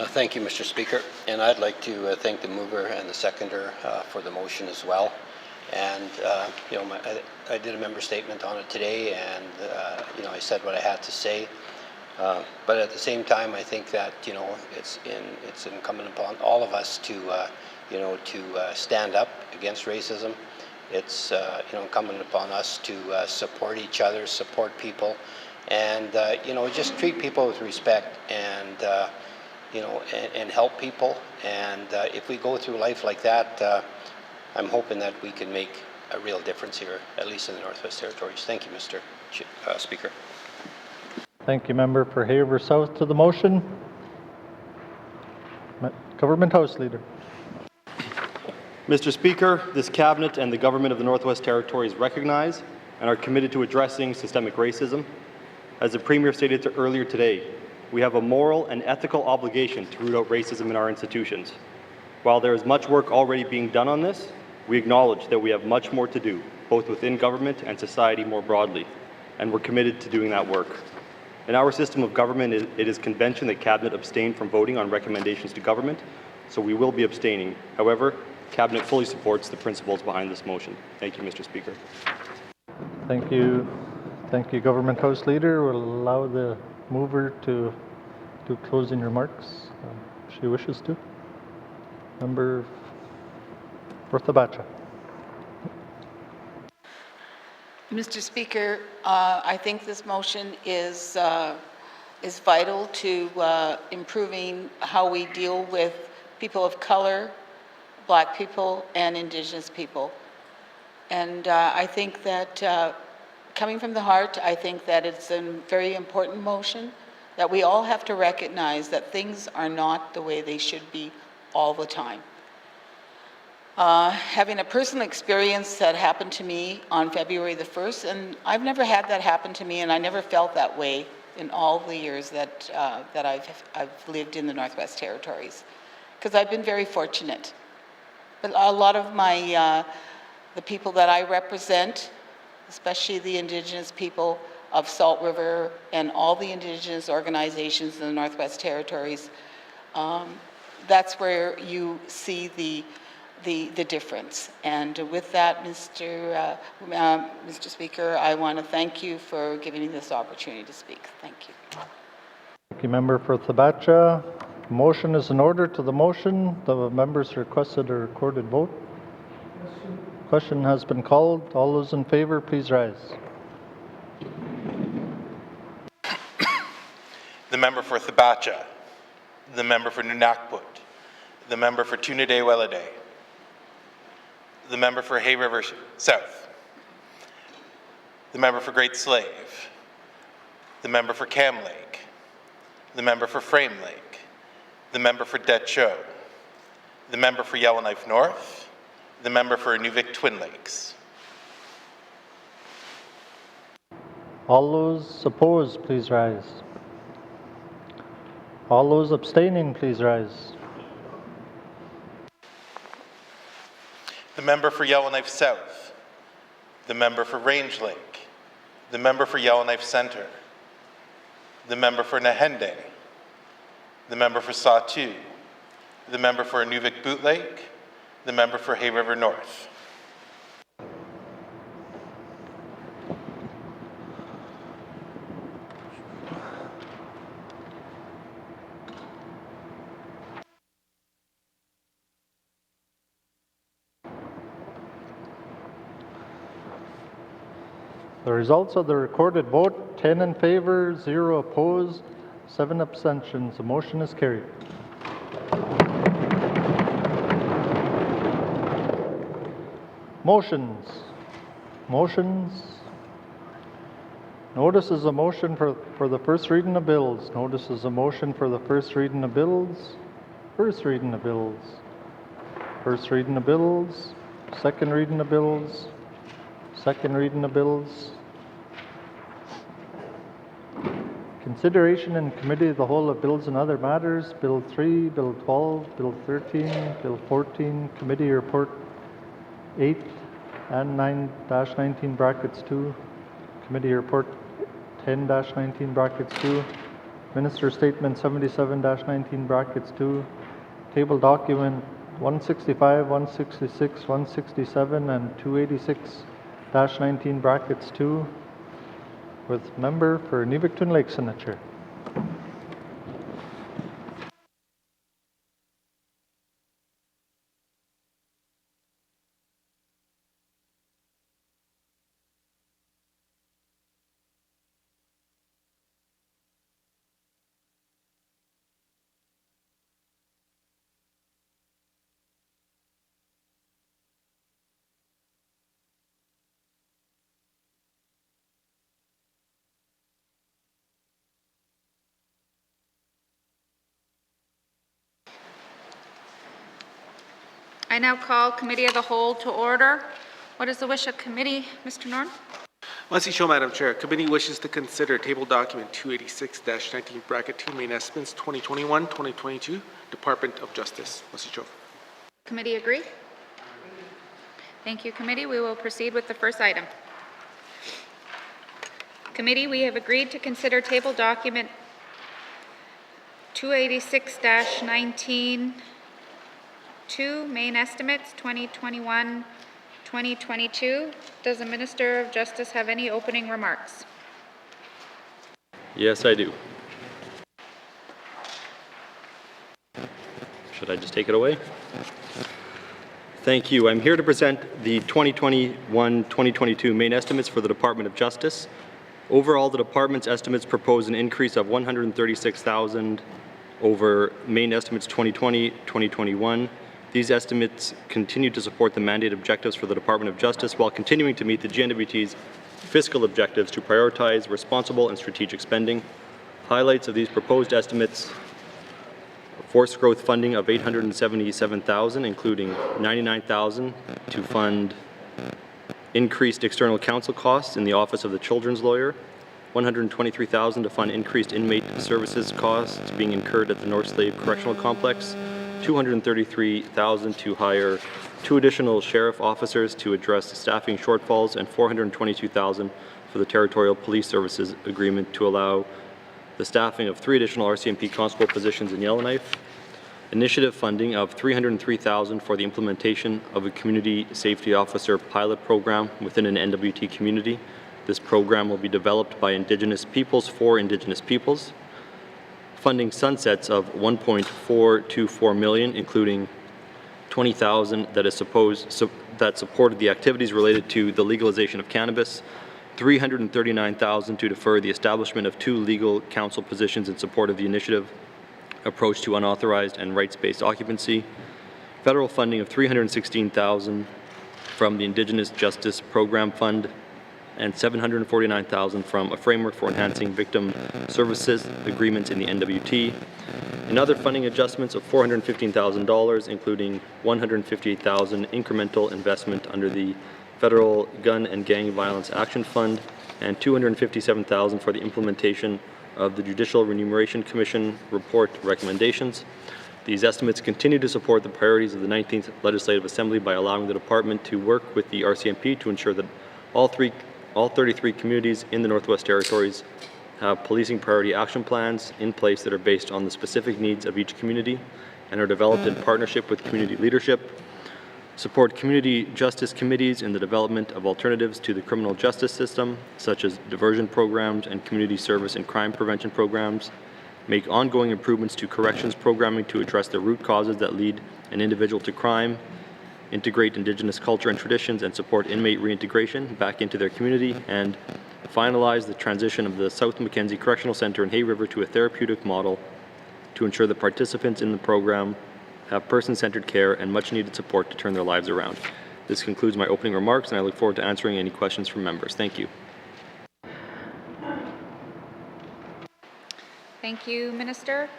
Speaker 7: Thank you, Mr. Speaker, and I'd like to thank the mover and the seconder for the motion as well. And you know, I did a member statement on it today, and you know, I said what I had to say. But at the same time, I think that, you know, it's incumbent upon all of us to you know, to stand up against racism. It's you know, incumbent upon us to support each other, support people, and you know, just treat people with respect, and you know, and help people. And if we go through life like that, I'm hoping that we can make a real difference here, at least in the Northwest Territories. Thank you, Mr. Speaker.
Speaker 3: Thank you, member for Haver South. To the motion. Government House Leader.
Speaker 18: Mr. Speaker, this Cabinet and the Government of the Northwest Territories recognize and are committed to addressing systemic racism. As the Premier stated earlier today, we have a moral and ethical obligation to root out racism in our institutions. While there is much work already being done on this, we acknowledge that we have much more to do, both within government and society more broadly, and we're committed to doing that work. In our system of government, it is convention that Cabinet abstain from voting on recommendations to government, so we will be abstaining. However, Cabinet fully supports the principles behind this motion. Thank you, Mr. Speaker.
Speaker 3: Thank you. Thank you, Government House Leader. We'll allow the mover to do closing remarks if she wishes to. Member for Thabacha.
Speaker 9: Mr. Speaker, I think this motion is vital to improving how we deal with people of color, Black people, and Indigenous people. And I think that coming from the heart, I think that it's a very important motion, that we all have to recognize that things are not the way they should be all the time. Having a personal experience that happened to me on February the 1st, and I've never had that happen to me, and I never felt that way in all the years that, that I've lived in the Northwest Territories, because I've been very fortunate. But a lot of my, the people that I represent, especially the Indigenous people of Salt River and all the Indigenous organizations in the Northwest Territories, that's where you see the difference. And with that, Mr. Speaker, I want to thank you for giving me this opportunity to speak. Thank you.
Speaker 3: Thank you, member for Thabacha. Motion is in order. To the motion, the members requested a recorded vote. Question has been called. All those in favor, please rise.
Speaker 19: The member for Thabacha, the member for N.W.T, the member for Tunadé-Welladay, the member for Hay River South, the member for Great Slave, the member for Cam Lake, the member for Frame Lake, the member for Decho, the member for Yellowknife North, the member for Nuvik-Twin Lakes.
Speaker 3: All those opposed, please rise. All those abstaining, please rise.
Speaker 19: the member for Yellowknife South, the member for Rangelink, the member for Yellowknife Centre, the member for Nahende, the member for Sawtoo, the member for Inuvik-Boot Lake, the member for Hay River North.
Speaker 3: The results of the recorded vote, 10 in favor, 0 opposed, 7 abstentions. The motion is carried. Motions. Motions. Notice is a motion for the first reading of bills. Notice is a motion for the first reading of bills. First reading of bills. First reading of bills. Second reading of bills. Second reading of bills. Consideration in committee of the whole of bills and other matters. Bill 3, Bill 12, Bill 13, Bill 14, Committee Report 8 and 9-19 brackets 2, Committee Report 10-19 brackets 2, Minister Statement 77-19 brackets 2, Table Document 165, 166, 167, and 286-19 brackets 2, with member for Inuvik-Boot Lake signature.
Speaker 2: I now call Committee of the Whole to order. What is the wish of committee, Mr. Norm?
Speaker 12: Once you show, Madam Chair, committee wishes to consider table document 286-19 bracket 2 main estimates 2021-2022 Department of Justice. Once you show.
Speaker 2: Committee agree? Thank you, committee. We will proceed with the first item. Committee, we have agreed to consider table document 286-19 2 main estimates 2021-2022. Does the Minister of Justice have any opening remarks?
Speaker 18: Yes, I do. Should I just take it away? Thank you. I'm here to present the 2021-2022 main estimates for the Department of Justice. Overall, the department's estimates propose an increase of $136,000 over main estimates 2020-2021. These estimates continue to support the mandate objectives for the Department of Justice while continuing to meet the N.W.T's fiscal objectives to prioritize responsible and strategic spending. Highlights of these proposed estimates: force growth funding of $877,000, including $99,000 to fund increased external counsel costs in the Office of the Children's Lawyer, $123,000 to fund increased inmate services costs being incurred at the North Slave Correctional Complex, $233,000 to hire 2 additional sheriff officers to address staffing shortfalls, and $422,000 for the Territorial Police Services Agreement to allow the staffing of 3 additional RCMP constable positions in Yellowknife. Initiative funding of $303,000 for the implementation of a community safety officer pilot program within an N.W.T community. This program will be developed by Indigenous peoples for Indigenous peoples. Funding sunsets of $1.424 million, including $20,000 that supported the activities related to the legalization of cannabis, $339,000 to defer the establishment of 2 legal counsel positions in support of the initiative approach to unauthorized and rights-based occupancy, federal funding of $316,000 from the Indigenous Justice Program Fund, and $749,000 from a framework for enhancing victim services agreements in the N.W.T. And other funding adjustments of $415,000, including $158,000 incremental investment under the Federal Gun and Gang Violence Action Fund, and $257,000 for the implementation of the Judicial Remuneration Commission report recommendations. These estimates continue to support the priorities of the 19th Legislative Assembly by allowing the department to work with the RCMP to ensure that all 33 communities in the Northwest Territories have policing priority action plans in place that are based on the specific needs of each community and are developed in partnership with community leadership, support community justice committees in the development of alternatives to the criminal justice system, such as diversion programs and community service and crime prevention programs, make ongoing improvements to corrections programming to address the root causes that lead an individual to crime, integrate Indigenous culture and traditions, and support inmate reintegration back into their community, and finalize the transition of the South Mackenzie Correctional Centre in Hay River to a therapeutic model to ensure that participants in the program have person-centered care and much-needed support to turn their lives around. This concludes my opening remarks, and I look forward to answering any questions from members. Thank you.
Speaker 2: Thank you, Minister.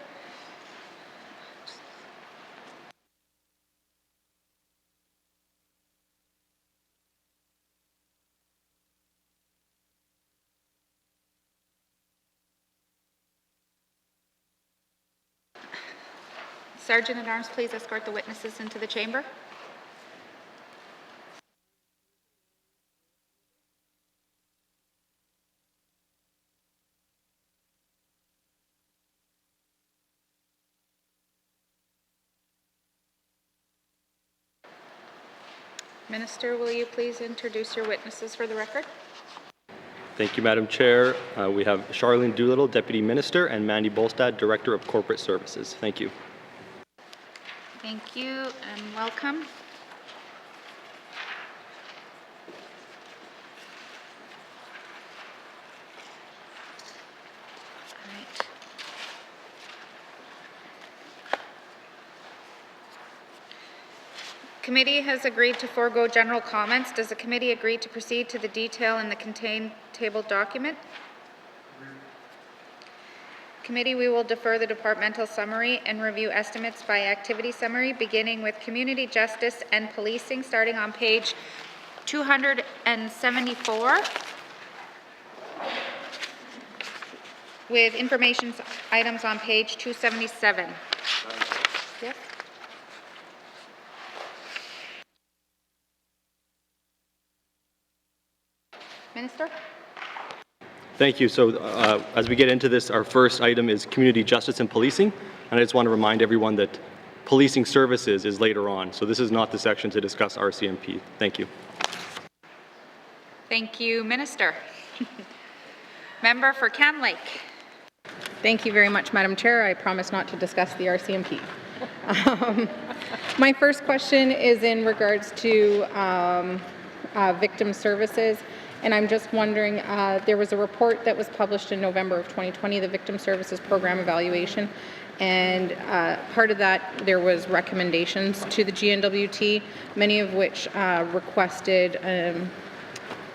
Speaker 2: Sergeant at Arms, please escort the witnesses into the chamber. Minister, will you please introduce your witnesses for the record?
Speaker 18: Thank you, Madam Chair. We have Charlene Doolittle, Deputy Minister, and Mandy Bolstad, Director of Corporate Services. Thank you.
Speaker 2: Thank you and welcome. All right. Committee has agreed to forego general comments. Does the committee agree to proceed to the detail in the contained table document? Committee, we will defer the departmental summary and review estimates by activity summary, beginning with community justice and policing, starting on page 274, with information items on page 277. Yes? Minister?
Speaker 18: Thank you. So as we get into this, our first item is community justice and policing. And I just want to remind everyone that policing services is later on. So this is not the section to discuss RCMP. Thank you.
Speaker 2: Thank you, Minister. Member for Cam Lake.
Speaker 16: Thank you very much, Madam Chair. I promise not to discuss the RCMP. My first question is in regards to victim services. And I'm just wondering, there was a report that was published in November of 2020, the Victim Services Program Evaluation, and part of that, there was recommendations to the N.W.T, many of which requested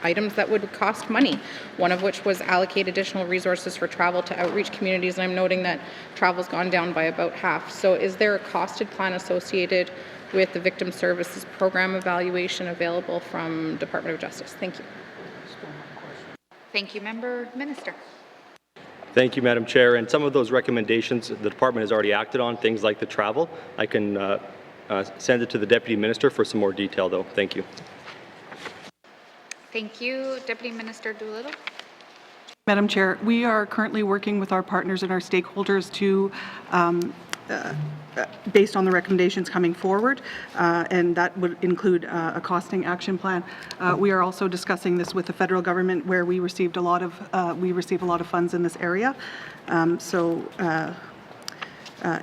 Speaker 16: items that would cost money, one of which was allocate additional resources for travel to outreach communities, and I'm noting that travel's gone down by about half. So is there a costed plan associated with the Victim Services Program Evaluation available from Department of Justice? Thank you.
Speaker 2: Thank you, Member. Minister.
Speaker 18: Thank you, Madam Chair. And some of those recommendations the department has already acted on, things like the travel. I can send it to the Deputy Minister for some more detail, though. Thank you.
Speaker 2: Thank you. Deputy Minister Doolittle.
Speaker 20: Madam Chair, we are currently working with our partners and our stakeholders to based on the recommendations coming forward, and that would include a costing action plan. We are also discussing this with the federal government, where we receive a lot of funds in this area.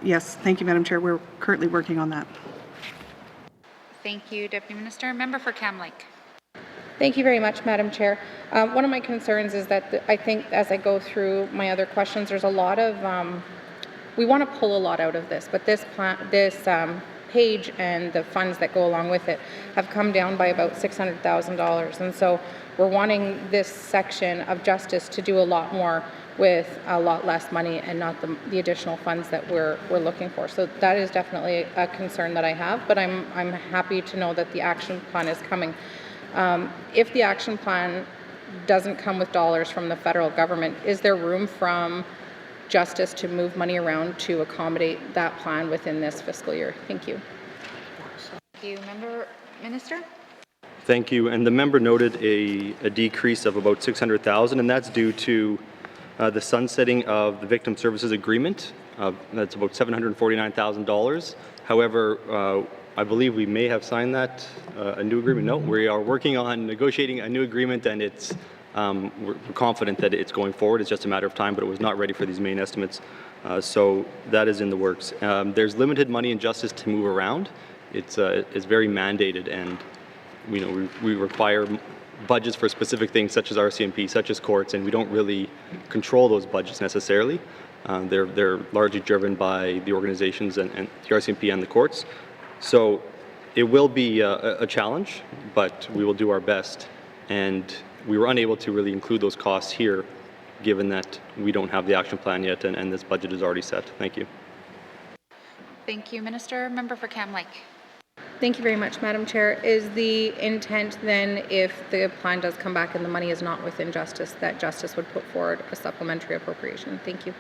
Speaker 20: Yes, thank you, Madam Chair. We're currently working on that.
Speaker 2: Thank you, Deputy Minister. Member for Cam Lake.
Speaker 16: Thank you very much, Madam Chair. One of my concerns is that I think as I go through my other questions, there's a lot of we want to pull a lot out of this, but this page and the funds that go along with it have come down by about $600,000, and so we're wanting this section of justice to do a lot more with a lot less money and not the additional funds that we're looking for. So that is definitely a concern that I have, but I'm happy to know that the action plan is coming. If the action plan doesn't come with dollars from the federal government, is there room from Justice to move money around to accommodate that plan within this fiscal year. Thank you.
Speaker 2: Thank you. Minister?
Speaker 18: Thank you. And the member noted a decrease of about $600,000, and that's due to the sunsetting of the Victim Services Agreement. That's about $749,000. However, I believe we may have signed that, a new agreement. No, we are working on negotiating a new agreement, and it's we're confident that it's going forward. It's just a matter of time, but it was not ready for these main estimates. So that is in the works. There's limited money in Justice to move around. It's very mandated, and we require budgets for specific things such as RCMP, such as courts, and we don't really control those budgets necessarily. They're largely driven by the organizations and the RCMP and the courts. So it will be a challenge, but we will do our best. And we were unable to really include those costs here, given that we don't have the action plan yet, and this budget is already set. Thank you.
Speaker 2: Thank you, Minister. Member for Cam Lake.
Speaker 16: Thank you very much, Madam Chair. Is the intent then, if the plan does come back and the money is not within Justice, that Justice would put forward a supplementary appropriation? Thank you.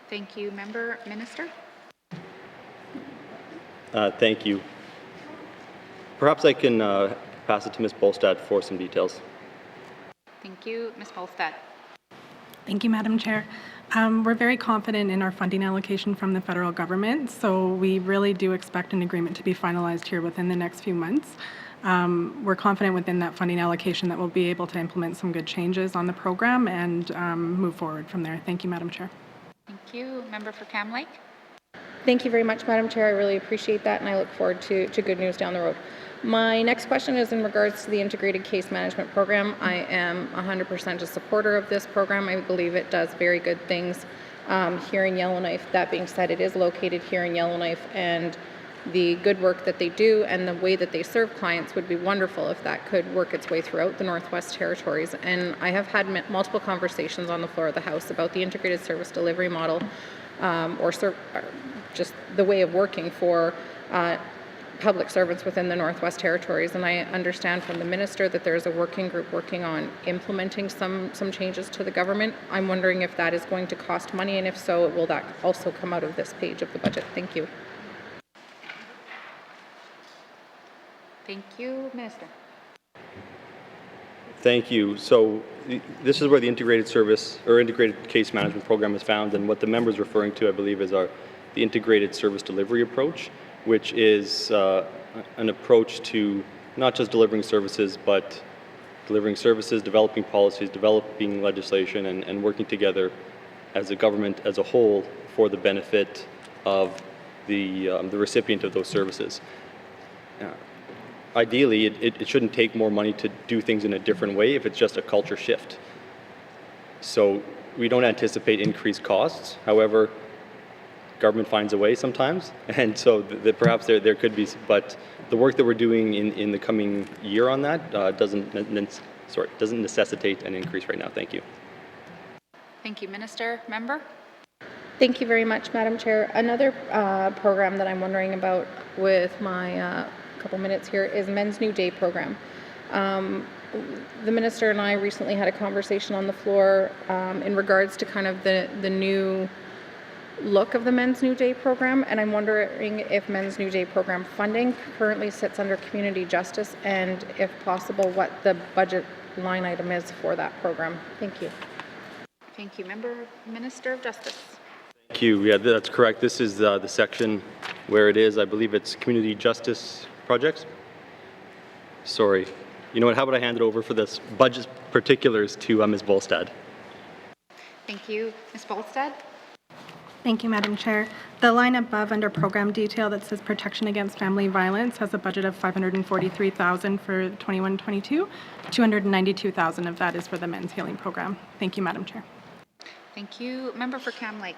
Speaker 2: Thank you, Minister.
Speaker 18: Thank you. Perhaps I can pass it to Ms. Bolstad for some details.
Speaker 2: Thank you, Ms. Bolstad.
Speaker 21: Thank you, Madam Chair. We're very confident in our funding allocation from the federal government, so we really do expect an agreement to be finalized here within the next few months. We're confident within that funding allocation that we'll be able to implement some good changes on the program and move forward from there. Thank you, Madam Chair.
Speaker 2: Thank you. Member for Cam Lake.
Speaker 16: Thank you very much, Madam Chair. I really appreciate that, and I look forward to good news down the road. My next question is in regards to the Integrated Case Management Program. I am 100% a supporter of this program. I believe it does very good things here in Yellowknife. That being said, it is located here in Yellowknife, and the good work that they do and the way that they serve clients would be wonderful if that could work its way throughout the Northwest Territories. And I have had multiple conversations on the floor of the House about the integrated service delivery model, or just the way of working for public servants within the Northwest Territories. And I understand from the Minister that there's a working group working on implementing some changes to the government. I'm wondering if that is going to cost money, and if so, will that also come out of this page of the budget? Thank you.
Speaker 2: Thank you, Minister.
Speaker 18: Thank you. So this is where the integrated service or integrated case management program is found, and what the member is referring to, I believe, is the integrated service delivery approach, which is an approach to not just delivering services, but delivering services, developing policies, developing legislation, and working together as a government as a whole for the benefit of the recipient of those services. Ideally, it shouldn't take more money to do things in a different way if it's just a culture shift. So we don't anticipate increased costs. However, government finds a way sometimes, and so perhaps there could be, but the work that we're doing in the coming year on that doesn't necessitate an increase right now. Thank you.
Speaker 2: Thank you, Minister. Member?
Speaker 16: Thank you very much, Madam Chair. Another program that I'm wondering about with my couple minutes here is Men's New Day program. The Minister and I recently had a conversation on the floor in regards to kind of the new look of the Men's New Day program, and I'm wondering if Men's New Day program funding currently sits under community justice, and if possible, what the budget line item is for that program. Thank you.
Speaker 2: Thank you. Minister of Justice.
Speaker 18: Thank you. Yeah, that's correct. This is the section where it is. I believe it's community justice projects. Sorry. You know what? How about I hand it over for this budget particulars to Ms. Bolstad.
Speaker 2: Thank you. Ms. Bolstad.
Speaker 21: Thank you, Madam Chair. The line above under program detail that says protection against family violence has a budget of $543,000 for 21-22. $292,000 of that is for the Men's Healing Program. Thank you, Madam Chair.
Speaker 2: Thank you. Member for Cam Lake.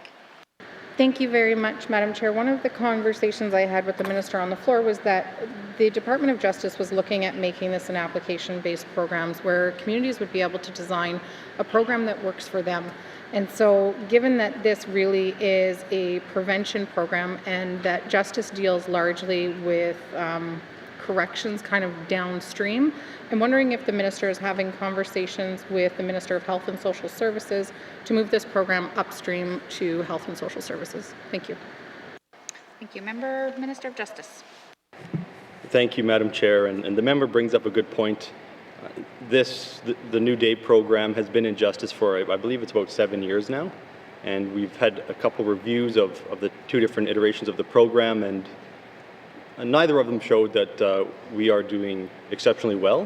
Speaker 16: Thank you very much, Madam Chair. One of the conversations I had with the Minister on the floor was that the Department of Justice was looking at making this an application-based programs where communities would be able to design a program that works for them. And so given that this really is a prevention program and that justice deals largely with
Speaker 4: corrections kind of downstream. I'm wondering if the minister is having conversations with the Minister of Health and Social Services to move this program upstream to Health and Social Services. Thank you.
Speaker 2: Thank you. Member, Minister of Justice.
Speaker 18: Thank you, Madam Chair, and the member brings up a good point. The New Day program has been in justice for, I believe it's about 7 years now, and we've had a couple reviews of the 2 different iterations of the program, and neither of them showed that we are doing exceptionally well.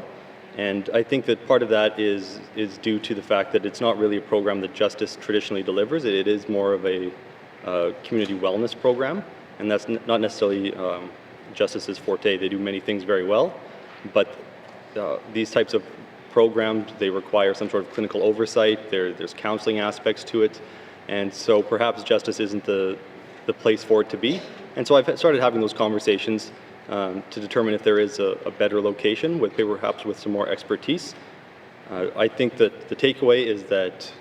Speaker 18: And I think that part of that is due to the fact that it's not really a program that justice traditionally delivers. It is more of a community wellness program, and that's not necessarily Justice's forte. They do many things very well, but these types of programs, they require some sort of clinical oversight. There's counseling aspects to it, and so perhaps Justice isn't the place for it to be. And so I've started having those conversations to determine if there is a better location, perhaps with some more expertise. I think that the takeaway is that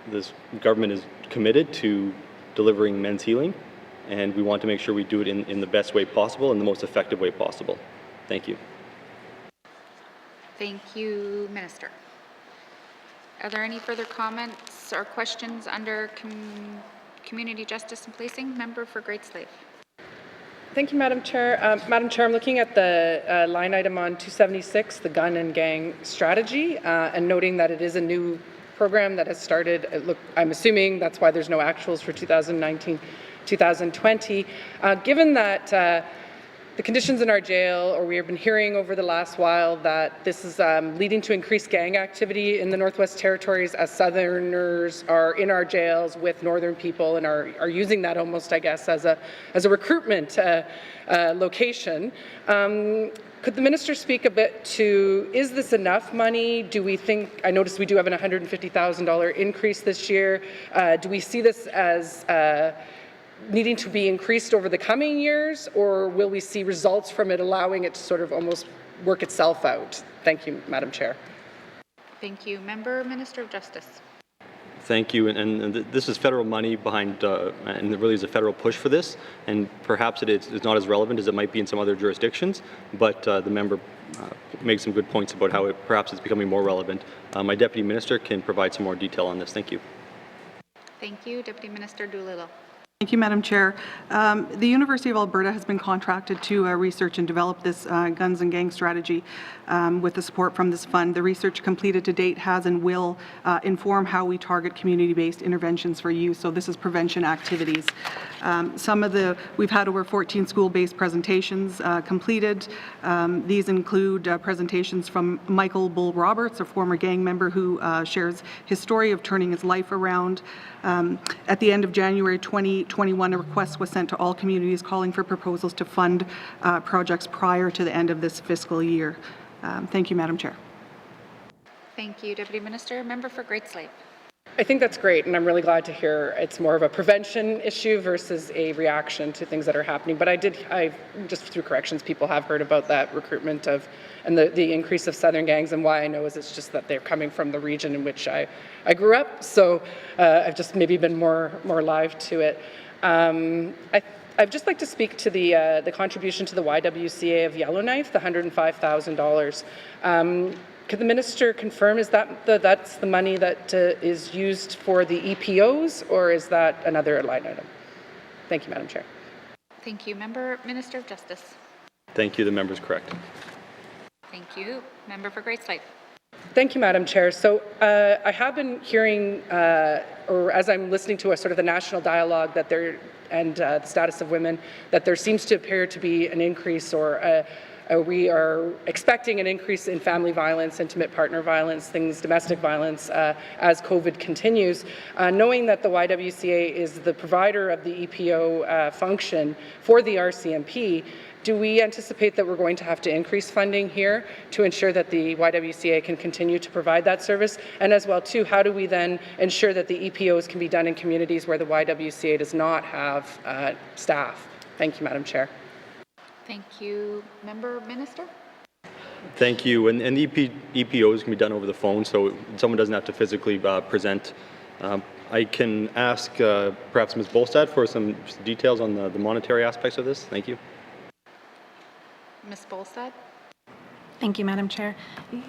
Speaker 18: this government is committed to delivering men's healing, and we want to make sure we do it in the best way possible, in the most effective way possible. Thank you.
Speaker 2: Thank you, Minister. Are there any further comments or questions under Community Justice and Policing? Member for Great Slave.
Speaker 8: Thank you, Madam Chair. Madam Chair, I'm looking at the line item on 276, the gun and gang strategy, and noting that it is a new program that has started. I'm assuming that's why there's no actuals for 2019, 2020. Given that the conditions in our jail, or we have been hearing over the last while that this is leading to increased gang activity in the Northwest Territories as Southerners are in our jails with Northern people and are using that almost, I guess, as a recruitment location. Could the minister speak a bit to, is this enough money? Do we think, I noticed we do have an $150,000 increase this year. Do we see this as needing to be increased over the coming years, or will we see results from it allowing it to sort of almost work itself out? Thank you, Madam Chair.
Speaker 2: Thank you. Member, Minister of Justice.
Speaker 18: Thank you, and this is federal money behind, and there really is a federal push for this, and perhaps it's not as relevant as it might be in some other jurisdictions, but the member makes some good points about how perhaps it's becoming more relevant. My Deputy Minister can provide some more detail on this. Thank you.
Speaker 2: Thank you. Deputy Minister Doolittle.
Speaker 20: Thank you, Madam Chair. The University of Alberta has been contracted to research and develop this guns and gang strategy with the support from this fund. The research completed to date has and will inform how we target community-based interventions for youth. So this is prevention activities. We've had over 14 school-based presentations completed. These include presentations from Michael Bull Roberts, a former gang member who shares his story of turning his life around. At the end of January 2021, a request was sent to all communities calling for proposals to fund projects prior to the end of this fiscal year. Thank you, Madam Chair.
Speaker 2: Thank you, Deputy Minister. Member for Great Slave.
Speaker 8: I think that's great, and I'm really glad to hear it's more of a prevention issue versus a reaction to things that are happening. But I just through corrections, people have heard about that recruitment and the increase of Southern gangs, and why I know is it's just that they're coming from the region in which I grew up, so I've just maybe been more live to it. I'd just like to speak to the contribution to the YWCA of Yellowknife, the $105,000. Could the minister confirm, is that's the money that is used for the EPOs, or is that another line item? Thank you, Madam Chair.
Speaker 2: Thank you. Member, Minister of Justice.
Speaker 18: Thank you. The member is correct.
Speaker 2: Thank you. Member for Great Slave.
Speaker 8: Thank you, Madam Chair. So I have been hearing, or as I'm listening to a sort of the national dialogue that there and the status of women, that there seems to appear to be an increase, or we are expecting an increase in family violence, intimate partner violence, domestic violence as COVID continues. Knowing that the YWCA is the provider of the EPO function for the RCMP, do we anticipate that we're going to have to increase funding here to ensure that the YWCA can continue to provide that service? And as well, too, how do we then ensure that the EPOs can be done in communities where the YWCA does not have staff? Thank you, Madam Chair.
Speaker 2: Thank you. Member, Minister?
Speaker 18: Thank you. And the EPOs can be done over the phone, so someone doesn't have to physically present. I can ask perhaps Ms. Bolstad for some details on the monetary aspects of this. Thank you.
Speaker 2: Ms. Bolstad?
Speaker 21: Thank you, Madam Chair.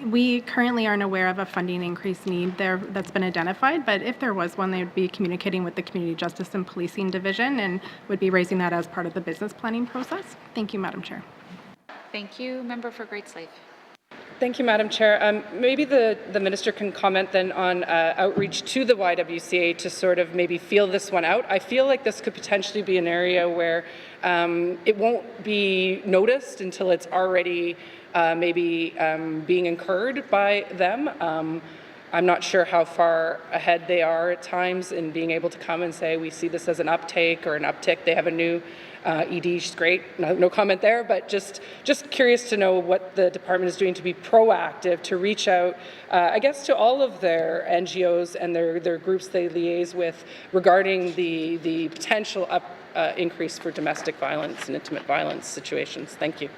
Speaker 21: We currently aren't aware of a funding increase need there that's been identified, but if there was one, they would be communicating with the Community Justice and Policing Division and would be raising that as part of the business planning process. Thank you, Madam Chair.
Speaker 2: Thank you. Member for Great Slave.
Speaker 8: Thank you, Madam Chair. Maybe the Minister can comment then on outreach to the YWCA to sort of maybe feel this one out. I feel like this could potentially be an area where it won't be noticed until it's already being incurred by them. I'm not sure how far ahead they are at times in being able to come and say, we see this as an uptake or an uptick. They have a new ED, she's great, no comment there, but just curious to know what the department is doing to be proactive, to reach out, I guess, to all of their NGOs and their groups they liaise with regarding the potential increase for domestic violence and intimate violence situations. Thank you.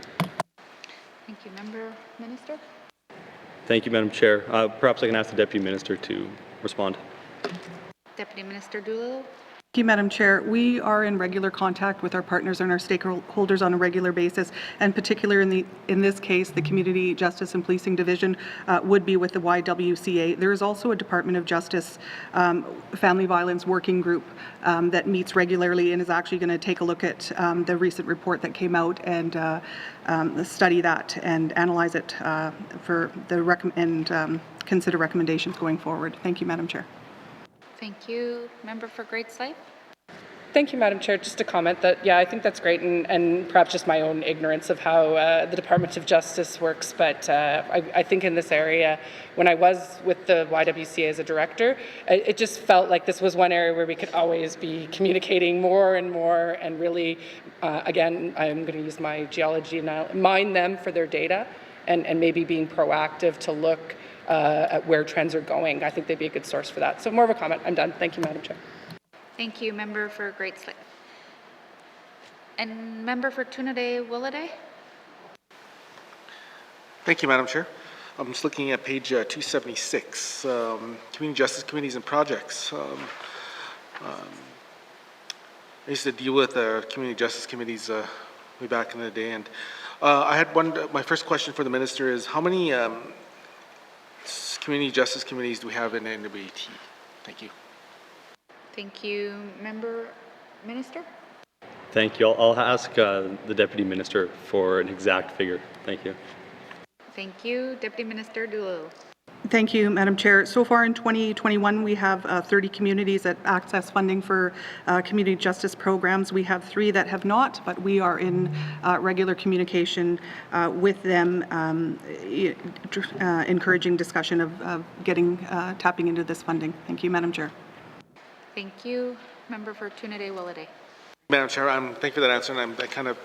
Speaker 2: Thank you. Member Minister?
Speaker 18: Thank you, Madam Chair. Perhaps I can ask the Deputy Minister to respond.
Speaker 2: Deputy Minister Doolittle?
Speaker 20: Thank you, Madam Chair. We are in regular contact with our partners and our stakeholders on a regular basis, and particularly in this case, the Community Justice and Policing Division would be with the YWCA. There is also a Department of Justice Family Violence Working Group that meets regularly and is actually going to take a look at the recent report that came out and study that and analyze it for the consider recommendations going forward. Thank you, Madam Chair.
Speaker 2: Thank you. Member for Great Slave?
Speaker 8: Thank you, Madam Chair. Just to comment that, yeah, I think that's great, and perhaps just my own ignorance of how the Department of Justice works, but I think in this area, when I was with the YWCA as a director, it just felt like this was one area where we could always be communicating more and really, again, I'm going to use my geology now, mine them for their data and maybe being proactive to look at where trends are going. I think they'd be a good source for that. So more of a comment. I'm done. Thank you, Madam Chair.
Speaker 2: Thank you. Member for Great Slave. And member for Trinidad-Willowday?
Speaker 12: Thank you, Madam Chair. I'm just looking at page 276, Community Justice Committees and Projects. I used to deal with Community Justice Committees way back in the day, and I had my first question for the Minister is, how many Community Justice Committees do we have in N.W.T? Thank you.
Speaker 2: Thank you. Member Minister?
Speaker 18: Thank you. I'll ask the Deputy Minister for an exact figure. Thank you.
Speaker 2: Thank you. Deputy Minister Doolittle.
Speaker 20: Thank you, Madam Chair. So far in 2021, we have 30 communities that access funding for community justice programs. We have 3 that have not, but we are in regular communication with them, encouraging discussion of tapping into this funding. Thank you, Madam Chair.
Speaker 2: Thank you. Member for Trinidad-Willowday.
Speaker 12: Madam Chair, thank you for that answer, and I kind of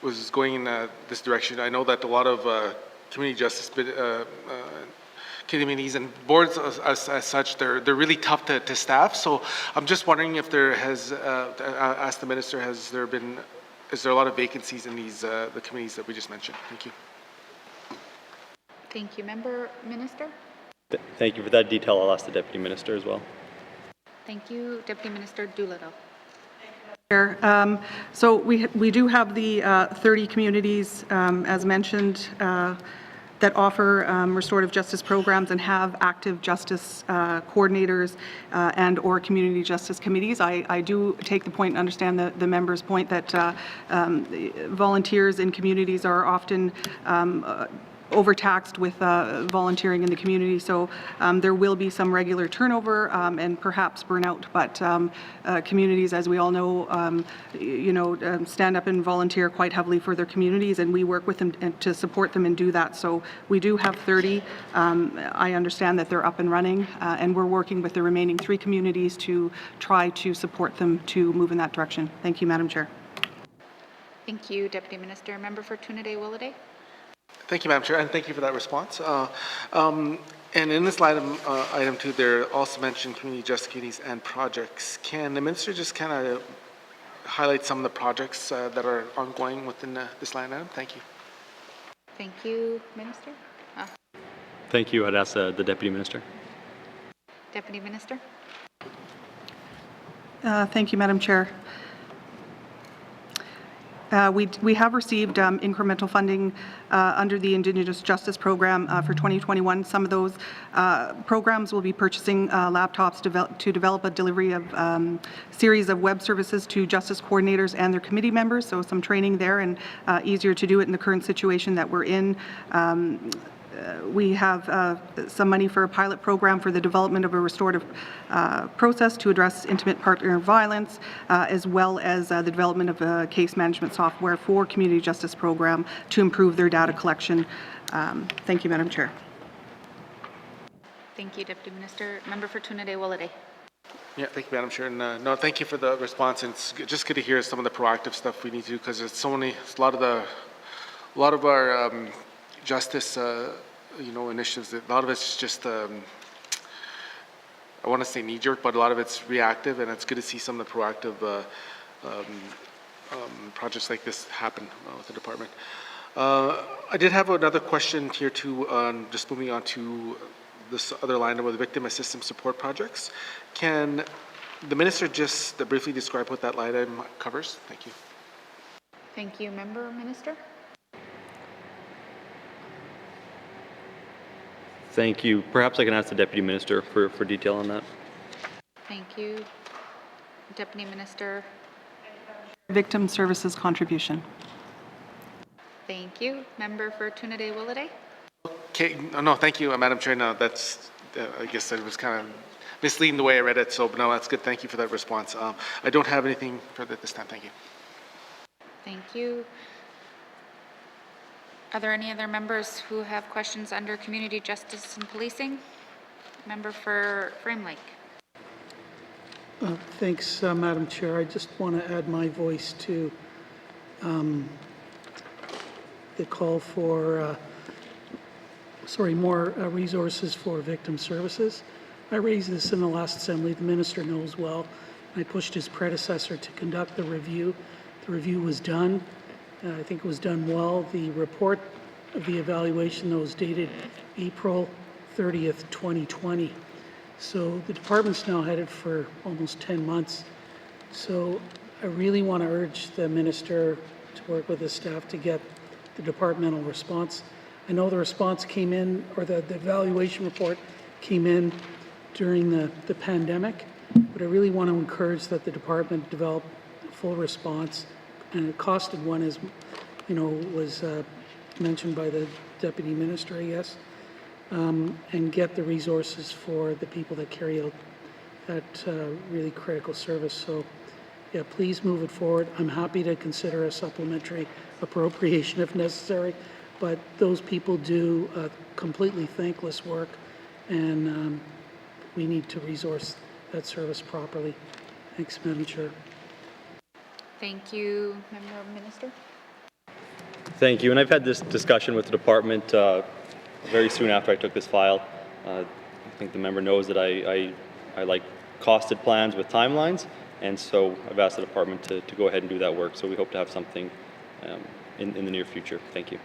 Speaker 12: was going in this direction. I know that a lot of community justice committees and boards as such, they're really tough to staff. So I'm just wondering if there has, ask the Minister, is there a lot of vacancies in these the committees that we just mentioned? Thank you.
Speaker 2: Thank you. Member Minister?
Speaker 18: Thank you for that detail. I'll ask the Deputy Minister as well.
Speaker 2: Thank you. Deputy Minister Doolittle.
Speaker 20: So we do have the 30 communities, as mentioned, that offer restorative justice programs and have active justice coordinators and or community justice committees. I do take the point and understand the member's point that volunteers in communities are often overtaxed with volunteering in the community, so there will be some regular turnover and perhaps burnout, but communities, as we all know, stand up and volunteer quite heavily for their communities, and we work with them to support them and do that. So we do have 30. I understand that they're up and running, and we're working with the remaining 3 communities to try to support them to move in that direction. Thank you, Madam Chair.
Speaker 2: Thank you, Deputy Minister. Member for Trinidad-Willowday.
Speaker 12: Thank you, Madam Chair, and thank you for that response. And in this item 2, there also mentioned community justice committees and projects. Can the Minister just kind of highlight some of the projects that are ongoing within this line item? Thank you.
Speaker 2: Thank you, Minister.
Speaker 18: Thank you. I'd ask the Deputy Minister.
Speaker 2: Deputy Minister.
Speaker 20: Thank you, Madam Chair. We have received incremental funding under the Indigenous Justice Program for 2021. Some of those programs will be purchasing laptops to develop a delivery of series of web services to justice coordinators and their committee members, so some training there and easier to do it in the current situation that we're in. We have some money for a pilot program for the development of a restorative process to address intimate partner violence, as well as the development of a case management software for community justice program to improve their data collection. Thank you, Madam Chair.
Speaker 2: Thank you, Deputy Minister. Member for Tune-Day-Willowday.
Speaker 12: Yeah, thank you, Madam Chair. And no, thank you for the response. And it's just good to hear some of the proactive stuff we need to do, because there's so many, a lot of our justice, initiatives. A lot of it's just, I want to say knee-jerk, but a lot of it's reactive, and it's good to see some of the proactive projects like this happen with the department. I did have another question here too, just moving on to this other line with the victim assistance support projects. Can the minister just briefly describe what that line item covers? Thank you.
Speaker 2: Thank you, Member Minister.
Speaker 18: Thank you. Perhaps I can ask the Deputy Minister for detail on that.
Speaker 2: Thank you. Deputy Minister.
Speaker 20: Victim Services contribution.
Speaker 2: Thank you. Member for Tune-Day-Willowday.
Speaker 12: Okay, no, thank you, Madam Chair. No, that's, I guess that was kind of misleading the way I read it, so no, that's good. Thank you for that response. I don't have anything further at this time. Thank you.
Speaker 2: Thank you. Are there any other members who have questions under community justice and policing? Member for Frame Lake.
Speaker 13: Thanks, Madam Chair. I just want to add my voice to the call for more resources for victim services. I raised this in the last assembly. The minister knows well. I pushed his predecessor to conduct the review. The review was done. I think it was done well. The report of the evaluation, though, was dated April 30th, 2020. So the department's now headed for almost 10 months. So I really want to urge the minister to work with his staff to get the departmental response. I know the response came in, or the evaluation report came in during the pandemic, but I really want to encourage that the department develop a full response, and a costed one, as was mentioned by the Deputy Minister, I guess, and get the resources for the people that carry out that really critical service. So yeah, please move it forward. I'm happy to consider a supplementary appropriation if necessary, but those people do completely thankless work, and we need to resource that service properly. Thanks, Madam Chair.
Speaker 2: Thank you, Member Minister.
Speaker 18: Thank you. And I've had this discussion with the department very soon after I took this file. I think the member knows that I like costed plans with timelines, and so I've asked the department to go ahead and do that work. So we hope to have something in the near future. Thank you.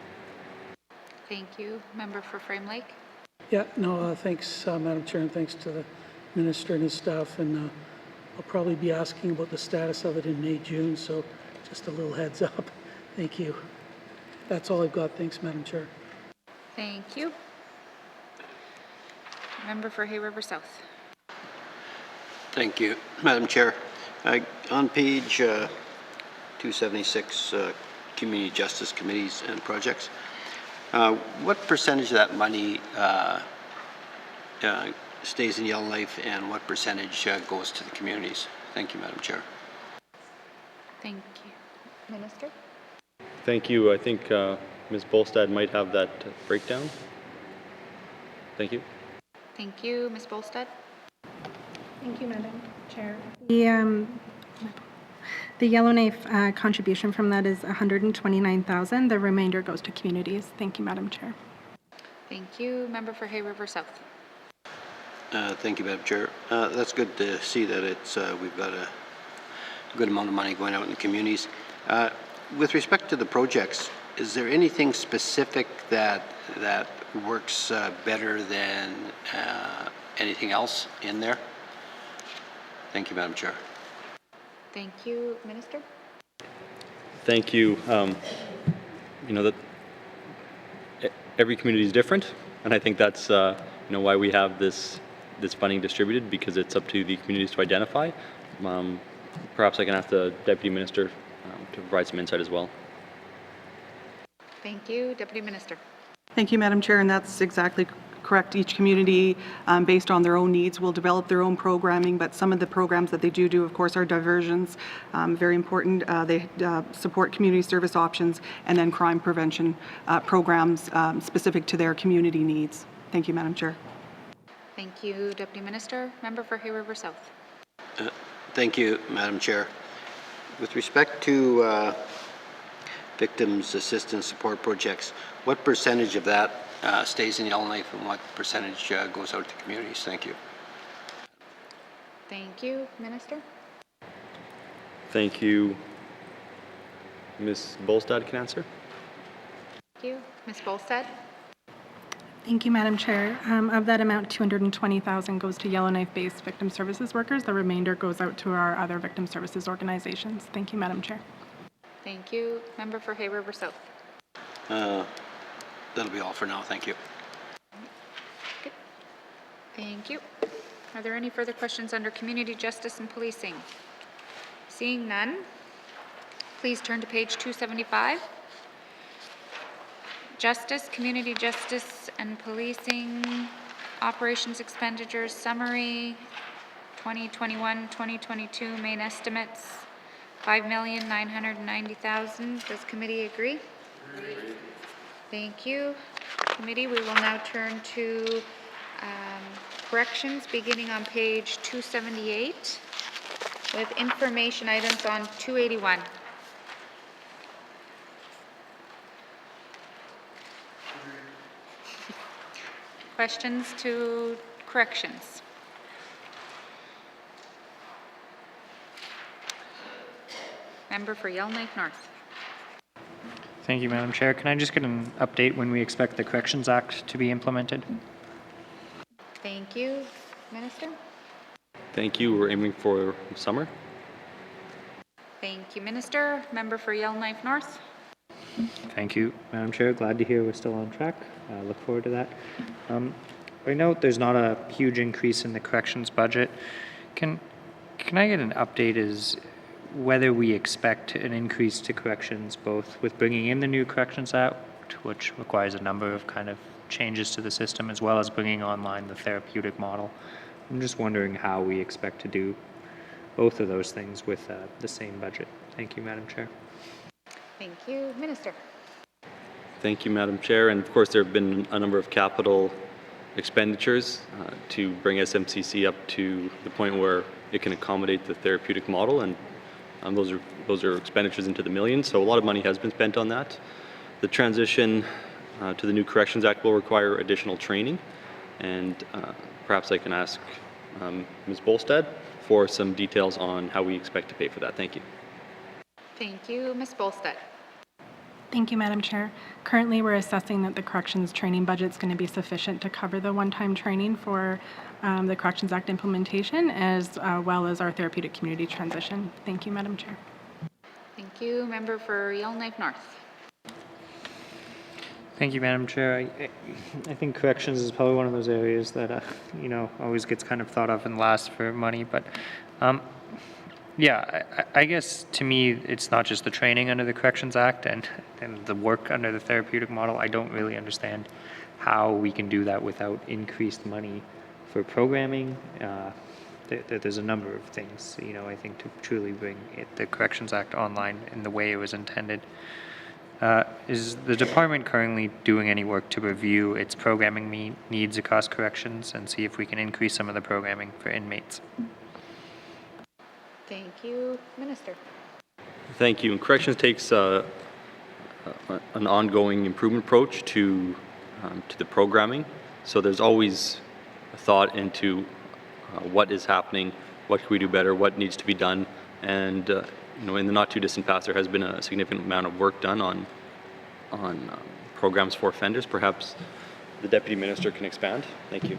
Speaker 2: Thank you. Member for Frame Lake.
Speaker 13: Yeah, no, thanks, Madam Chair, and thanks to the Minister and his staff. And I'll probably be asking about the status of it in May, June, so just a little heads up. Thank you. That's all I've got. Thanks, Madam Chair.
Speaker 2: Thank you. Member for Hay River South.
Speaker 7: Thank you, Madam Chair. On page 276, Community Justice Committees and Projects, what percentage of that money stays in Yellowknife, and what percentage goes to the communities? Thank you, Madam Chair.
Speaker 2: Thank you. Minister?
Speaker 18: Thank you. I think Ms. Bolstad might have that breakdown. Thank you.
Speaker 2: Thank you. Ms. Bolstad?
Speaker 21: Thank you, Madam Chair. The Yellowknife contribution from that is $129,000. The remainder goes to communities. Thank you, Madam Chair.
Speaker 2: Thank you. Member for Hay River South.
Speaker 7: Thank you, Madam Chair. That's good to see that it's we've got a good amount of money going out in the communities. With respect to the projects, is there anything specific that works better than anything else in there? Thank you, Madam Chair.
Speaker 2: Thank you. Minister?
Speaker 18: Thank you. You know, that every community is different, and I think that's why we have this funding distributed, because it's up to the communities to identify. Perhaps I can ask the Deputy Minister to provide some insight as well.
Speaker 2: Thank you. Deputy Minister.
Speaker 20: Thank you, Madam Chair, and that's exactly correct. Each community, based on their own needs, will develop their own programming, but some of the programs that they do, of course, are diversions, very important. They support community service options and then crime prevention programs specific to their community needs. Thank you, Madam Chair.
Speaker 2: Thank you, Deputy Minister. Member for Hay River South.
Speaker 7: Thank you, Madam Chair. With respect to victims assistance support projects, what percentage of that stays in Yellowknife and what percentage goes out to communities? Thank you.
Speaker 2: Thank you, Minister.
Speaker 18: Thank you. Ms. Bolstad can answer.
Speaker 2: Thank you. Ms. Bolstad.
Speaker 21: Thank you, Madam Chair. Of that amount, 220,000 goes to Yellowknife-based victim services workers. The remainder goes out to our other victim services organizations. Thank you, Madam Chair.
Speaker 2: Thank you. Member for Hay River South.
Speaker 7: That'll be all for now. Thank you.
Speaker 2: Okay. Thank you. Are there any further questions under Community Justice and Policing? Seeing none, please turn to page 275. Justice, Community Justice and Policing Operations Expenditures Summary 2021-2022 main estimates $5,990,000. Does committee agree? Thank you. Committee, we will now turn to corrections beginning on page 278 with information items on 281. Questions to corrections? Member for Yellowknife North.
Speaker 14: Thank you, Madam Chair. Can I just get an update when we expect the Corrections Act to be implemented?
Speaker 2: Thank you. Minister?
Speaker 18: Thank you. We're aiming for summer.
Speaker 2: Thank you, Minister. Member for Yellowknife North?
Speaker 14: Thank you, Madam Chair. Glad to hear we're still on track. Look forward to that. I note there's not a huge increase in the corrections budget. Can I get an update as whether we expect an increase to corrections, both with bringing in the new Corrections Act, which requires a number of kind of changes to the system, as well as bringing online the therapeutic model? I'm just wondering how we expect to do both of those things with the same budget. Thank you, Madam Chair.
Speaker 2: Thank you. Minister?
Speaker 18: Thank you, Madam Chair. And of course, there have been a number of capital expenditures to bring SMCC up to the point where it can accommodate the therapeutic model, and those are expenditures into the millions. So a lot of money has been spent on that. The transition to the new Corrections Act will require additional training, and perhaps I can ask Ms. Bolstad for some details on how we expect to pay for that. Thank you.
Speaker 2: Thank you. Ms. Bolstad?
Speaker 21: Thank you, Madam Chair. Currently, we're assessing that the corrections training budget is going to be sufficient to cover the one-time training for the Corrections Act implementation, as well as our therapeutic community transition. Thank you, Madam Chair.
Speaker 2: Thank you. Member for Yellowknife North?
Speaker 14: Thank you, Madam Chair. I think corrections is probably one of those areas that, always gets kind of thought of and last for money. But yeah, I guess to me, it's not just the training under the Corrections Act and the work under the therapeutic model. I don't really understand how we can do that without increased money for programming. There's a number of things, I think, to truly bring the Corrections Act online in the way it was intended. Is the department currently doing any work to review its programming needs across corrections and see if we can increase some of the programming for inmates?
Speaker 2: Thank you. Minister?
Speaker 18: Thank you. And corrections takes an ongoing improvement approach to the programming. So there's always a thought into what is happening, what can we do better, what needs to be done, and in the not too distant past, there has been a significant amount of work done on programs for offenders. Perhaps the Deputy Minister can expand. Thank you.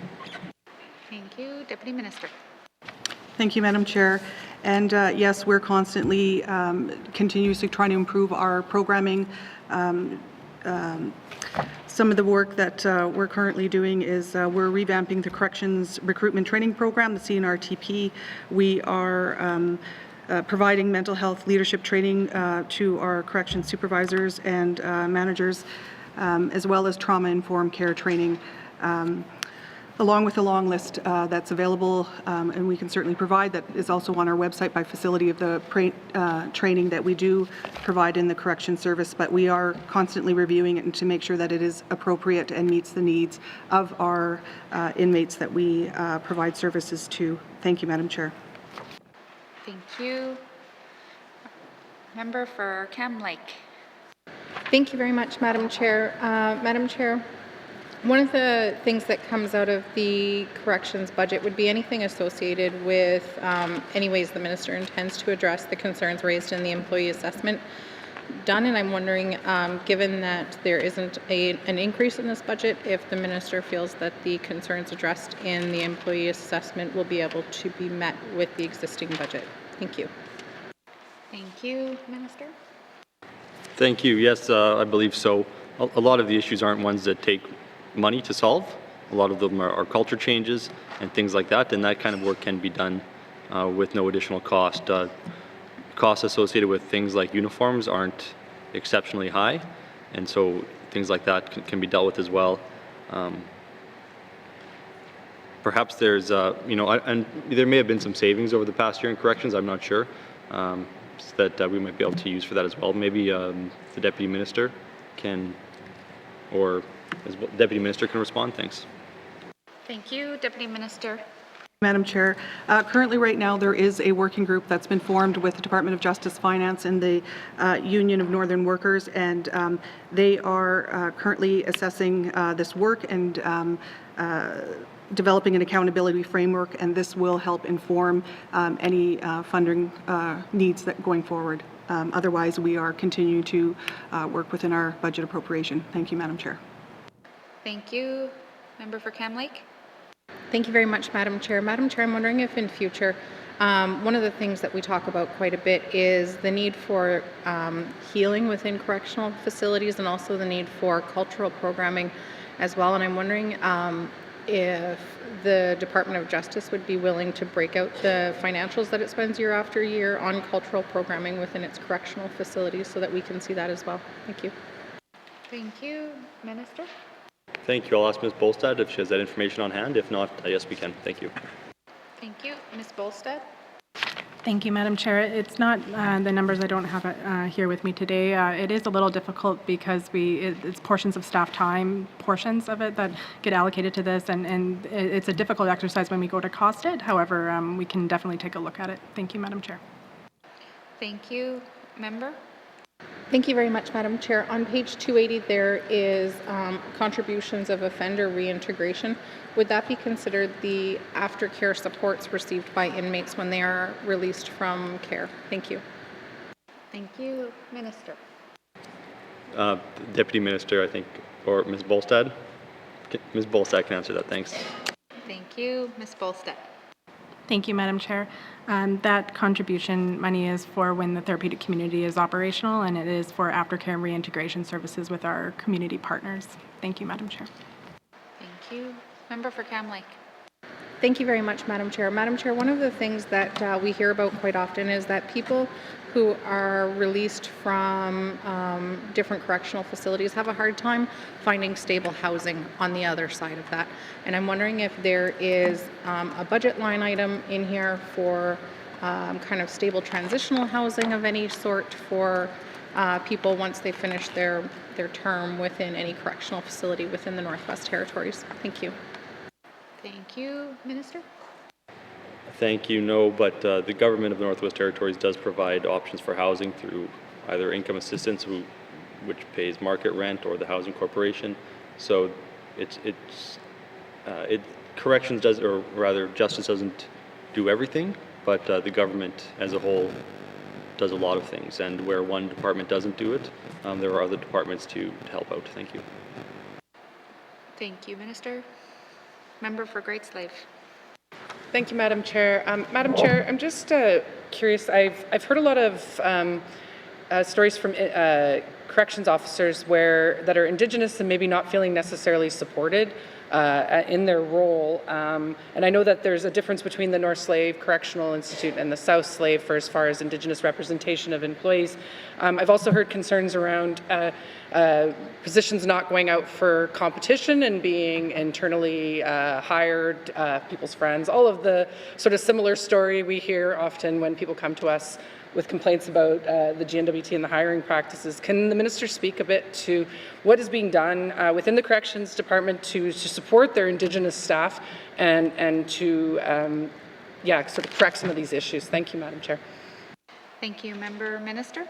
Speaker 2: Thank you. Deputy Minister?
Speaker 20: Thank you, Madam Chair. And yes, we're constantly continuously trying to improve our programming. Some of the work that we're currently doing is we're revamping the Corrections Recruitment Training Program, the CNRTP. We are providing mental health leadership training to our corrections supervisors and managers, as well as trauma-informed care training, along with a long list that's available, and we can certainly provide, that is also on our website by facility of the training that we do provide in the correction service, but we are constantly reviewing it and to make sure that it is appropriate and meets the needs of our inmates that we provide services to. Thank you, Madam Chair.
Speaker 2: Thank you. Member for Cam Lake.
Speaker 16: Thank you very much, Madam Chair. Madam Chair, one of the things that comes out of the corrections budget would be anything associated with any ways the minister intends to address the concerns raised in the employee assessment done. And I'm wondering, given that there isn't an increase in this budget, if the minister feels that the concerns addressed in the employee assessment will be able to be met with the existing budget. Thank you.
Speaker 2: Thank you, Minister.
Speaker 18: Thank you. Yes, I believe so. A lot of the issues aren't ones that take money to solve. A lot of them are culture changes and things like that, and that kind of work can be done with no additional cost. Costs associated with things like uniforms aren't exceptionally high, and so things like that can be dealt with as well. Perhaps there's, and there may have been some savings over the past year in corrections, I'm not sure, that we might be able to use for that as well. Maybe the Deputy Minister can, or Deputy Minister can respond. Thanks.
Speaker 2: Thank you, Deputy Minister.
Speaker 20: Madam Chair, currently right now there is a working group that's been formed with the Department of Justice, Finance and the Union of Northern Workers, and they are currently assessing this work and developing an accountability framework, and this will help inform any funding needs that going forward. Otherwise, we are continuing to work within our budget appropriation. Thank you, Madam Chair.
Speaker 2: Thank you. Member for Cam Lake.
Speaker 16: Thank you very much, Madam Chair. Madam Chair, I'm wondering if in future, one of the things that we talk about quite a bit is the need for healing within correctional facilities and also the need for cultural programming as well. And I'm wondering if the Department of Justice would be willing to break out the financials that it spends year after year on cultural programming within its correctional facilities so that we can see that as well. Thank you.
Speaker 2: Thank you. Minister.
Speaker 18: Thank you. I'll ask Ms. Bolstad if she has that information on hand. If not, yes, we can. Thank you.
Speaker 2: Thank you. Ms. Bolstad.
Speaker 21: Thank you, Madam Chair. It's not the numbers, I don't have it here with me today. It is a little difficult because it's portions of staff time, portions of it that get allocated to this, and it's a difficult exercise when we go to cost it. However, we can definitely take a look at it. Thank you, Madam Chair.
Speaker 2: Thank you. Member.
Speaker 16: Thank you very much, Madam Chair. On page 280, there is contributions of offender reintegration. Would that be considered the aftercare supports received by inmates when they are released from care? Thank you.
Speaker 2: Thank you. Minister.
Speaker 18: Deputy Minister, I think, or Ms. Bolstad. Ms. Bolstad can answer that. Thanks.
Speaker 2: Thank you. Ms. Bolstad.
Speaker 21: Thank you, Madam Chair. That contribution money is for when the therapeutic community is operational, and it is for aftercare and reintegration services with our community partners. Thank you, Madam Chair.
Speaker 2: Thank you. Member for Cam Lake.
Speaker 16: Thank you very much, Madam Chair. Madam Chair, one of the things that we hear about quite often is that people who are released from different correctional facilities have a hard time finding stable housing on the other side of that. And I'm wondering if there is a budget line item in here for kind of stable transitional housing of any sort for people once they finish their term within any correctional facility within the Northwest Territories. Thank you.
Speaker 2: Thank you. Minister.
Speaker 18: Thank you. No, but the government of the Northwest Territories does provide options for housing through either income assistance, which pays market rent, or the Housing Corporation. So corrections does, or rather justice doesn't do everything, but the government as a whole does a lot of things. And where one department doesn't do it, there are other departments to help out. Thank you.
Speaker 2: Thank you, Minister. Member for Great Slave.
Speaker 8: Thank you, Madam Chair. Madam Chair, I'm just curious. I've heard a lot of stories from corrections officers that are Indigenous and maybe not feeling necessarily supported in their role. And I know that there's a difference between the North Slave Correctional Institute and the South Slave for as far as Indigenous representation of employees. I've also heard concerns around positions not going out for competition and being internally hired, people's friends, all of the sort of similar story we hear often when people come to us with complaints about the N.W.T and the hiring practices. Can the minister speak a bit to what is being done within the Corrections Department to support their Indigenous staff and to sort of correct some of these issues? Thank you, Madam Chair.
Speaker 2: Thank you. Member Minister?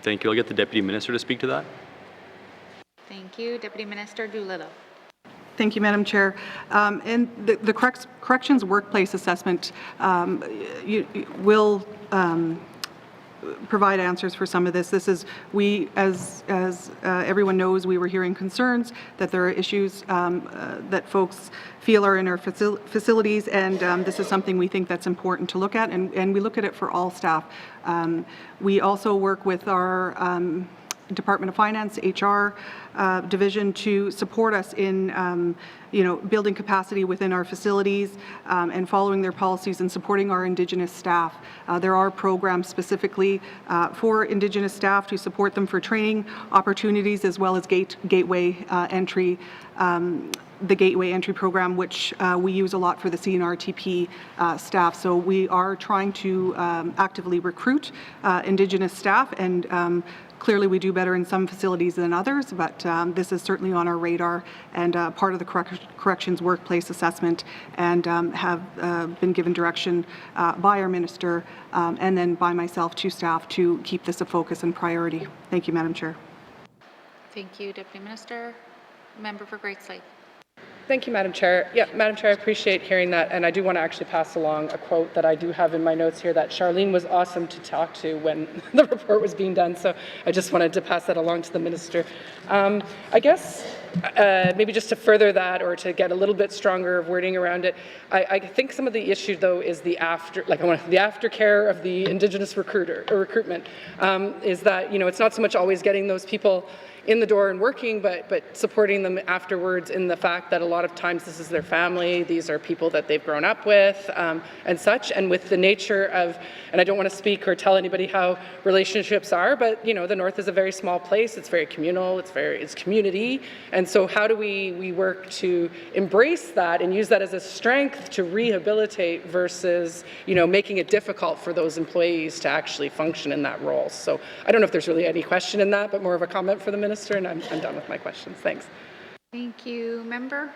Speaker 18: Thank you. I'll get the Deputy Minister to speak to that.
Speaker 2: Thank you. Deputy Minister Doolittle.
Speaker 20: Thank you, Madam Chair. And the Corrections Workplace Assessment will provide answers for some of this. As everyone knows, we were hearing concerns that there are issues that folks feel are in our facilities, and this is something we think that's important to look at, and we look at it for all staff. We also work with our Department of Finance, HR division to support us in building capacity within our facilities and following their policies and supporting our Indigenous staff. There are programs specifically for Indigenous staff to support them for training opportunities as well as gateway entry. The Gateway Entry Program, which we use a lot for the CNRTP staff. So we are trying to actively recruit Indigenous staff, and clearly we do better in some facilities than others, but this is certainly on our radar and part of the Corrections Workplace Assessment, and have been given direction by our Minister and then by myself to staff to keep this a focus and priority. Thank you, Madam Chair.
Speaker 2: Thank you, Deputy Minister. Member for Great Slave.
Speaker 8: Thank you, Madam Chair. Yeah, Madam Chair, I appreciate hearing that, and I do want to actually pass along a quote that I do have in my notes here that Charlene was awesome to talk to when the report was being done, so I just wanted to pass that along to the Minister. I guess maybe just to further that or to get a little bit stronger wording around it, I think some of the issue though is the aftercare of the Indigenous recruitment is that, it's not so much always getting those people in the door and working, but supporting them afterwards in the fact that a lot of times this is their family, these are people that they've grown up with and such, and with the nature of, and I don't want to speak or tell anybody how relationships are, but the North is a very small place, it's very communal, it's community, and so how do we work to embrace that and use that as a strength to rehabilitate versus, making it difficult for those employees to actually function in that role. So I don't know if there's really any question in that, but more of a comment for the Minister, and I'm done with my questions. Thanks.
Speaker 2: Thank you, Member.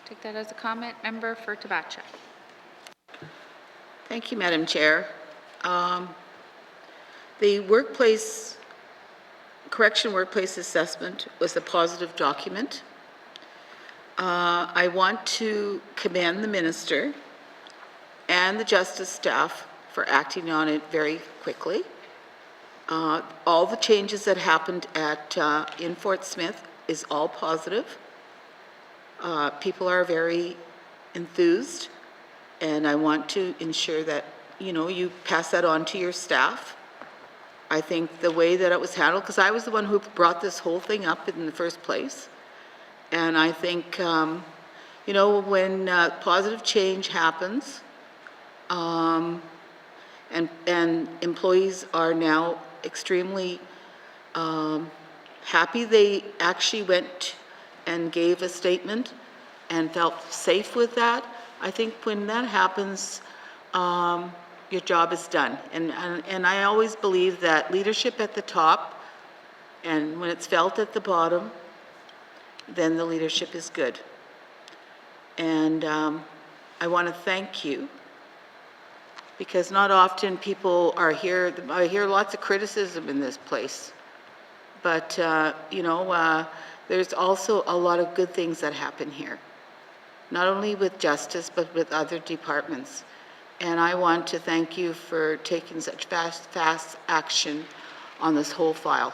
Speaker 2: Take that as a comment. Member for Tabacha.
Speaker 9: Thank you, Madam Chair. The Correction Workplace Assessment was a positive document. I want to commend the Minister and the Justice staff for acting on it very quickly. All the changes that happened in Fort Smith is all positive. People are very enthused, and I want to ensure that you pass that on to your staff. I think the way that it was handled, because I was the one who brought this whole thing up in the first place, and I think when positive change happens, and employees are now extremely happy they actually went and gave a statement and felt safe with that. I think when that happens, your job is done. And I always believe that leadership at the top, and when it's felt at the bottom, then the leadership is good. And I want to thank you, because not often people are here. I hear lots of criticism in this place, but there's also a lot of good things that happen here, not only with Justice, but with other departments. And I want to thank you for taking such fast action on this whole file.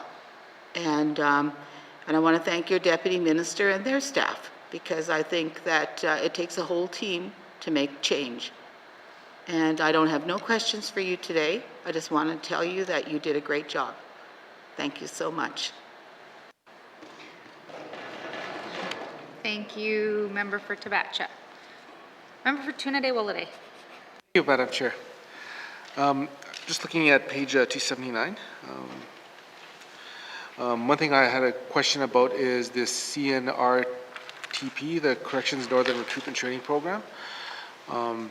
Speaker 9: And I want to thank your Deputy Minister and their staff, because I think that it takes a whole team to make change. And I don't have no questions for you today. I just want to tell you that you did a great job. Thank you so much.
Speaker 2: Thank you, Member for Tabacha. Member for Tuna de Willade.
Speaker 12: Thank you, Madam Chair. Just looking at page 279. One thing I had a question about is this CNRTP, the Corrections Northern Recruitment Training Program. From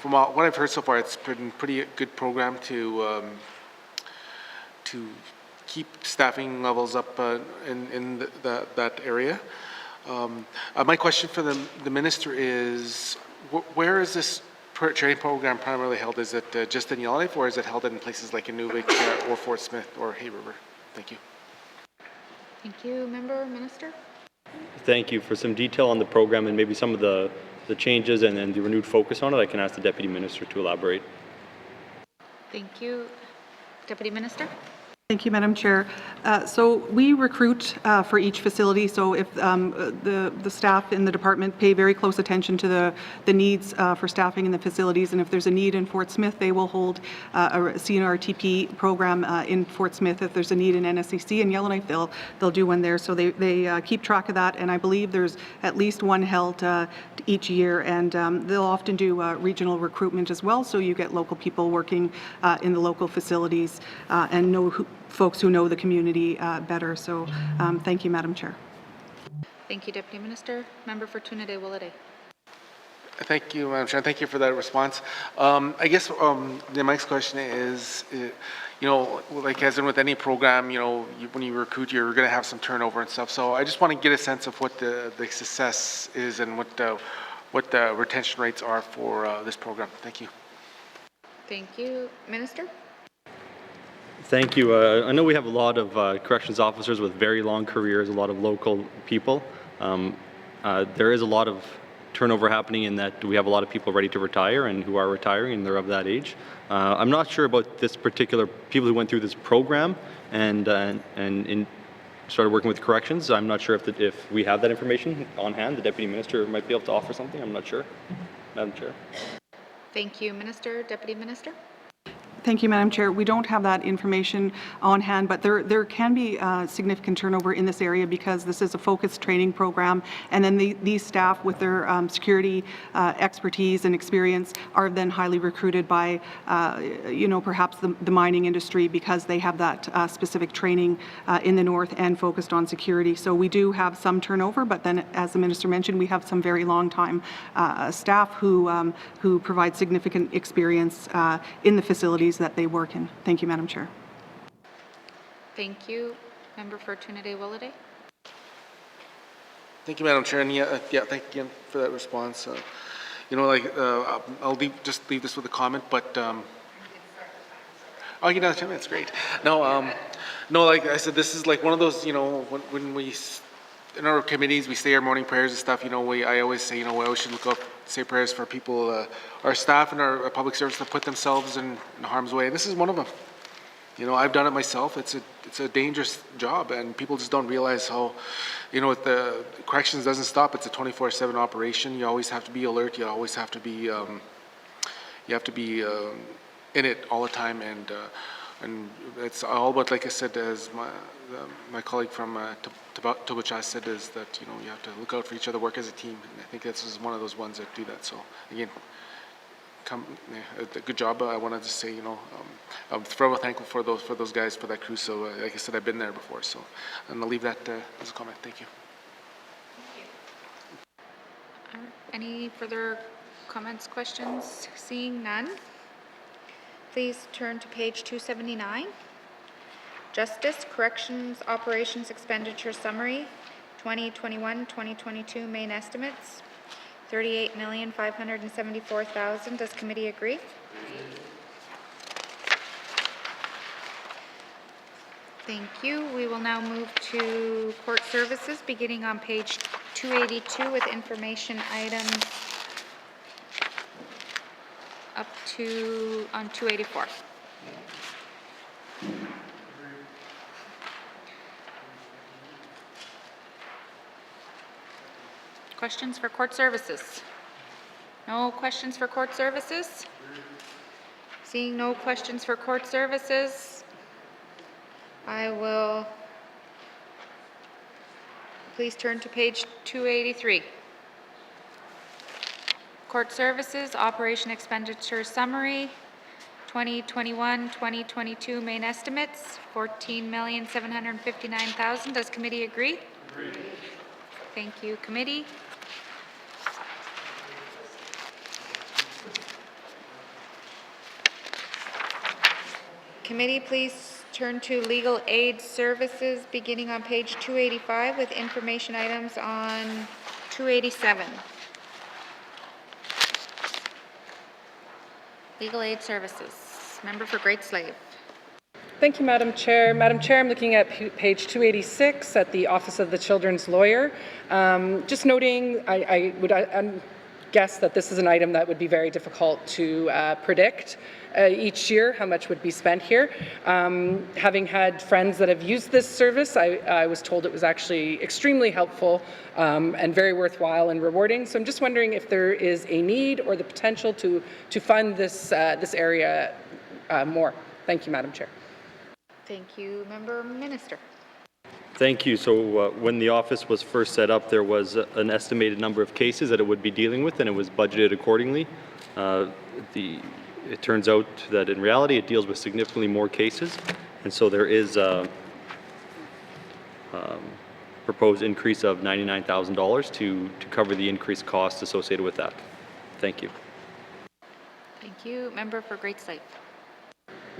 Speaker 12: what I've heard so far, it's been a pretty good program to keep staffing levels up in that area. My question for the minister is, where is this training program primarily held? Is it just in Yellowknife, or is it held in places like Inuvik or Fort Smith or Hay River? Thank you.
Speaker 2: Thank you, Member. Minister?
Speaker 18: Thank you. For some detail on the program and maybe some of the changes and the renewed focus on it, I can ask the Deputy Minister to elaborate.
Speaker 2: Thank you. Deputy Minister?
Speaker 20: Thank you, Madam Chair. So we recruit for each facility. So if the staff in the department pay very close attention to the needs for staffing in the facilities, and if there's a need in Fort Smith, they will hold a CNRTP program in Fort Smith. If there's a need in NSCC and Yellowknife, they'll do one there. So they keep track of that, and I believe there's at least one held each year, and they'll often do regional recruitment as well. So you get local people working in the local facilities and know folks who know the community better. So thank you, Madam Chair.
Speaker 2: Thank you, Deputy Minister. Member for Tuna de Willade.
Speaker 12: Thank you, Madam Chair. Thank you for that response. I guess the next question is, like as in with any program, when you recruit, you're going to have some turnover and stuff. So I just want to get a sense of what the success is and what the retention rates are for this program. Thank you.
Speaker 2: Thank you. Minister?
Speaker 18: Thank you. I know we have a lot of corrections officers with very long careers, a lot of local people. There is a lot of turnover happening in that we have a lot of people ready to retire and who are retiring, and they're of that age. I'm not sure about this particular people who went through this program and started working with corrections. I'm not sure if we have that information on hand. The Deputy Minister might be able to offer something. I'm not sure. Madam Chair.
Speaker 2: Thank you, Minister. Deputy Minister?
Speaker 20: Thank you, Madam Chair. We don't have that information on hand, but there can be significant turnover in this area because this is a focused training program, and then these staff with their security expertise and experience are then highly recruited by, perhaps the mining industry because they have that specific training in the north and focused on security. So we do have some turnover, but then, as the Minister mentioned, we have some very long-time staff who provide significant experience in the facilities that they work in. Thank you, Madam Chair.
Speaker 2: Thank you. Member for Tuna de Willade.
Speaker 12: Thank you, Madam Chair, and thank you again for that response. I'll just leave this with a comment, but oh, another 10 minutes, great. No, like I said, this is like one of those, when we in our committees we say our morning prayers and stuff. I always say, we always should look up, say prayers for people, our staff and our public service that put themselves in harm's way. And this is one of them. I've done it myself. It's a dangerous job, and people just don't realize how, with the corrections doesn't stop. It's a 24/7 operation. You always have to be alert. You always have to be, in it all the time, and it's all about, like I said, as my colleague from Tobacha said, is that you have to look out for each other, work as a team, and I think this is one of those ones that do that. So again, good job. I wanted to say, I'm forever thankful for those guys, for that crew. So like I said, I've been there before. So I'm gonna leave that as a comment. Thank you.
Speaker 2: Any further comments, questions? Seeing none, please turn to page 279. Justice Corrections Operations Expenditure Summary, 2021-2022 main estimates, $38,574,000. Does committee agree? Thank you. We will now move to court services, beginning on page 282 with information items up to on 284. Questions for court services? No questions for court services? Seeing no questions for court services, I will please turn to page 283. Court services, operation expenditure summary, 2021-2022 main estimates, $14,759,000. Does committee agree? Agreed. Thank you, committee. Committee, please turn to legal aid services beginning on page 285 with information items on 287. Legal aid services. Member for Great Slave.
Speaker 8: Thank you, Madam Chair. Madam Chair, I'm looking at page 286 at the Office of the Children's Lawyer. Just noting, I would guess that this is an item that would be very difficult to predict each year how much would be spent here. Having had friends that have used this service, I was told it was actually extremely helpful and very worthwhile and rewarding. So I'm just wondering if there is a need or the potential to fund this area more. Thank you, Madam Chair.
Speaker 2: Thank you, Member Minister.
Speaker 18: Thank you. So when the office was first set up, there was an estimated number of cases that it would be dealing with, and it was budgeted accordingly. It turns out that in reality, it deals with significantly more cases, and so there is a proposed increase of $99,000 to cover the increased costs associated with that. Thank you.
Speaker 2: Thank you. Member for Great Slave.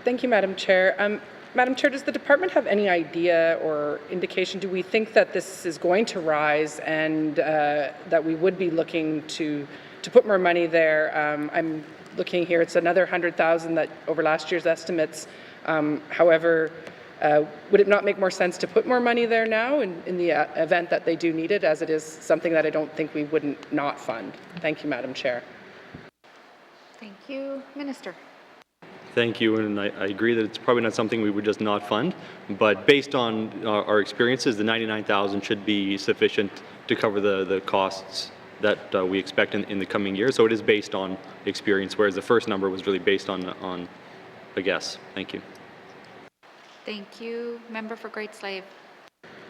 Speaker 8: Thank you, Madam Chair. Madam Chair, does the department have any idea or indication, do we think that this is going to rise and that we would be looking to put more money there? I'm looking here, it's another $100,000 that over last year's estimates. However, would it not make more sense to put more money there now in the event that they do need it, as it is something that I don't think we wouldn't not fund? Thank you, Madam Chair.
Speaker 2: Thank you. Minister.
Speaker 18: Thank you, and I agree that it's probably not something we would just not fund, but based on our experiences, the $99,000 should be sufficient to cover the costs that we expect in the coming years. So it is based on experience, whereas the first number was really based on a guess. Thank you.
Speaker 2: Thank you. Member for Great Slave.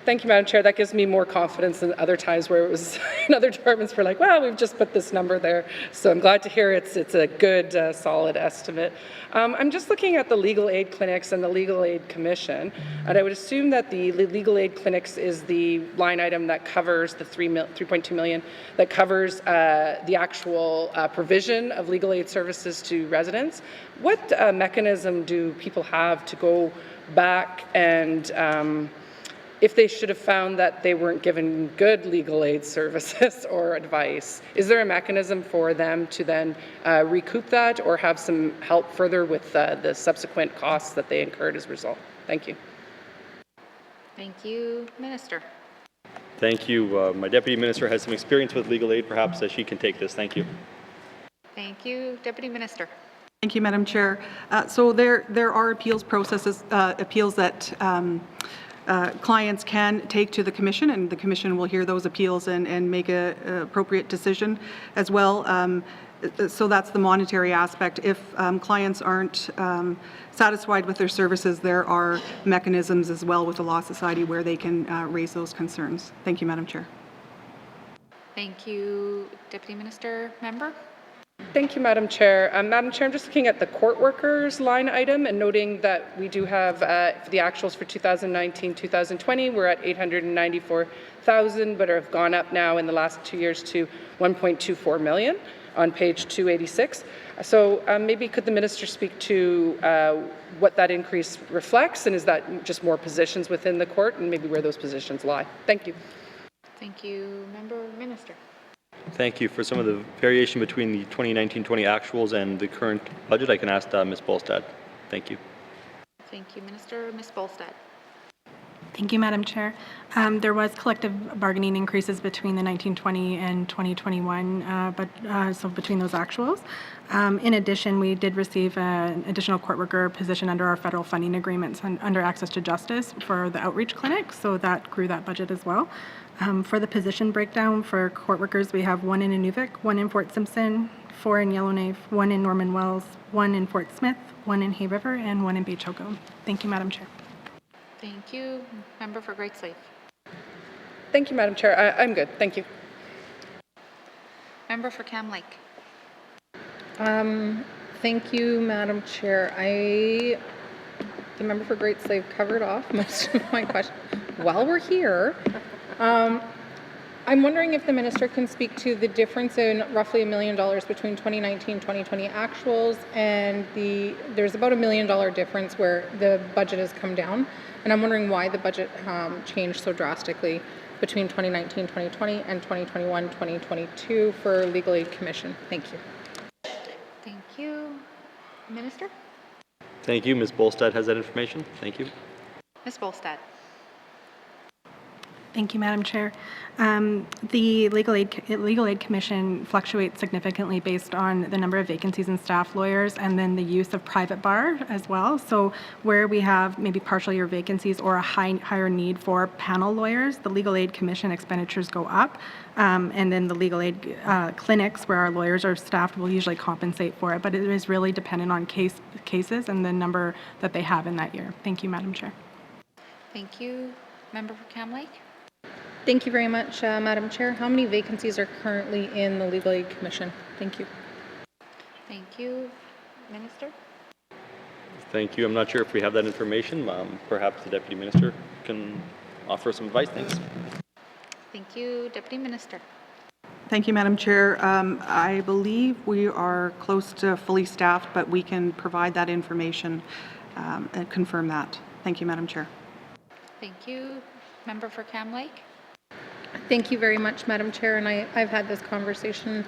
Speaker 8: Thank you, Madam Chair. That gives me more confidence than other times where it was in other departments were like, well, we've just put this number there. So I'm glad to hear it's a good, solid estimate. I'm just looking at the legal aid clinics and the legal aid commission, and I would assume that the legal aid clinics is the line item that covers the $3.2 million that covers the actual provision of legal aid services to residents. What mechanism do people have to go back and if they should have found that they weren't given good legal aid services or advice? Is there a mechanism for them to then recoup that or have some help further with the subsequent costs that they incurred as a result? Thank you.
Speaker 2: Thank you. Minister.
Speaker 18: Thank you. My Deputy Minister has some experience with legal aid. Perhaps she can take this. Thank you.
Speaker 2: Thank you. Deputy Minister.
Speaker 20: Thank you, Madam Chair. So there are appeals processes, appeals that clients can take to the Commission, and the Commission will hear those appeals and make an appropriate decision as well. So that's the monetary aspect. If clients aren't satisfied with their services, there are mechanisms as well with the Law Society where they can raise those concerns. Thank you, Madam Chair.
Speaker 2: Thank you, Deputy Minister. Member?
Speaker 8: Thank you, Madam Chair. Madam Chair, I'm just looking at the court workers line item and noting that we do have the actuals for 2019-2020. We're at $894,000, but have gone up now in the last 2 years to $1.24 million on page 286. So maybe could the Minister speak to what that increase reflects, and is that just more positions within the court, and maybe where those positions lie? Thank you.
Speaker 2: Thank you. Member Minister.
Speaker 18: Thank you. For some of the variation between the 2019-20 actuals and the current budget, I can ask Ms. Bolstad. Thank you.
Speaker 2: Thank you, Minister. Ms. Bolstad.
Speaker 21: Thank you, Madam Chair. There was collective bargaining increases between the 1920 and 2021, so between those actuals. In addition, we did receive an additional court worker position under our federal funding agreements under Access to Justice for the outreach clinic, so that grew that budget as well. For the position breakdown for court workers, we have 1 in Inuvik, 1 in Fort Simpson, 4 in Yellowknife, 1 in Norman Wells, 1 in Fort Smith, 1 in Hay River, and 1 in Bay Choco. Thank you, Madam Chair.
Speaker 2: Thank you. Member for Great Slave.
Speaker 4: Thank you, Madam Chair. I'm good. Thank you.
Speaker 2: Member for Cam Lake.
Speaker 4: Thank you, Madam Chair. The member for Great Slave covered off most of my questions. While we're here, I'm wondering if the minister can speak to the difference in roughly $1 million between 2019-2020 actuals and there's about $1 million difference where the budget has come down. And I'm wondering why the budget changed so drastically between 2019-2020 and 2021-2022 for Legal Aid Commission. Thank you.
Speaker 2: Thank you. Minister?
Speaker 18: Thank you. Ms. Bolstad has that information. Thank you.
Speaker 2: Ms. Bolstad.
Speaker 21: Thank you, Madam Chair. The Legal Aid Commission fluctuates significantly based on the number of vacancies in staff lawyers and then the use of private bar as well. So where we have maybe partial year vacancies or a higher need for panel lawyers, the Legal Aid Commission expenditures go up. And then the legal aid clinics where our lawyers are staffed will usually compensate for it, but it is really dependent on cases and the number that they have in that year. Thank you, Madam Chair.
Speaker 2: Thank you. Member for Cam Lake.
Speaker 4: Thank you very much, Madam Chair. How many vacancies are currently in the Legal Aid Commission? Thank you.
Speaker 2: Thank you. Minister?
Speaker 18: Thank you. I'm not sure if we have that information. Perhaps the Deputy Minister can offer some advice. Thanks.
Speaker 2: Thank you. Deputy Minister.
Speaker 20: Thank you, Madam Chair. I believe we are close to fully staffed, but we can provide that information and confirm that. Thank you, Madam Chair.
Speaker 2: Thank you. Member for Cam Lake.
Speaker 4: Thank you very much, Madam Chair. And I've had this conversation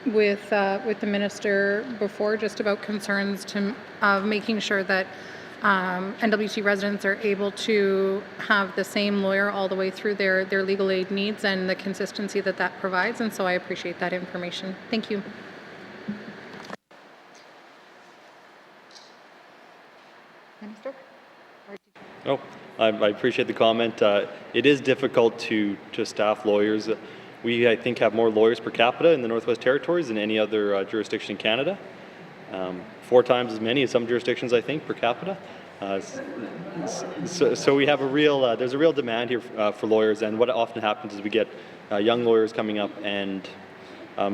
Speaker 4: with the minister before, just about concerns of making sure that N.W.T residents are able to have the same lawyer all the way through their legal aid needs and the consistency that provides. And so I appreciate that information. Thank you.
Speaker 2: Minister?
Speaker 18: Oh, I appreciate the comment. It is difficult to staff lawyers. We, I think, have more lawyers per capita in the Northwest Territories than any other jurisdiction in Canada. 4 times as many as some jurisdictions, I think, per capita. So we have there's a real demand here for lawyers, and what often happens is we get young lawyers coming up and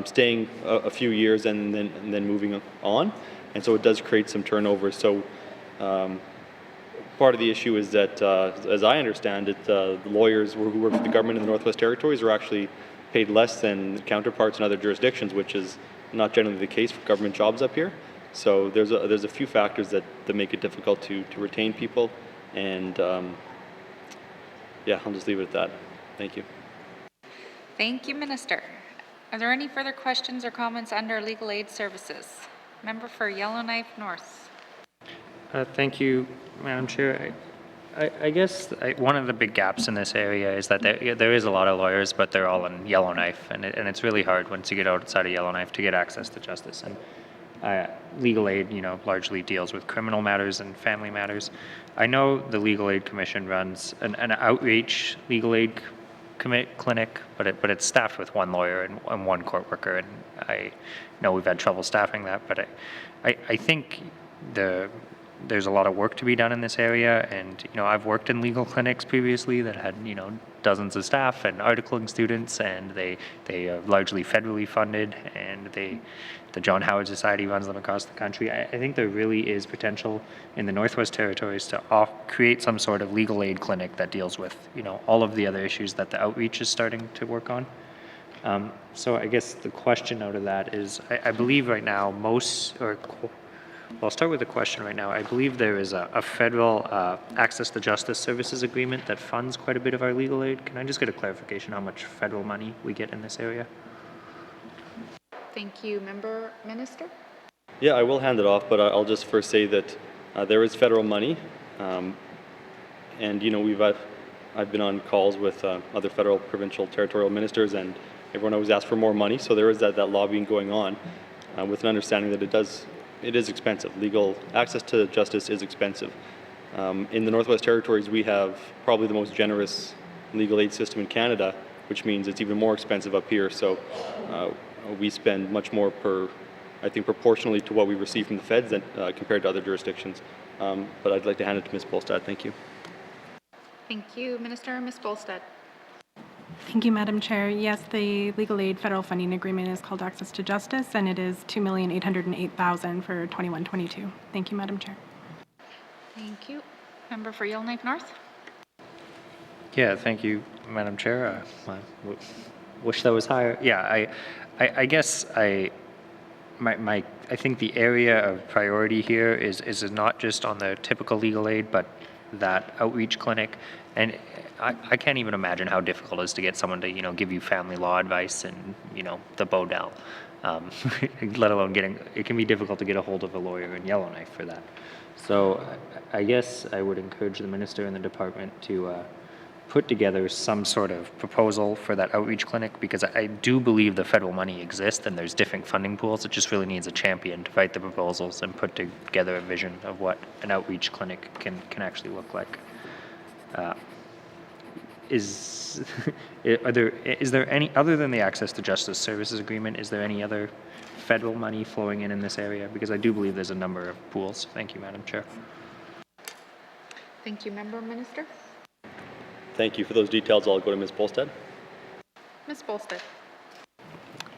Speaker 18: staying a few years and then moving on, and so it does create some turnover. So part of the issue is that, as I understand it, the lawyers who work for the government in the Northwest Territories are actually paid less than counterparts in other jurisdictions, which is not generally the case for government jobs up here. So there's a few factors that make it difficult to retain people, and yeah, I'll just leave it at that. Thank you.
Speaker 2: Thank you, Minister. Are there any further questions or comments under legal aid services? Member for Yellowknife North.
Speaker 14: Thank you, Madam Chair. I guess one of the big gaps in this area is that there is a lot of lawyers, but they're all in Yellowknife, and it's really hard once you get outside of Yellowknife to get access to justice. And legal aid, largely deals with criminal matters and family matters. I know the Legal Aid Commission runs an outreach legal aid clinic, but it's staffed with 1 lawyer and 1 court worker, and I know we've had trouble staffing that, but I think there's a lot of work to be done in this area, and I've worked in legal clinics previously that had dozens of staff and articling students, and they are largely federally funded, and the John Howard Society runs them across the country. I think there really is potential in the Northwest Territories to create some sort of legal aid clinic that deals with all of the other issues that the outreach is starting to work on. So I guess the question out of that is, I believe right now I'll start with the question right now. I believe there is a federal Access to Justice Services agreement that funds quite a bit of our legal aid. Can I just get a clarification how much federal money we get in this area?
Speaker 2: Thank you. Minister?
Speaker 18: Yeah, I will hand it off, but I'll just first say that there is federal money, and I've been on calls with other federal, provincial, territorial ministers, and everyone always asks for more money. So there is that lobbying going on, with an understanding that it is expensive. Legal access to justice is expensive. In the Northwest Territories, we have probably the most generous legal aid system in Canada, which means it's even more expensive up here. So we spend much more I think proportionally to what we receive from the feds than, compared to other jurisdictions. But I'd like to hand it to Ms. Bolstad. Thank you.
Speaker 2: Thank you, Minister. Ms. Bolstad.
Speaker 21: Thank you, Madam Chair. Yes, the legal aid federal funding agreement is called Access to Justice, and it is $2,808,000 for 21-22. Thank you, Madam Chair.
Speaker 2: Thank you. Member for Yellowknife North.
Speaker 14: Yeah, thank you, Madam Chair. I wish that was higher. Yeah, I guess I think the area of priority here is not just on the typical legal aid, but that outreach clinic. And I can't even imagine how difficult it is to get someone to, give you family law advice and, the Bodell. Let alone it can be difficult to get a hold of a lawyer in Yellowknife for that. So I guess I would encourage the minister and the department to put together some sort of proposal for that outreach clinic, because I do believe the federal money exists and there's different funding pools. It just really needs a champion to write the proposals and put together a vision of what an outreach clinic can actually look like. Is there any, other than the Access to Justice Services Agreement, is there any other federal money flowing in this area? Because I do believe there's a number of pools. Thank you, Madam Chair.
Speaker 2: Thank you, Member Minister.
Speaker 18: Thank you for those details. I'll go to Ms. Bolstad.
Speaker 2: Ms. Bolstad.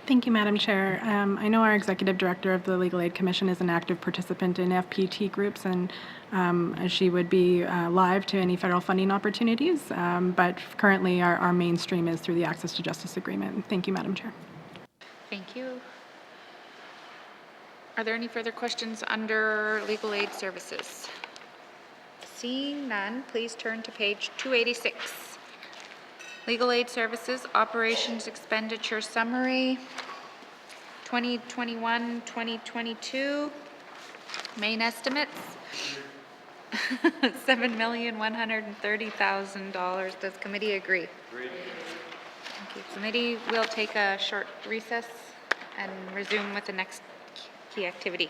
Speaker 21: Thank you, Madam Chair. I know our Executive Director of the Legal Aid Commission is an active participant in FPT groups, and she would be live to any federal funding opportunities, but currently our mainstream is through the Access to Justice Agreement. Thank you, Madam Chair.
Speaker 2: Thank you. Are there any further questions under legal aid services? Seeing none, please turn to page 286. Legal aid services, operations expenditure summary, 2021-2022, main estimates, $7,130,000. Does committee agree? Agree. Thank you. Committee will take a short recess and resume with the next key activity.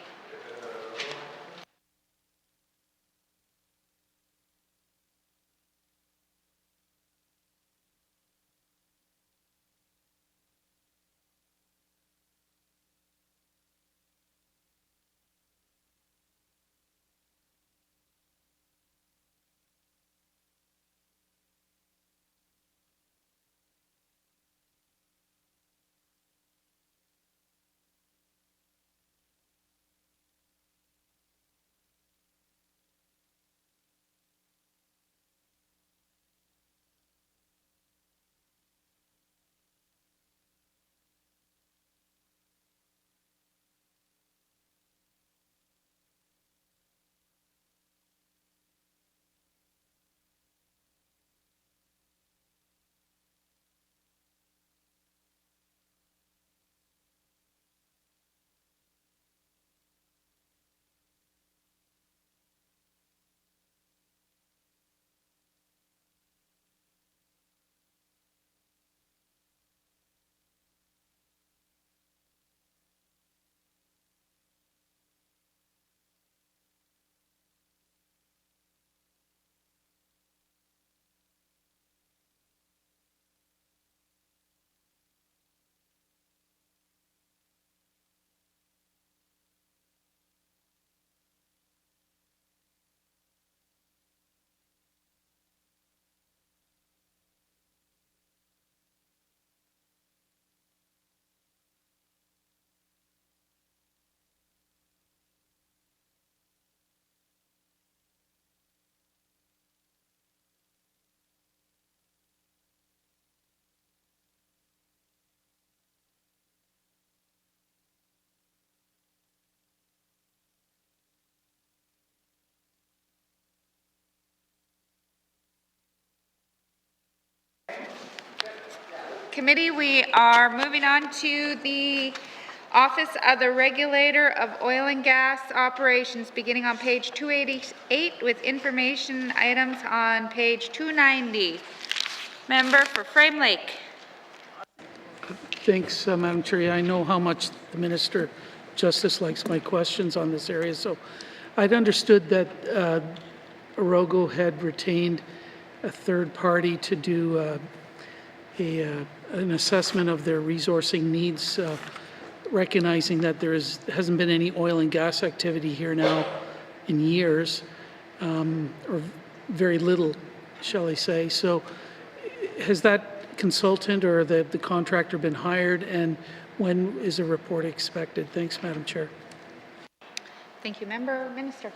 Speaker 2: Committee, we are moving on to the Office of the Regulator of Oil and Gas Operations, beginning on page 288 with information items on page 290. Member for Frame Lake.
Speaker 13: Thanks, Madam Chair. I know how much the Minister of Justice likes my questions on this area, so I'd understood that Orogo had retained a third party to do an assessment of their resourcing needs, recognizing that there hasn't been any oil and gas activity here now in years, or very little, shall I say. So has that consultant or the contractor been hired, and when is a report expected? Thanks, Madam Chair.
Speaker 2: Thank you, Member. Minister.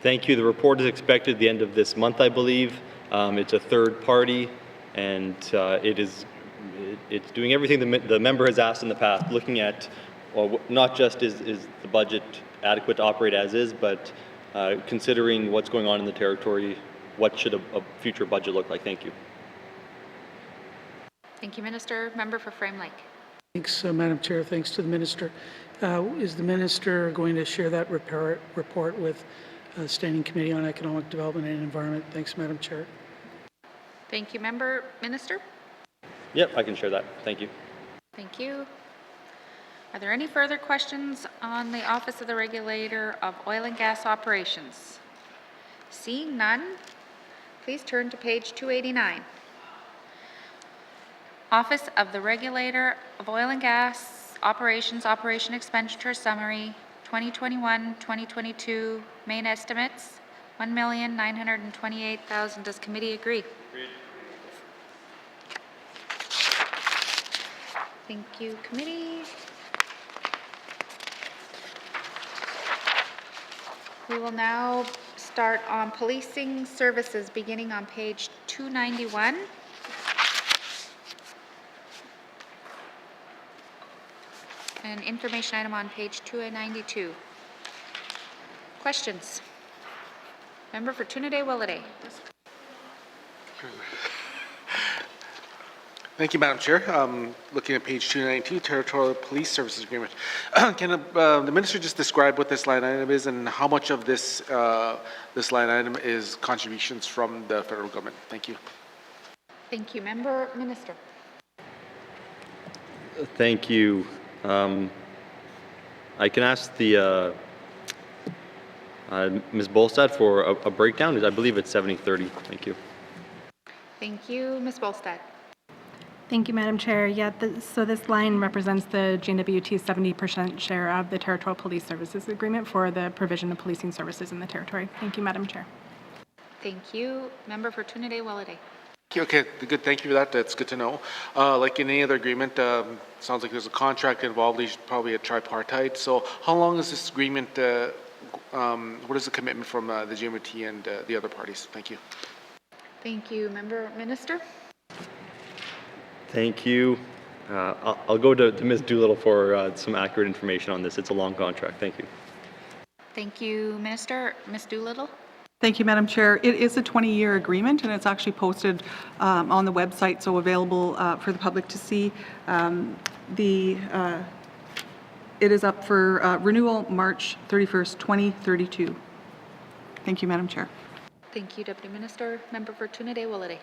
Speaker 18: Thank you. The report is expected at the end of this month, I believe. It's a third party, and it's doing everything the member has asked in the past, looking at, well, not just is the budget adequate to operate as is, but considering what's going on in the territory, what should a future budget look like? Thank you.
Speaker 2: Thank you, Minister. Member for Frame Lake.
Speaker 13: Thanks, Madam Chair. Thanks to the Minister. Is the Minister going to share that report with the Standing Committee on Economic Development and Environment? Thanks, Madam Chair.
Speaker 2: Thank you, Member. Minister.
Speaker 18: Yep, I can share that. Thank you.
Speaker 2: Thank you. Are there any further questions on the Office of the Regulator of Oil and Gas Operations? Seeing none, please turn to page 289. Office of the Regulator of Oil and Gas Operations Operation Expenditure Summary 2021-2022 main estimates $1,928,000. Does committee agree? Agreed. Thank you, committee. We will now start on policing services beginning on page 291. An information item on page 292. Questions? Member for Trinidad-Willowday.
Speaker 12: Thank you, Madam Chair. Looking at page 292, Territorial Police Services Agreement. Can the Minister just describe what this line item is and how much of this line item is contributions from the federal government? Thank you.
Speaker 2: Thank you, Member. Minister.
Speaker 18: Thank you. I can ask the Ms. Bolstad for a breakdown. I believe it's 70-30. Thank you.
Speaker 2: Thank you, Ms. Bolstad.
Speaker 21: Thank you, Madam Chair. Yeah, so this line represents the N.W.T 70% share of the Territorial Police Services Agreement for the provision of policing services in the territory. Thank you, Madam Chair.
Speaker 2: Thank you. Member for Trinidad-Willowday.
Speaker 12: Okay, good. Thank you for that. That's good to know. Like in any other agreement, sounds like there's a contract involved, probably a tripartite. So how long is this agreement, what is the commitment from the N.W.T and the other parties? Thank you.
Speaker 2: Thank you, Member. Minister.
Speaker 18: Thank you. I'll go to Ms. Doolittle for some accurate information on this. It's a long contract. Thank you.
Speaker 2: Thank you, Minister. Ms. Doolittle.
Speaker 20: Thank you, Madam Chair. It is a 20-year agreement, and it's actually posted on the website, so available for the public to see. It is up for renewal March 31st, 2032. Thank you, Madam Chair.
Speaker 2: Thank you, Deputy Minister. Member for Trinidad-Willowday.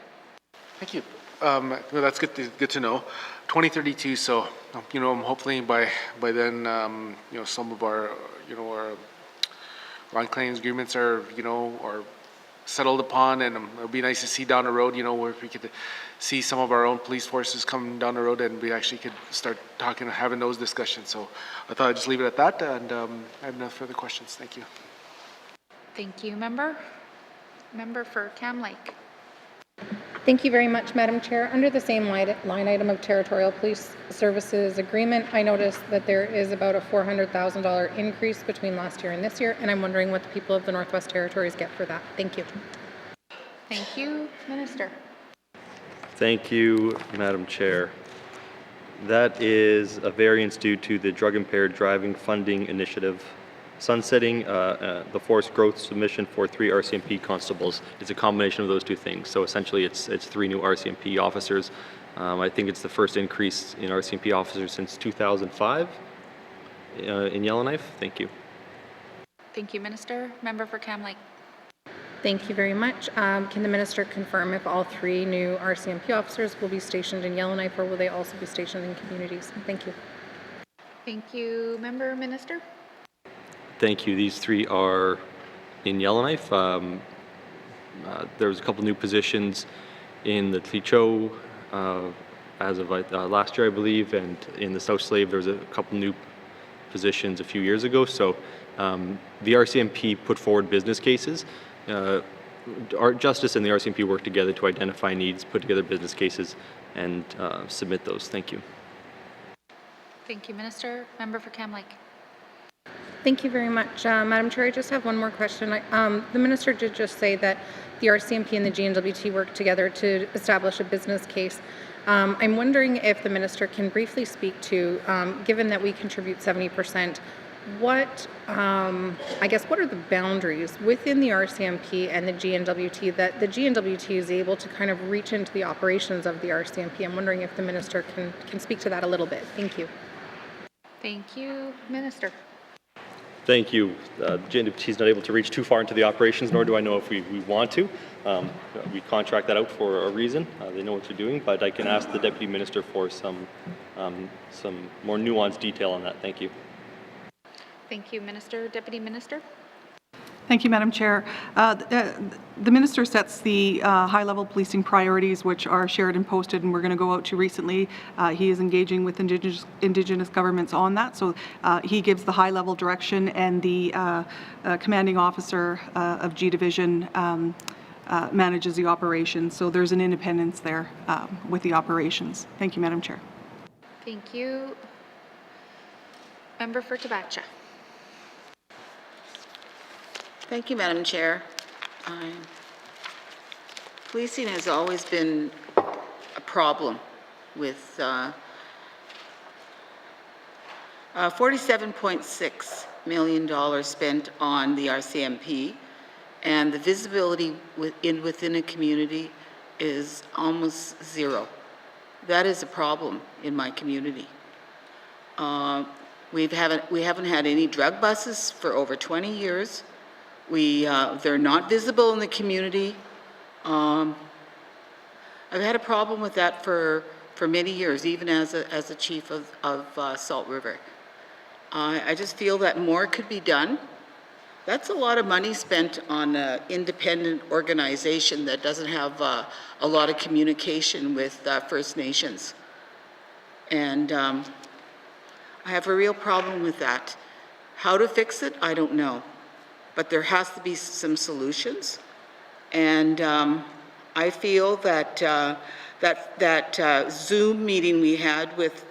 Speaker 12: Thank you. That's good to know. 2032. So, hopefully by then, some of our, our line claims agreements are, are settled upon, and it'll be nice to see down the road, where we could see some of our own police forces come down the road, and we actually could start talking and having those discussions. So, I thought I'd just leave it at that, and I have no further questions. Thank you.
Speaker 2: Thank you, Member. Member for Cam Lake.
Speaker 4: Thank you very much, Madam Chair. Under the same line item of Territorial Police Services Agreement, I noticed that there is about a $400,000 increase between last year and this year, and I'm wondering what the people of the Northwest Territories get for that. Thank you.
Speaker 2: Thank you, Minister.
Speaker 18: Thank you, Madam Chair. That is a variance due to the Drug Impaired Driving Funding Initiative sunsetting the forced growth submission for 3 RCMP constables. It's a combination of those two things. So essentially it's 3 new RCMP officers. I think it's the first increase in RCMP officers since 2005 in Yellowknife. Thank you.
Speaker 2: Thank you, Minister. Member for Cam Lake.
Speaker 4: Thank you very much. Can the Minister confirm if all 3 new RCMP officers will be stationed in Yellowknife, or will they also be stationed in communities? Thank you.
Speaker 2: Thank you, Member. Minister.
Speaker 18: Thank you. These 3 are in Yellowknife. There's a couple new positions in the Tlicho as of last year, I believe, and in the South Slave there's a couple new positions a few years ago. So the RCMP put forward business cases. Our Justice and the RCMP work together to identify needs, put together business cases, and submit those. Thank you.
Speaker 2: Thank you, Minister. Member for Cam Lake.
Speaker 4: Thank you very much. Madam Chair, I just have one more question. The Minister did just say that the RCMP and the N.W.T work together to establish a business case. I'm wondering if the Minister can briefly speak to, given that we contribute 70%, what, I guess, what are the boundaries within the RCMP and the N.W.T that the N.W.T is able to kind of reach into the operations of the RCMP? I'm wondering if the Minister can speak to that a little bit. Thank you.
Speaker 2: Thank you, Minister.
Speaker 18: Thank you. N.W.T is not able to reach too far into the operations, nor do I know if we want to. We contract that out for a reason. They know what they're doing, but I can ask the Deputy Minister for some more nuanced detail on that. Thank you.
Speaker 2: Thank you, Minister. Deputy Minister.
Speaker 20: Thank you, Madam Chair. The Minister sets the high-level policing priorities, which are shared and posted, and we're going to go out to recently. He is engaging with Indigenous governments on that, so he gives the high-level direction, and the commanding officer of G Division manages the operations. So there's an independence there with the operations. Thank you, Madam Chair.
Speaker 2: Thank you. Member for Tabacha.
Speaker 9: Thank you, Madam Chair. Policing has always been a problem with $47.6 million spent on the RCMP, and the visibility within a community is almost zero. That is a problem in my community. We haven't had any drug buses for over 20 years. They're not visible in the community. I've had a problem with that for many years, even as a chief of Salt River. I just feel that more could be done. That's a lot of money spent on an independent organization that doesn't have a lot of communication with First Nations. And I have a real problem with that. How to fix it, I don't know. But there has to be some solutions. And I feel that that Zoom meeting we had with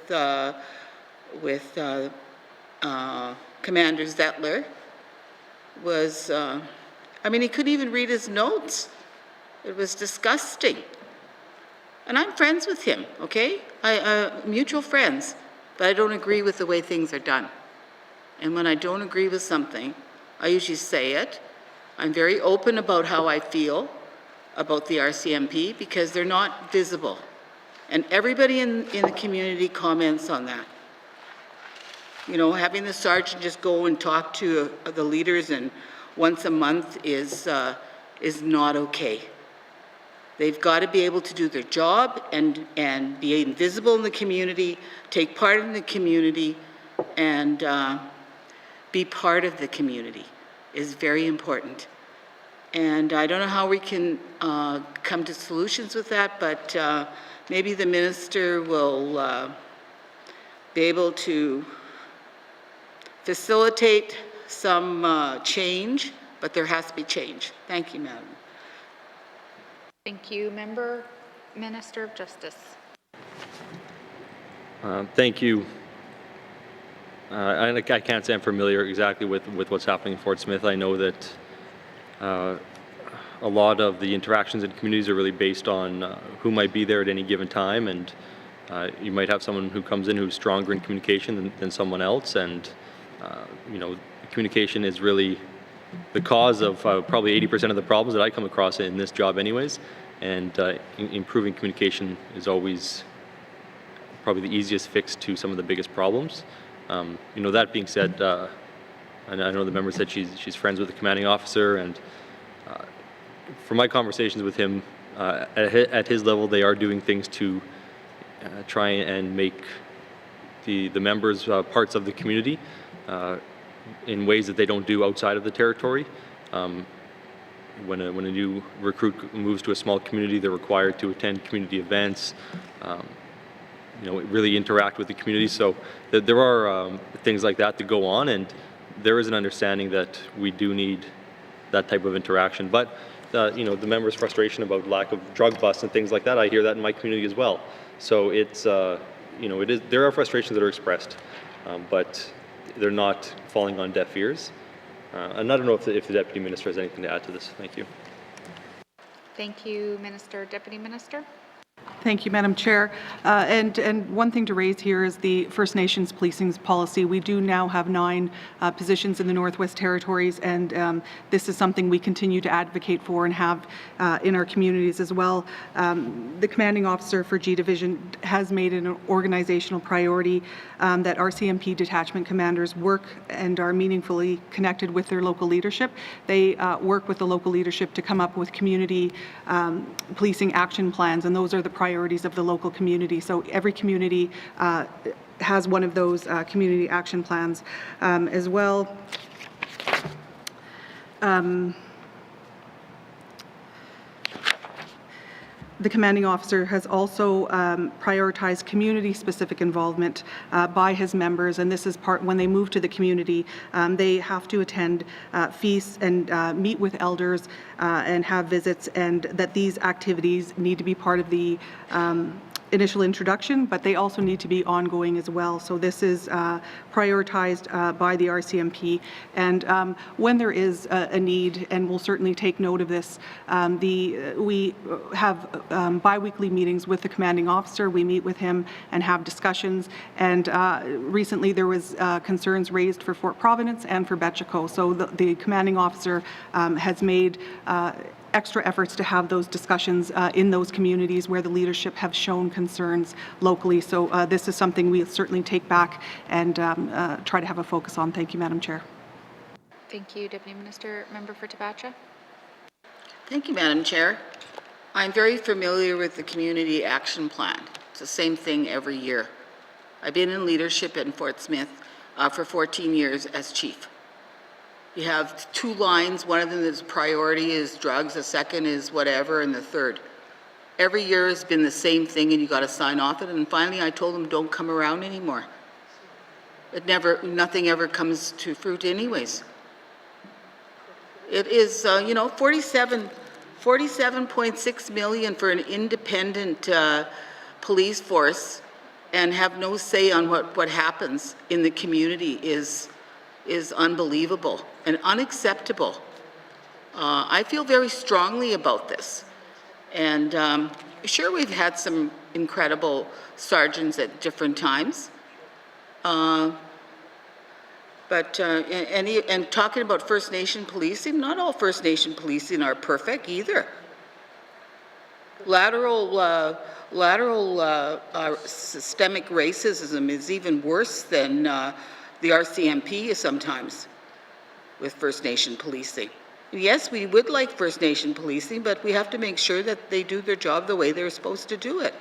Speaker 9: Commander Zettler was, I mean, he couldn't even read his notes. It was disgusting. And I'm friends with him, okay? Mutual friends, but I don't agree with the way things are done. And when I don't agree with something, I usually say it. I'm very open about how I feel about the RCMP because they're not visible. And everybody in the community comments on that. You know, having the sergeant just go and talk to the leaders and once a month is not okay. They've got to be able to do their job and be invisible in the community, take part in the community, and be part of the community is very important. And I don't know how we can come to solutions with that, but maybe the minister will be able to facilitate some change, but there has to be change. Thank you, Madam.
Speaker 2: Thank you. Member, Minister of Justice.
Speaker 18: Thank you. I can't say I'm familiar exactly with what's happening in Fort Smith. I know that a lot of the interactions in communities are really based on who might be there at any given time, and you might have someone who comes in who's stronger in communication than someone else, and you know, communication is really the cause of probably 80% of the problems that I come across in this job anyways, and improving communication is always probably the easiest fix to some of the biggest problems. You know, that being said, and I know the member said she's friends with the commanding officer, and from my conversations with him, at his level, they are doing things to try and make the members parts of the community in ways that they don't do outside of the territory. when a new recruit moves to a small community, they're required to attend community events, really interact with the community. So there are things like that go on, and there is an understanding that we do need that type of interaction. But the members' frustration about lack of drug busts and things like that, I hear that in my community as well. So it's there are frustrations that are expressed, but they're not falling on deaf ears. And I don't know if the Deputy Minister has anything to add to this. Thank you.
Speaker 2: Thank you, Minister. Deputy Minister?
Speaker 20: Thank you, Madam Chair. And one thing to raise here is the First Nations policing policy. We do now have 9 positions in the Northwest Territories, and this is something we continue to advocate for and have in our communities as well. The commanding officer for G Division has made it an organizational priority that RCMP detachment commanders work and are meaningfully connected with their local leadership. They work with the local leadership to come up with community policing action plans, and those are the priorities of the local community. So every community has one of those community action plans as well. The commanding officer has also prioritized community-specific involvement by his members, and this is part when they move to the community, they have to attend feasts and meet with elders and have visits, and that these activities need to be part of the initial introduction, but they also need to be ongoing as well. So this is prioritized by the RCMP, and when there is a need, and we'll certainly take note of this, we have bi-weekly meetings with the commanding officer. We meet with him and have discussions, and recently there was concerns raised for Fort Providence and for Betchico. So the commanding officer has made extra efforts to have those discussions in those communities where the leadership have shown concerns locally. So this is something we'll certainly take back and try to have a focus on. Thank you, Madam Chair.
Speaker 2: Thank you, Deputy Minister. Member for Tabacha?
Speaker 9: Thank you, Madam Chair. I'm very familiar with the Community Action Plan. It's the same thing every year. I've been in leadership in Fort Smith for 14 years as chief. You have 2 lines. One of them is priority is drugs, the second is whatever, and the third. Every year has been the same thing, and you got to sign off it. And finally, I told them, don't come around anymore. Nothing ever comes to fruit, anyways. It is, 47.6 million for an independent police force, and have no say on what happens in the community is unbelievable and unacceptable. I feel very strongly about this. And sure, we've had some incredible sergeants at different times. And talking about First Nation policing, not all First Nation policing are perfect either. Lateral systemic racism is even worse than the RCMP is sometimes with First Nation policing. Yes, we would like First Nation policing, but we have to make sure that they do their job the way they're supposed to do it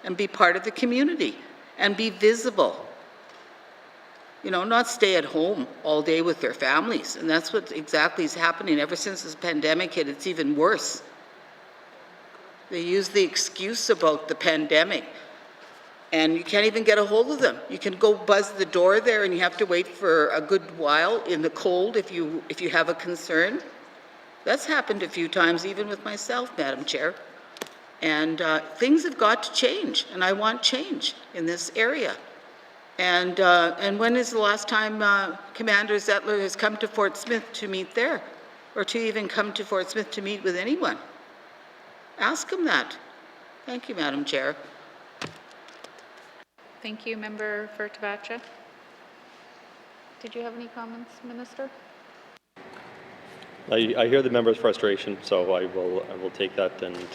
Speaker 9: and be part of the community and be visible. Not stay at home all day with their families. And that's what exactly is happening. Ever since this pandemic hit, it's even worse. They use the excuse about the pandemic, and you can't even get a hold of them. You can go buzz the door there, and you have to wait for a good while in the cold if you have a concern. That's happened a few times, even with myself, Madam Chair. And things have got to change, and I want change in this area. And when is the last time Commander Zettler has come to Fort Smith to meet there, or to even come to Fort Smith to meet with anyone? Ask him that. Thank you, Madam Chair.
Speaker 2: Thank you, Member for Tabacha. Did you have any comments, Minister?
Speaker 18: I hear the member's frustration, so I will take that, and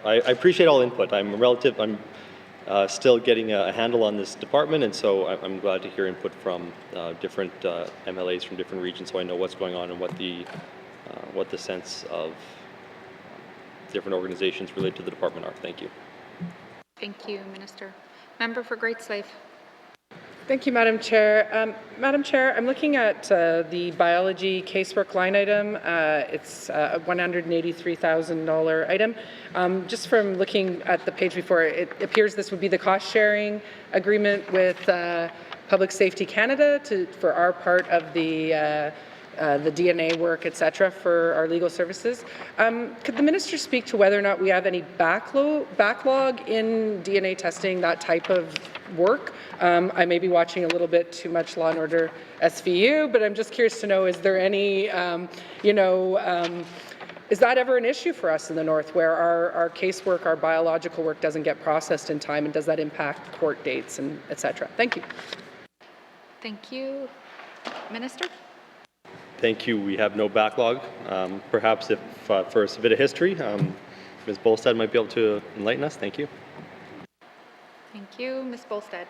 Speaker 18: I appreciate all input. I'm still getting a handle on this department, and so I'm glad to hear input from different MLAs from different regions, so I know what's going on and what the sense of different organizations related to the department are. Thank you.
Speaker 2: Thank you, Minister. Member for Great Slave.
Speaker 8: Thank you, Madam Chair. Madam Chair, I'm looking at the biology casework line item. It's a $183,000 item. Just from looking at the page before, it appears this would be the cost-sharing agreement with Public Safety Canada for our part of the DNA work, et cetera, for our legal services. Could the minister speak to whether or not we have any backlog in DNA testing, that type of work? I may be watching a little bit too much Law & Order SVU, but I'm just curious to know, is there any, is that ever an issue for us in the North where our casework, our biological work doesn't get processed in time, and does that impact court dates and et cetera? Thank you.
Speaker 2: Thank you. Minister?
Speaker 18: Thank you. We have no backlog. Perhaps if for a bit of history, Ms. Bolstad might be able to enlighten us. Thank you.
Speaker 2: Thank you. Ms. Bolstad.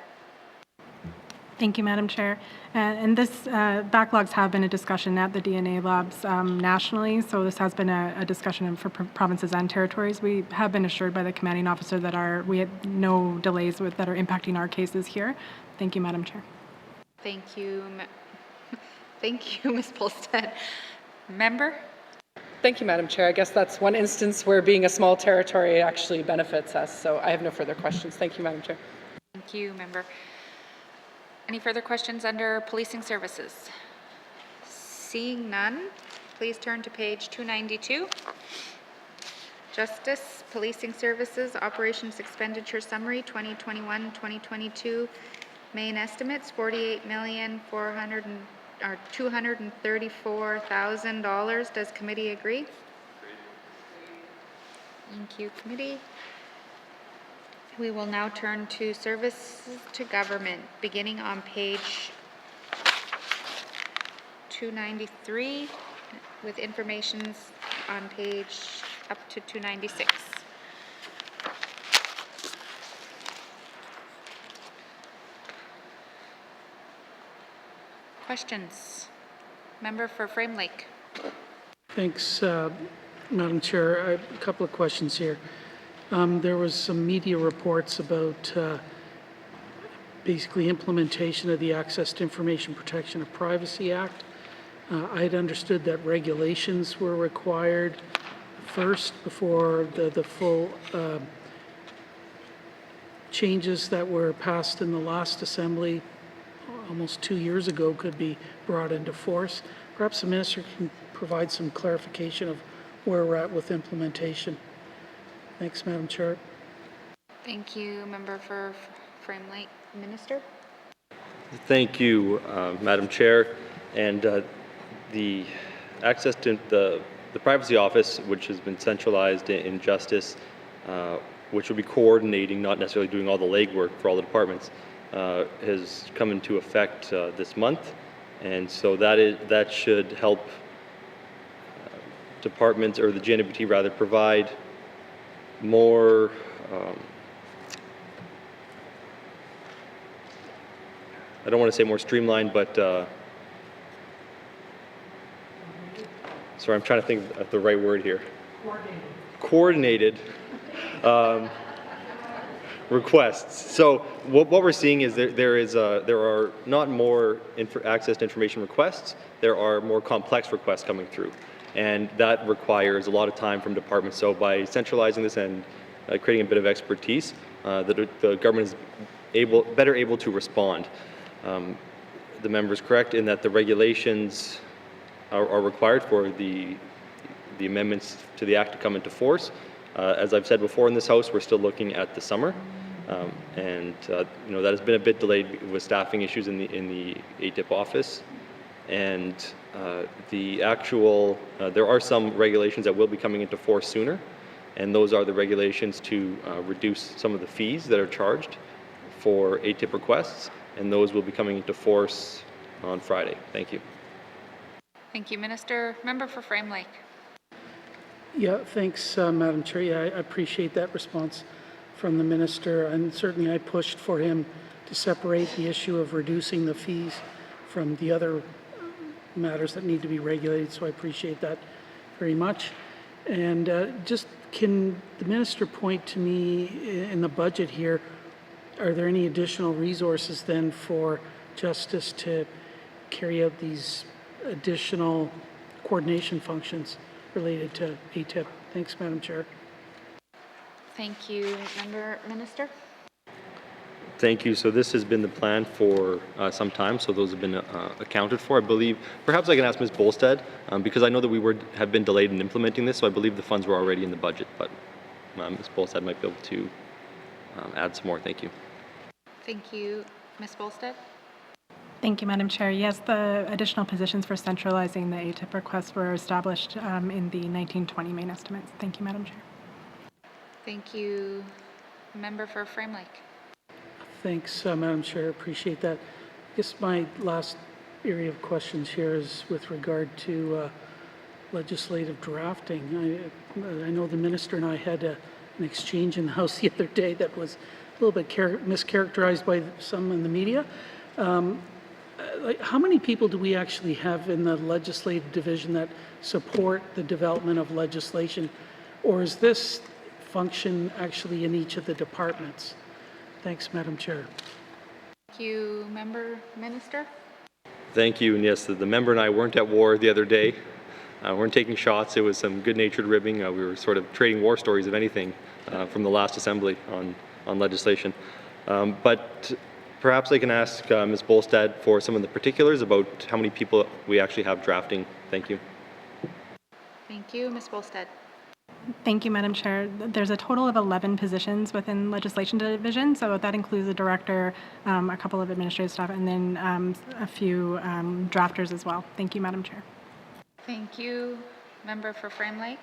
Speaker 21: Thank you, Madam Chair. And this backlogs have been a discussion at the DNA labs nationally, so this has been a discussion for provinces and territories. We have been assured by the commanding officer that we had no delays that are impacting our cases here. Thank you, Madam Chair.
Speaker 2: Thank you. Thank you, Ms. Bolstad. Member?
Speaker 8: Thank you, Madam Chair. I guess that's one instance where being a small territory actually benefits us, so I have no further questions. Thank you, Madam Chair.
Speaker 2: Thank you, Member. Any further questions under Policing Services? Seeing none, please turn to page 292. Justice, Policing Services, Operations Expenditure Summary 2021-2022. Main estimates $48,234,000. Does committee agree? Thank you, committee. We will now turn to Services to Government, beginning on page 293, with information on page up to 296. Questions? Member for Frame Lake.
Speaker 13: Thanks, Madam Chair. I have a couple of questions here. There was some media reports about basically implementation of the Access to Information Protection of Privacy Act. I had understood that regulations were required first before the full changes that were passed in the last assembly almost 2 years ago could be brought into force. Perhaps the minister can provide some clarification of where we're at with implementation. Thanks, Madam Chair.
Speaker 2: Thank you, Member for Frame Lake. Minister?
Speaker 18: Thank you, Madam Chair. And the access to the Privacy Office, which has been centralized in Justice, which will be coordinating, not necessarily doing all the legwork for all the departments, has come into effect this month. And so that should help departments, or the N.W.T rather, provide more I don't want to say more streamlined, but sorry, I'm trying to think of the right word here. Coordinated requests. So what we're seeing is there are not more access to information requests, there are more complex requests coming through. And that requires a lot of time from departments. So by centralizing this and creating a bit of expertise, the government is better able to respond. The member is correct in that the regulations are required for the amendments to the Act to come into force. As I've said before in this House, we're still looking at the summer. That has been a bit delayed with staffing issues in the ATIP office. And there are some regulations that will be coming into force sooner, and those are the regulations to reduce some of the fees that are charged for ATIP requests, and those will be coming into force on Friday. Thank you.
Speaker 2: Thank you, Minister. Member for Frame Lake.
Speaker 13: Yeah, thanks, Madam Chair. Yeah, I appreciate that response from the Minister, and certainly I pushed for him to separate the issue of reducing the fees from the other matters that need to be regulated, so I appreciate that very much. And just can the Minister point to me in the budget here are there any additional resources then for Justice to carry out these additional coordination functions related to ATIP? Thanks, Madam Chair.
Speaker 2: Thank you. Member Minister?
Speaker 18: Thank you. So this has been the plan for some time, so those have been accounted for. I believe, perhaps I can ask Ms. Bolstad, because I know that we have been delayed in implementing this, so I believe the funds were already in the budget, but Ms. Bolstad might be able to add some more. Thank you.
Speaker 2: Thank you. Ms. Bolstad?
Speaker 21: Thank you, Madam Chair. Yes, the additional positions for centralizing the ATIP requests were established in the 1920 main estimates. Thank you, Madam Chair.
Speaker 2: Thank you. Member for Frame Lake?
Speaker 13: Thanks, Madam Chair. Appreciate that. I guess my last area of questions here is with regard to legislative drafting. I know the Minister and I had an exchange in the House the other day that was a little bit mischaracterized by some in the media. How many people do we actually have in the legislative division that support the development of legislation? Or is this function actually in each of the departments? Thanks, Madam Chair.
Speaker 2: Thank you. Member Minister?
Speaker 18: Thank you. And yes, the member and I weren't at war the other day. Weren't taking shots. It was some good-natured ribbing. We were sort of trading war stories, if anything, from the last assembly on legislation. But perhaps I can ask Ms. Bolstad for some of the particulars about how many people we actually have drafting. Thank you.
Speaker 2: Thank you. Ms. Bolstad?
Speaker 21: Thank you, Madam Chair. There's a total of 11 positions within legislation division, so that includes a director, a couple of administrative staff, and then a few drafters as well. Thank you, Madam Chair.
Speaker 2: Thank you. Member for Frame Lake?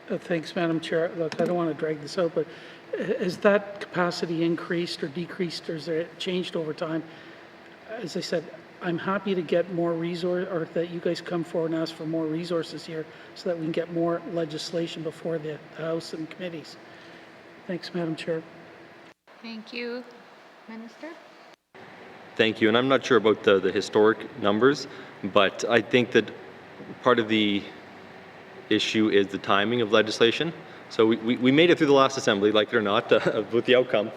Speaker 13: Thanks, Madam Chair. Look, I don't want to drag this out, but has that capacity increased or decreased, or has it changed over time? As I said, I'm happy to get more resource, or that you guys come forward and ask for more resources here so that we can get more legislation before the House and committees. Thanks, Madam Chair.
Speaker 2: Thank you. Minister?
Speaker 18: Thank you. And I'm not sure about the historic numbers, but I think that part of the issue is the timing of legislation. So we made it through the last assembly, like it or not, with the outcome.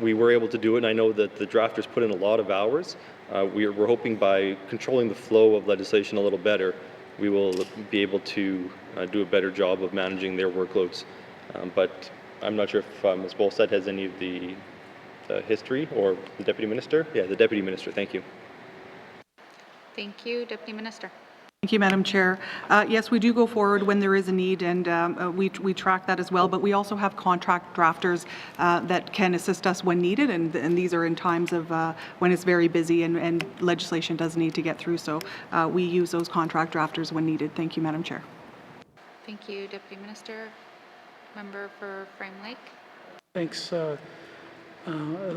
Speaker 18: We were able to do it, and I know that the drafters put in a lot of hours. We're hoping by controlling the flow of legislation a little better, we will be able to do a better job of managing their workloads. But I'm not sure if Ms. Bolstad has any of the history, or the Deputy Minister? Yeah, the Deputy Minister. Thank you.
Speaker 2: Thank you. Deputy Minister?
Speaker 20: Thank you, Madam Chair. Yes, we do go forward when there is a need, and we track that as well, but we also have contract drafters that can assist us when needed, and these are in times of when it's very busy and legislation does need to get through, so we use those contract drafters when needed. Thank you, Madam Chair.
Speaker 2: Thank you, Deputy Minister. Member for Frame Lake?
Speaker 13: Thanks.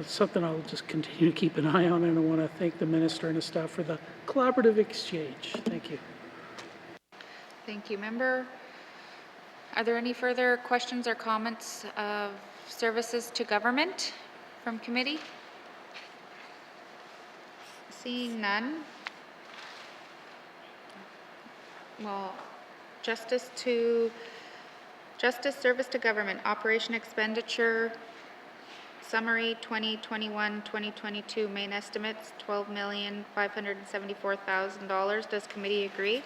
Speaker 13: Something I'll just continue to keep an eye on, and I want to thank the Minister and the staff for the collaborative exchange. Thank you.
Speaker 2: Thank you, Member. Are there any further questions or comments of services to government from committee? Seeing none. Well, Justice, Service to Government, Operation Expenditure, Summary 2021-2022 main estimates, $12,574,000. Does committee agree?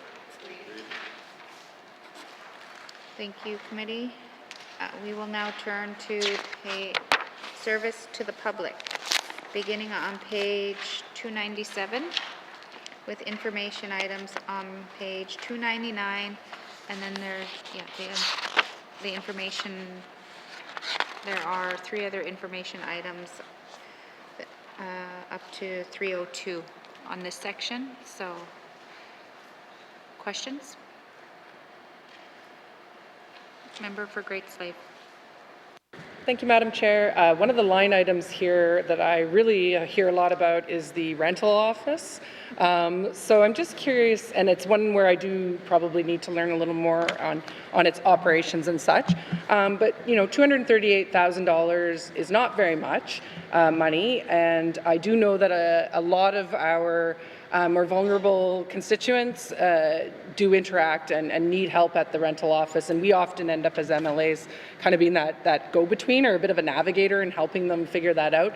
Speaker 2: Thank you, committee. We will now turn to pay service to the public, beginning on page 297 with information items on page 299, and then there's the information. There are 3 other information items up to 302 on this section. So, questions? Member for Great Slave.
Speaker 8: Thank you, Madam Chair. One of the line items here that I really hear a lot about is the rental office. So I'm just curious, and it's one where I do probably need to learn a little more on its operations and such. But you know, $238,000 is not very much money, and I do know that a lot of our more vulnerable constituents do interact and need help at the rental office, and we often end up as MLAs kind of being that go-between or a bit of a navigator in helping them figure that out.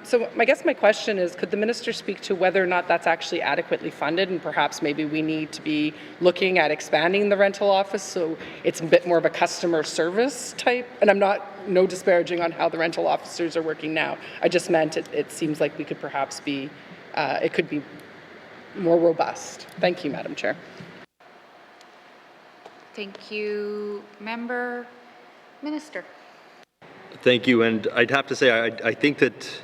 Speaker 8: So I guess my question is, could the minister speak to whether or not that's actually adequately funded, and perhaps maybe we need to be looking at expanding the rental office so it's a bit more of a customer service type? And I'm no disparaging on how the rental officers are working now. I just meant it seems like we could perhaps be, it could be more robust. Thank you, Madam Chair.
Speaker 2: Thank you, Member. Minister.
Speaker 18: Thank you, and I'd have to say I think that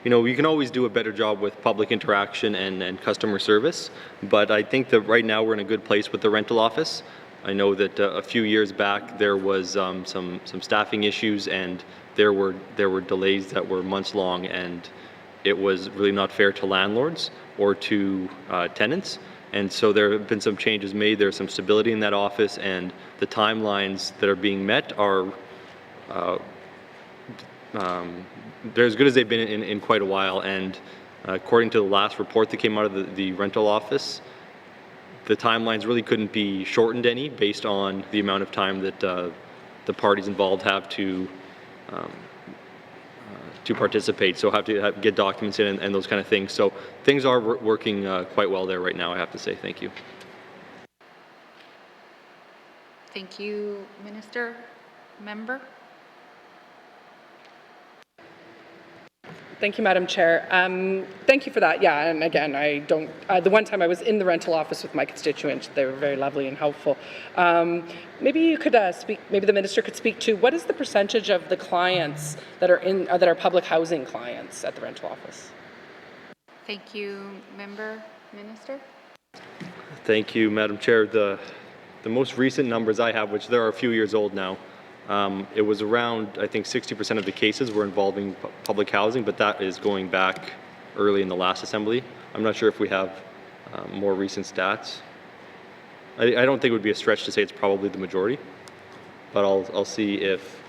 Speaker 18: you can always do a better job with public interaction and customer service, but I think that right now we're in a good place with the rental office. I know that a few years back there was some staffing issues, and there were delays that were months long, and it was really not fair to landlords or to tenants. And so there have been some changes made. There's some stability in that office, and the timelines that are being met are they're as good as they've been in quite a while. And according to the last report that came out of the rental office, the timelines really couldn't be shortened any based on the amount of time that the parties involved have to participate, so have to get documents in and those kind of things. So things are working quite well there right now, I have to say. Thank you.
Speaker 2: Thank you, Minister. Member.
Speaker 8: Thank you, Madam Chair. Thank you for that. Yeah, and again, I don't. The one time I was in the rental office with my constituents, they were very lovely and helpful. Maybe you could speak. Maybe the minister could speak to what is the percentage of the clients that are public housing clients at the rental office.
Speaker 2: Thank you, Member. Minister.
Speaker 18: Thank you, Madam Chair. The most recent numbers I have, which there are a few years old now, it was around, I think, 60% of the cases were involving public housing, but that is going back early in the last assembly. I'm not sure if we have more recent stats. I don't think it would be a stretch to say it's probably the majority, but I'll see if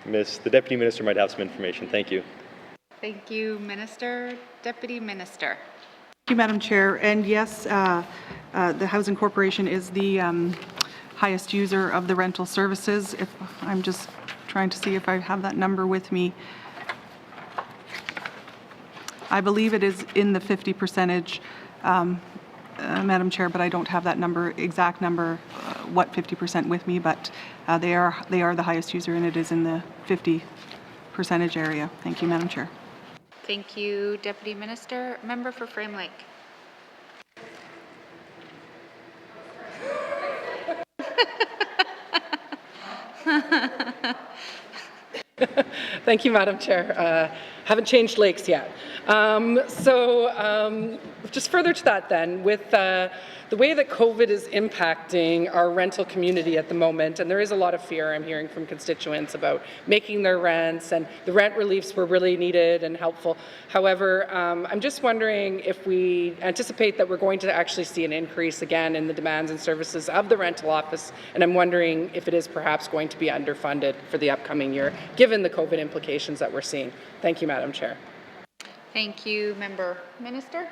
Speaker 18: the Deputy Minister might have some information. Thank you.
Speaker 2: Thank you, Minister. Deputy Minister.
Speaker 20: Thank you, Madam Chair. And yes, the Housing Corporation is the highest user of the rental services. I'm just trying to see if I have that number with me. I believe it is in the 50%, Madam Chair, but I don't have that exact number, what 50% with me, but they are the highest user, and it is in the 50% area. Thank you, Madam Chair.
Speaker 2: Thank you, Deputy Minister. Member for Frame Lake.
Speaker 8: Thank you, Madam Chair. Haven't changed lakes yet. Just further to that then, with the way that COVID is impacting our rental community at the moment, and there is a lot of fear I'm hearing from constituents about making their rents, and the rent reliefs were really needed and helpful. However, I'm just wondering if we anticipate that we're going to actually see an increase again in the demands and services of the rental office, and I'm wondering if it is perhaps going to be underfunded for the upcoming year, given the COVID implications that we're seeing. Thank you, Madam Chair.
Speaker 2: Thank you, Member. Minister?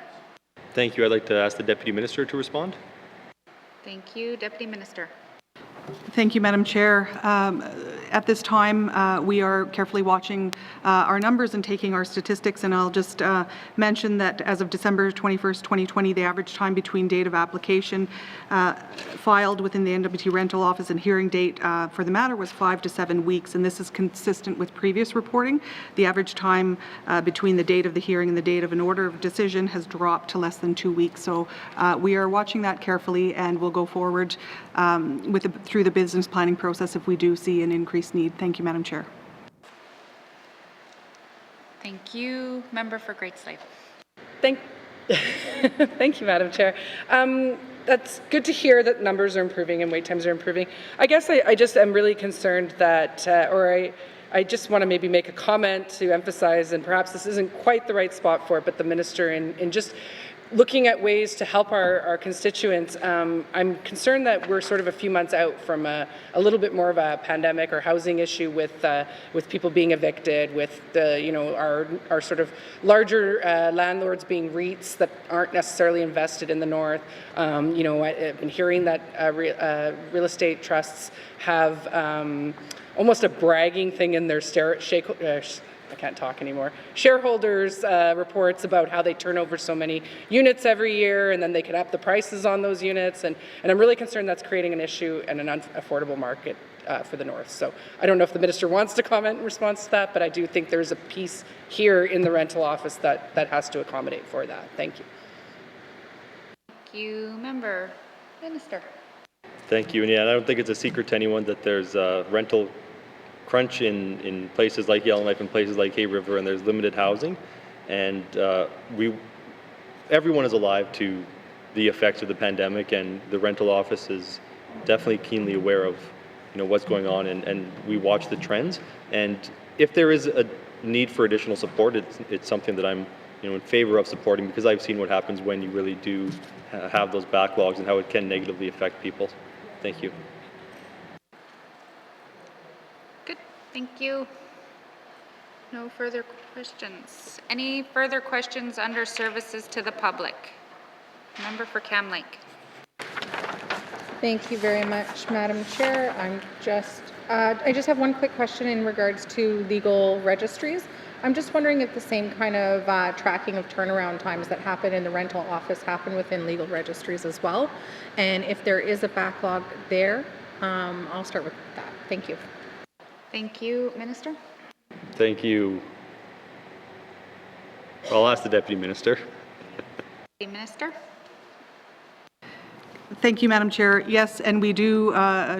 Speaker 18: Thank you. I'd like to ask the Deputy Minister to respond.
Speaker 2: Thank you, Deputy Minister.
Speaker 20: Thank you, Madam Chair. At this time, we are carefully watching our numbers and taking our statistics, and I'll just mention that as of December 21st, 2020, the average time between date of application filed within the N.W.T rental office and hearing date for the matter was 5 to 7 weeks, and this is consistent with previous reporting. The average time between the date of the hearing and the date of an order of decision has dropped to less than 2 weeks. So we are watching that carefully, and we'll go forward through the business planning process if we do see an increased need. Thank you, Madam Chair.
Speaker 2: Thank you. Member for Great Slave.
Speaker 8: Thank you, Madam Chair. That's good to hear that numbers are improving and wait times are improving. I guess I just am really concerned that, I just want to maybe make a comment to emphasize, and perhaps this isn't quite the right spot for it, but the Minister in just looking at ways to help our constituents. I'm concerned that we're sort of a few months out from a little bit more of a pandemic or housing issue with people being evicted, with our sort of larger landlords being REITs that aren't necessarily invested in the north. I've been hearing that real estate trusts have almost a bragging thing in their I can't talk anymore. Shareholders reports about how they turn over so many units every year, and then they can up the prices on those units. And I'm really concerned that's creating an issue and an unaffordable market for the North. So I don't know if the minister wants to comment in response to that, but I do think there's a piece here in the rental office that has to accommodate for that. Thank you.
Speaker 2: Thank you, member. Minister.
Speaker 18: Thank you. And yeah, I don't think it's a secret to anyone that there's rental crunch in places like Yellowknife and places like Hay River, and there's limited housing, and everyone is alive to the effects of the pandemic, and the rental office is definitely keenly aware of what's going on, and we watch the trends, and if there is a need for additional support, it's something that I'm in favor of supporting, because I've seen what happens when you really do have those backlogs and how it can negatively affect people. Thank you.
Speaker 2: Thank you. No further questions. Any further questions under services to the public? Member for Cam Lake.
Speaker 4: Thank you very much, Madam Chair. I just have one quick question in regards to legal registries. I'm just wondering if the same kind of tracking of turnaround times that happen in the rental office happen within legal registries as well. And if there is a backlog there, I'll start with that. Thank you.
Speaker 2: Thank you, Minister.
Speaker 18: Thank you. I'll ask the Deputy Minister.
Speaker 2: Minister.
Speaker 20: Thank you, Madam Chair. Yes, and we do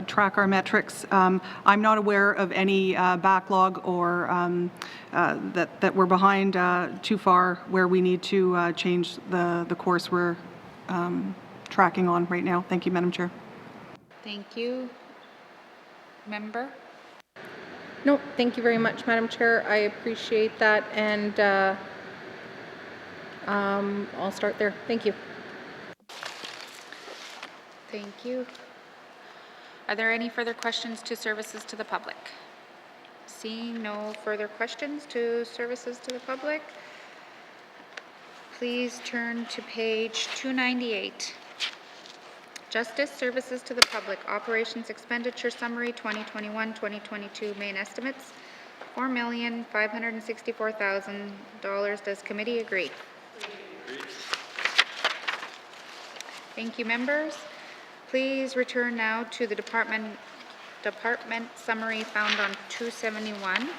Speaker 20: track our metrics. I'm not aware of any backlog or that we're behind too far where we need to change the course we're tracking on right now. Thank you, Madam Chair.
Speaker 2: Thank you. Member.
Speaker 4: No, thank you very much, Madam Chair. I appreciate that, and I'll start there. Thank you.
Speaker 2: Thank you. Are there any further questions to services to the public? Seeing no further questions to services to the public, please turn to page 298. Justice Services to the Public Operations Expenditure Summary 2021-2022 Main Estimates $4,564,000. Does committee agree? Thank you, members. Please return now to the department summary found on 271.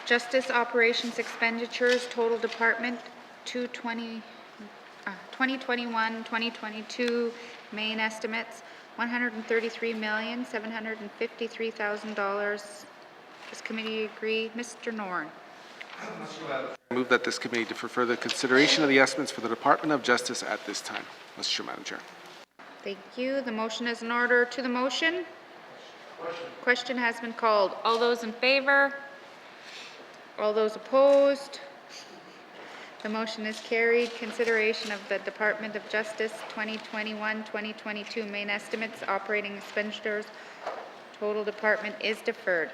Speaker 2: Justice Operations Expenditures, Total Department, 2021-2022 Main Estimates, $133,753,000. Does committee agree? Mr. Norn.
Speaker 12: I move that this committee defer further consideration of the estimates for the Department of Justice at this time. Mr. Chair, Madam Chair.
Speaker 2: Thank you. The motion is in order. To the motion? Question has been called. All those in favor? All those opposed? The motion is carried. Consideration of the Department of Justice 2021-2022 Main Estimates, Operating Expenditures, Total Department is deferred.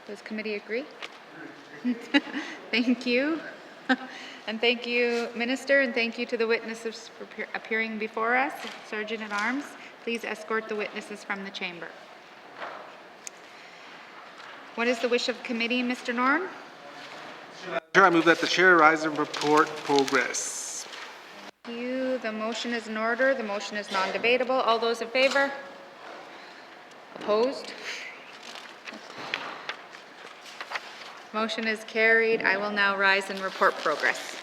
Speaker 2: Does committee agree? Thank you. And thank you, Minister, and thank you to the witnesses for appearing before us. Sergeant at Arms, please escort the witnesses from the chamber. What is the wish of committee, Mr. Norn?
Speaker 12: Chair, I move that the chair rise and report progress.
Speaker 2: Thank you. The motion is in order. The motion is non-debatable. All those in favor? Opposed? Motion is carried. I will now rise and report progress.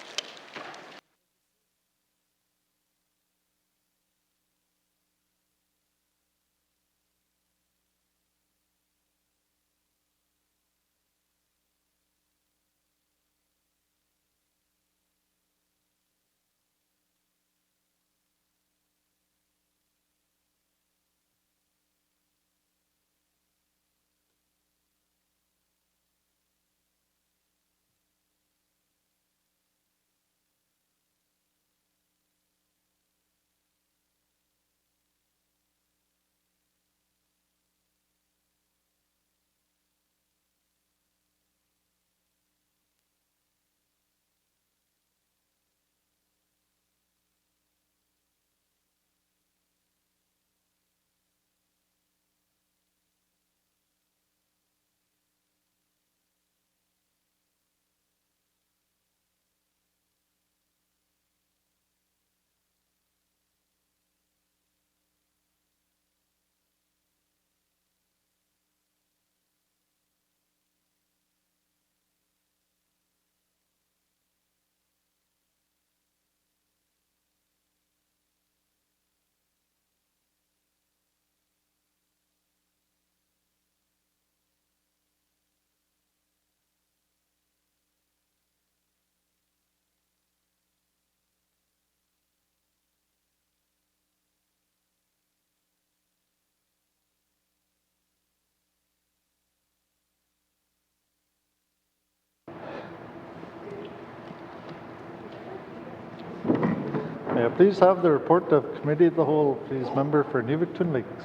Speaker 3: May I please have the report of Committee of the Whole, please, member for Nuvik-Twin Lakes.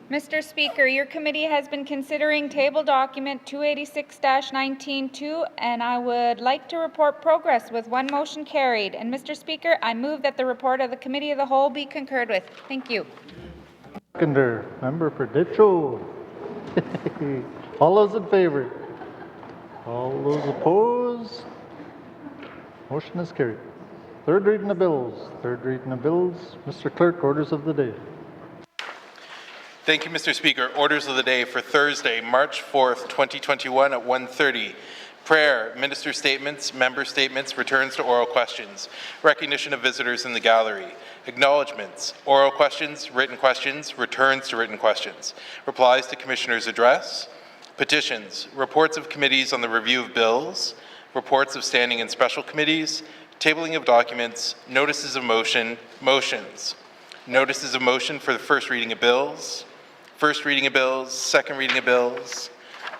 Speaker 2: Mr. Speaker, your committee has been considering table document 286-19-2, and I would like to report progress with one motion carried. And Mr. Speaker, I move that the report of the Committee of the Whole be concurred with. Thank you.
Speaker 3: Seconder, member for Ditcho. All those in favor? All those opposed? Motion is carried. Third reading of bills. Third reading of bills. Mr. Clerk, orders of the day.
Speaker 19: Thank you, Mr. Speaker. Orders of the day for Thursday, March 4th, 2021 at 1:30. Prayer, minister statements, member statements, returns to oral questions, recognition of visitors in the gallery, acknowledgements, oral questions, returns to written questions, replies to commissioner's address, petitions, reports of committees on the review of bills, reports of standing and special committees, tabling of documents, notices of motion, motions, notices of motion for the first reading of bills, first reading of bills, second reading of bills,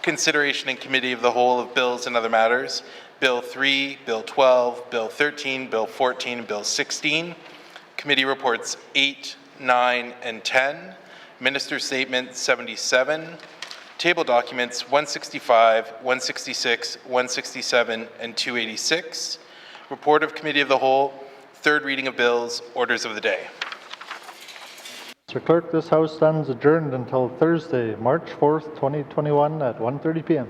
Speaker 19: consideration in committee of the whole of bills and other matters, Bill 3, Bill 12, Bill 13, Bill 14, and Bill 16, committee reports 8, 9, and 10, minister statement 77, table documents 165, 166, 167, and 286, report of committee of the whole, third reading of bills, orders of the day.
Speaker 3: Mr. Clerk, this House stands adjourned until Thursday, March 4th, 2021 at 1:30 p.m.